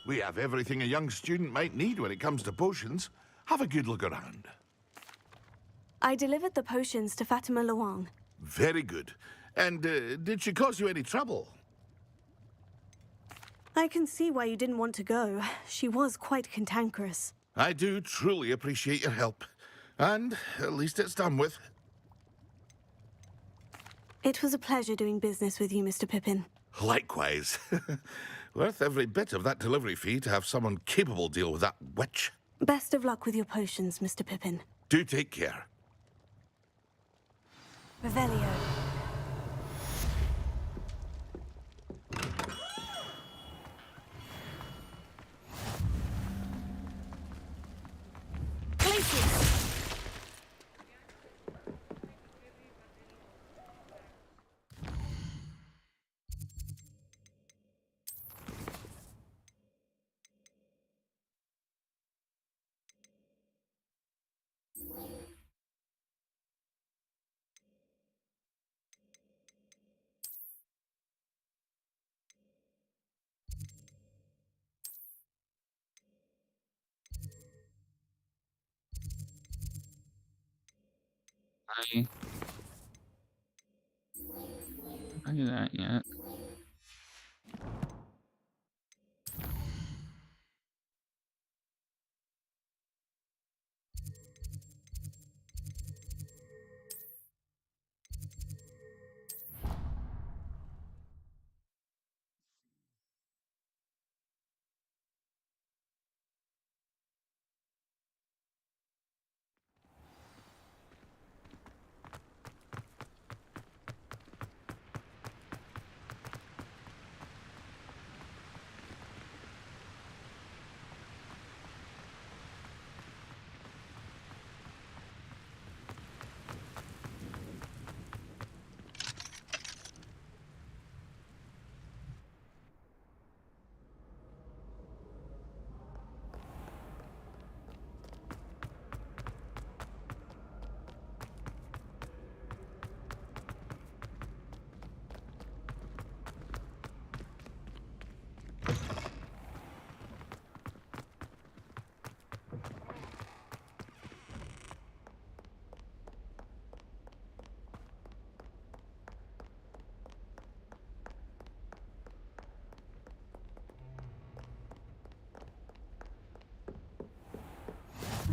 We have everything a young student might need when it comes to potions. Have a good look around. I delivered the potions to Fatima Luang. Very good. And did she cause you any trouble? I can see why you didn't want to go. She was quite cantankerous. I do truly appreciate your help. And at least it's done with. It was a pleasure doing business with you, Mr. Pippin. Likewise. Worth every bit of that delivery fee to have someone capable deal with that witch. Best of luck with your potions, Mr. Pippin. Do take care. Revelio. Places! I do that yet.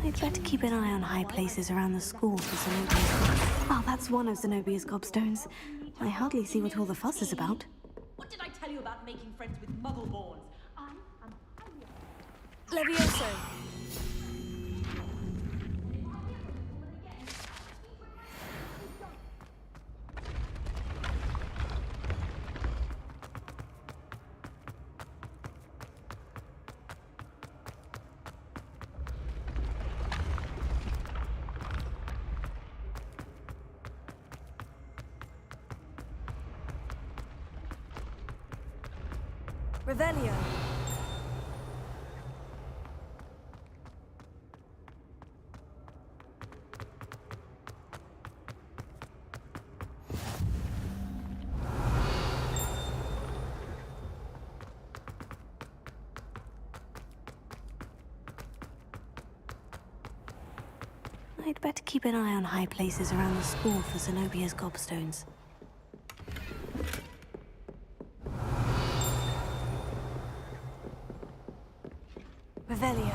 I'd better keep an eye on high places around the school for Zenobia's. Oh, that's one of Zenobia's gobstones. I hardly see what all the fuss is about. What did I tell you about making friends with Muggle-borns? I am Levioso. Revelio. I'd better keep an eye on high places around the school for Zenobia's gobstones. Revelio.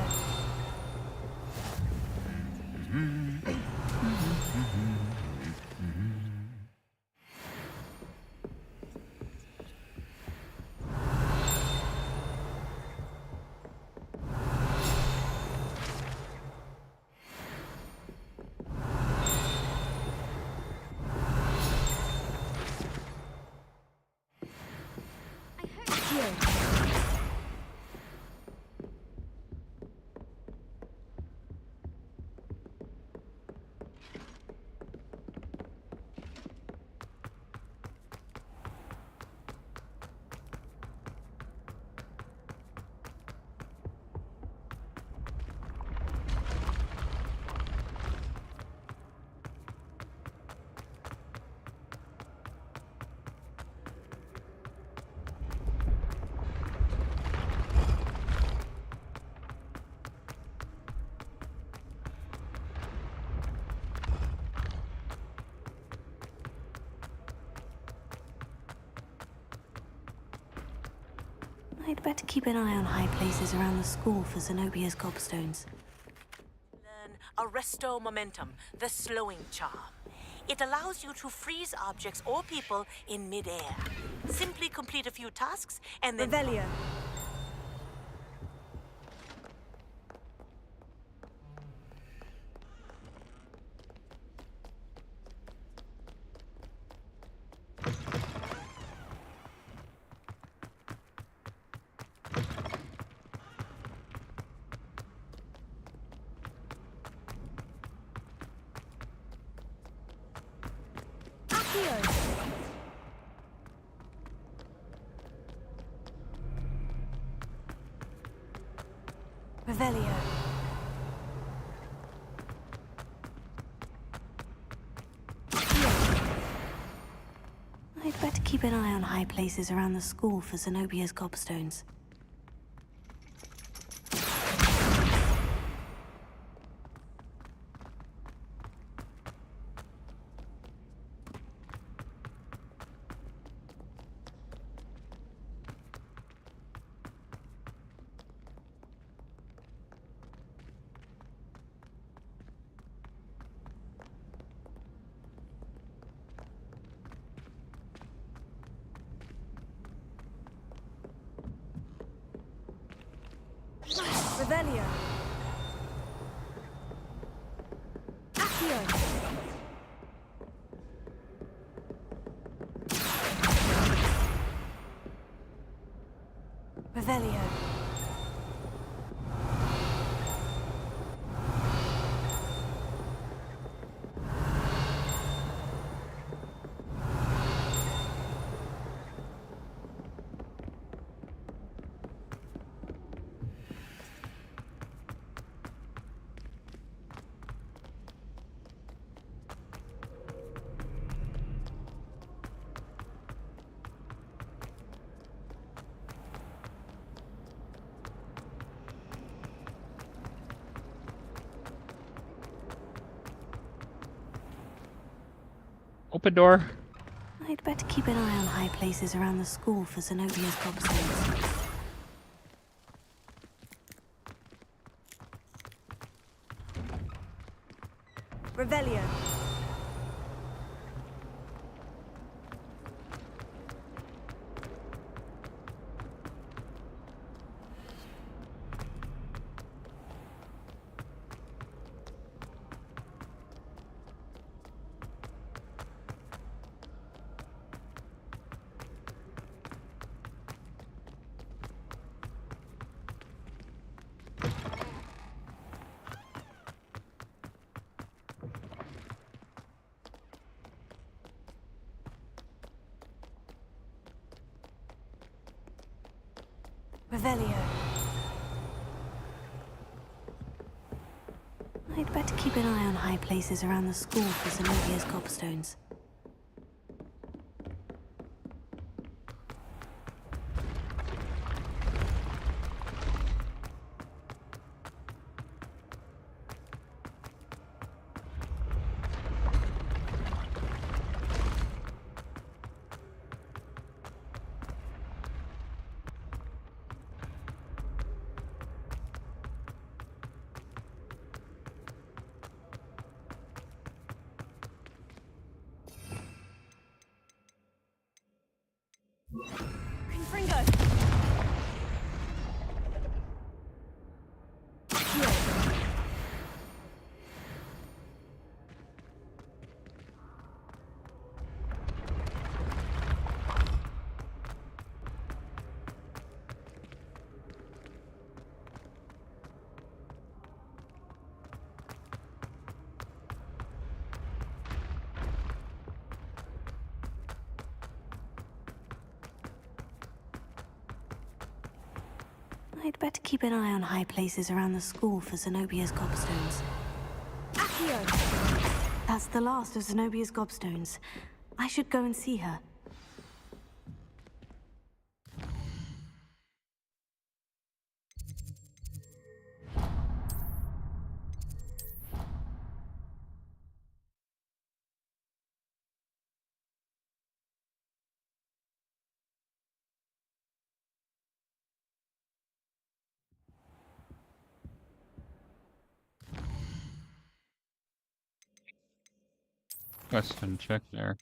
I'd better keep an eye on high places around the school for Zenobia's gobstones. Learn Arresto Momentum, the slowing charm. It allows you to freeze objects or people in midair. Simply complete a few tasks and then... Revelio. Revelio. I'd better keep an eye on high places around the school for Zenobia's gobstones. Revelio. Accio. Revelio. Open door. I'd better keep an eye on high places around the school for Zenobia's gobstones. Revelio. Revelio. I'd better keep an eye on high places around the school for Zenobia's gobstones. I'd better keep an eye on high places around the school for Zenobia's gobstones. Accio! That's the last of Zenobia's gobstones. I should go and see her. Question check there.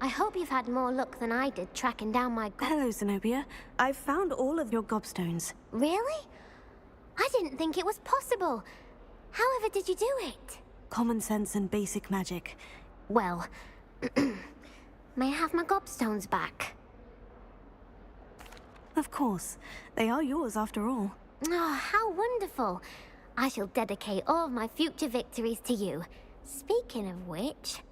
I hope you've had more luck than I did tracking down my Hello, Zenobia. I've found all of your gobstones. Really? I didn't think it was possible. However did you do it? Common sense and basic magic. Well, may I have my gobstones back? Of course. They are yours after all. Oh, how wonderful. I shall dedicate all of my future victories to you. Speaking of which,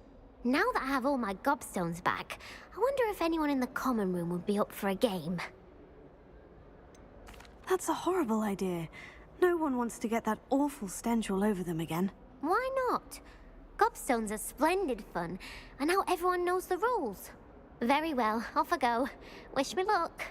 now that I have all my gobstones back, I wonder if anyone in the common room would be up for a game. That's a horrible idea. No one wants to get that awful stench all over them again. Why not? Gobstones are splendid fun, and now everyone knows the rules. Very well, off I go. Wish me luck.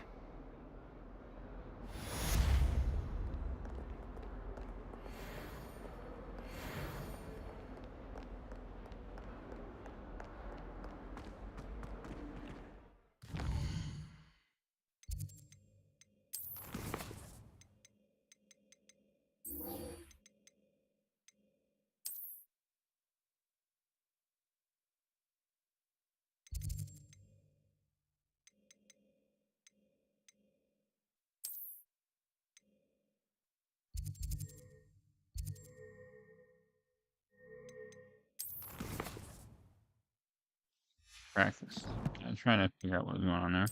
Practice. I'm trying to figure out what's going on there.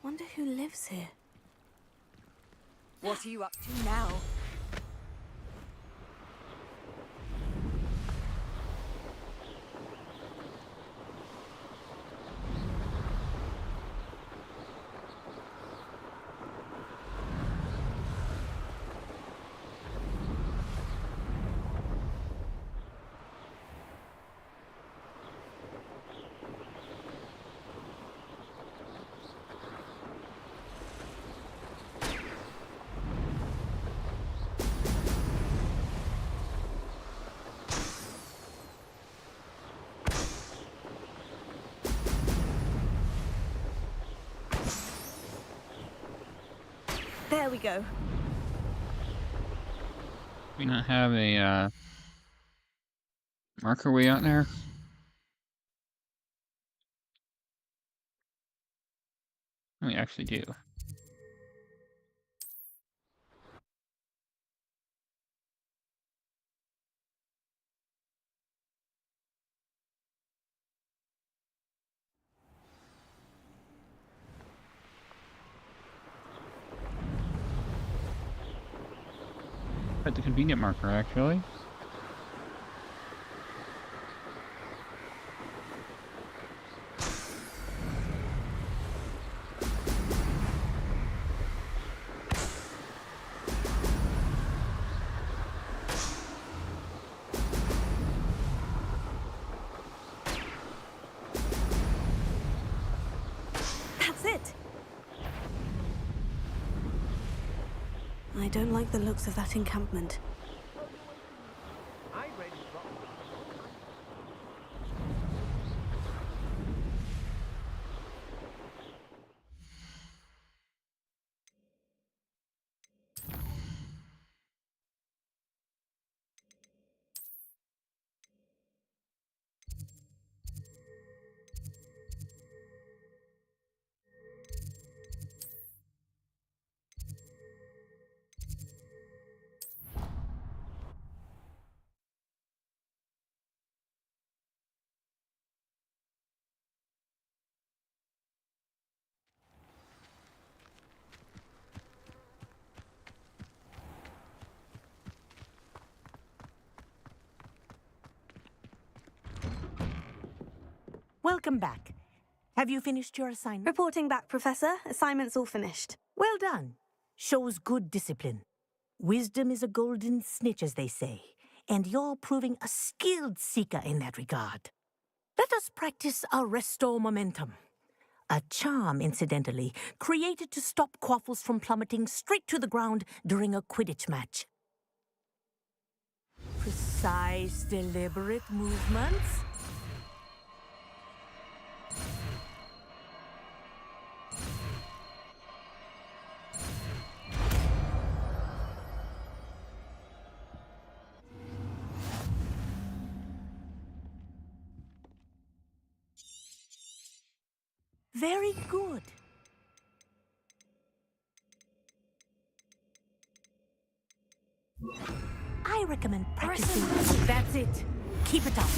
Wonder who lives here. What are you up to now? There we go. We not have a marker way out there? We actually do. Quite the convenient marker, actually. That's it! I don't like the looks of that encampment. Welcome back. Have you finished your assignment? Reporting back, Professor. Assignment's all finished. Well done. Shows good discipline. Wisdom is a golden snitch, as they say, and you're proving a skilled seeker in that regard. Let us practice our restore momentum. A charm, incidentally, created to stop quaffles from plummeting straight to the ground during a Quidditch match. Precise, deliberate movements. Very good. I recommend practicing. That's it. Keep it up.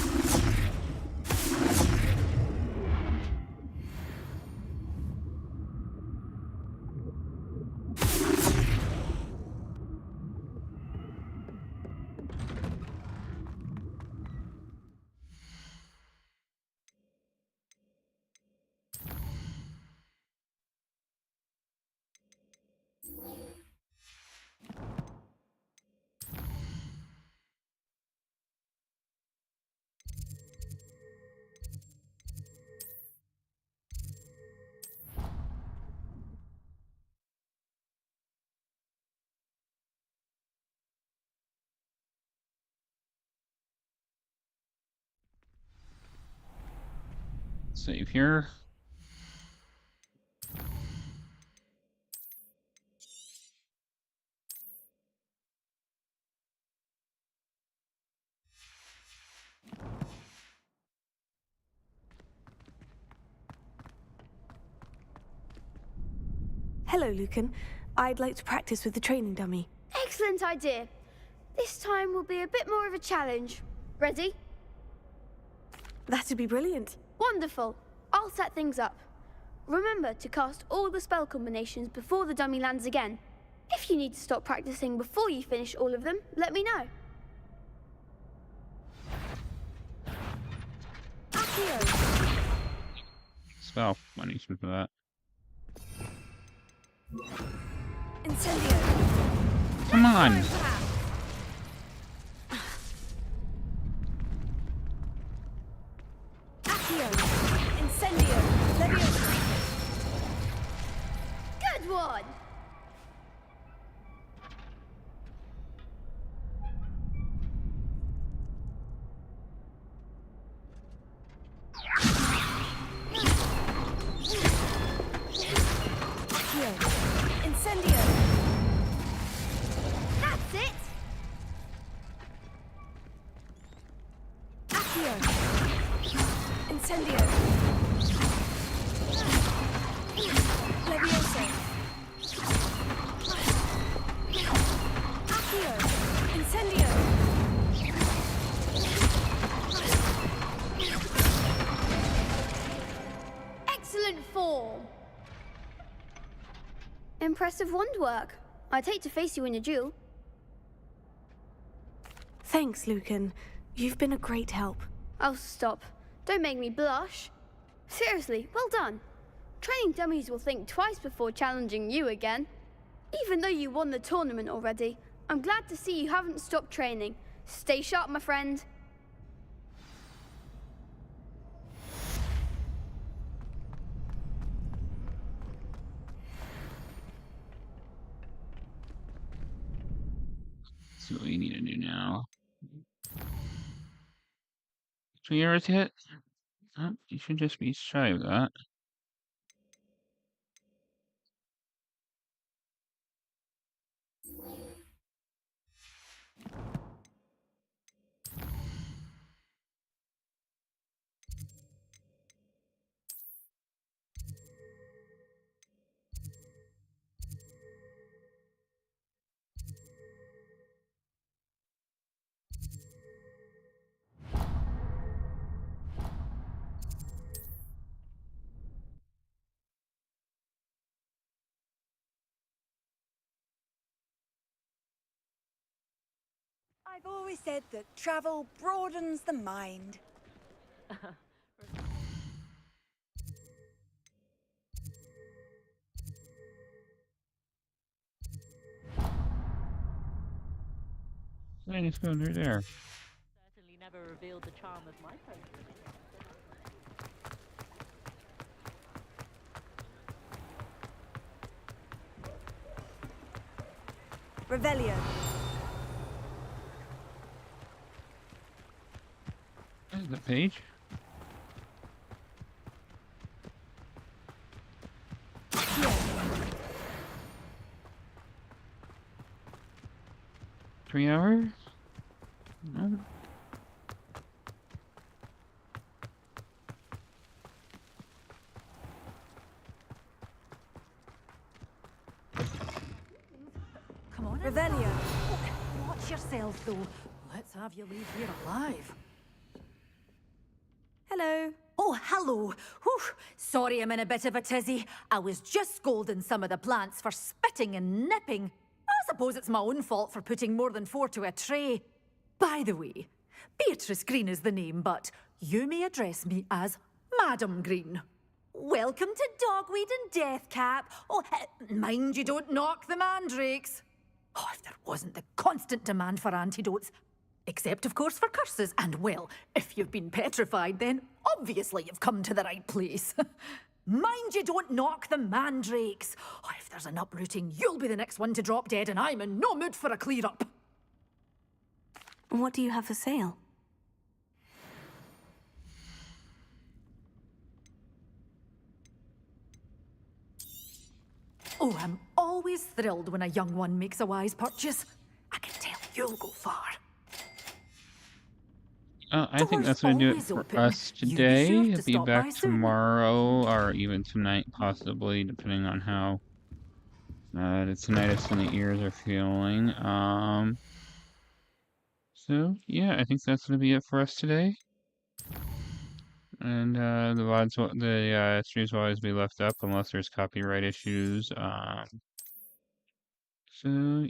Save here. Hello, Lucan. I'd like to practice with the training dummy. Excellent idea. This time will be a bit more of a challenge. Ready? That'd be brilliant. Wonderful. I'll set things up. Remember to cast all the spell combinations before the dummy lands again. If you need to stop practicing before you finish all of them, let me know. Accio. Spell punishment for that. Incendio. Come on. Accio. Incendio. Leviosa. Good one. Accio. Incendio. That's it. Accio. Incendio. Leviosa. Accio. Incendio. Excellent form. Impressive wand work. I'd hate to face you in a duel. Thanks, Lucan. You've been a great help. Oh, stop. Don't make me blush. Seriously, well done. Training dummies will think twice before challenging you again. Even though you won the tournament already, I'm glad to see you haven't stopped training. Stay sharp, my friend. See what we need to do now. 3 arrows hit? Oh, you should just be shy of that. I've always said that travel broadens the mind. I just go under there. Certainly never revealed the charm of my presence. Revelio. There's the page. Yeah. 3 hours? No. Come on, Revelio. Oh, watch yourself, though. Let's have you leave here alive. Hello. Oh, hello. Whew. Sorry I'm in a bit of a tizzy. I was just scolding some of the plants for spitting and nipping. I suppose it's my own fault for putting more than 4 to a tray. By the way, Beatrice Green is the name, but you may address me as Madam Green. Welcome to Dogweed and Deathcap. Oh, mind you don't knock the mandrakes. Oh, if there wasn't the constant demand for antidotes. Except, of course, for curses. And, well, if you've been petrified, then obviously you've come to the right place. Mind you don't knock the mandrakes. Oh, if there's an uprooting, you'll be the next one to drop dead, and I'm in no mood for a clear-up. What do you have for sale? Oh, I'm always thrilled when a young one makes a wise purchase. I can tell you'll go far. I think that's going to do it for us today. I'll be back tomorrow or even tonight, possibly, depending on how the tinnitus in the ears are feeling. So, yeah, I think that's going to be it for us today. And the streams will always be left up unless there's copyright issues. So,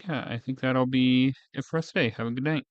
yeah, I think that'll be it for us today. Have a good night.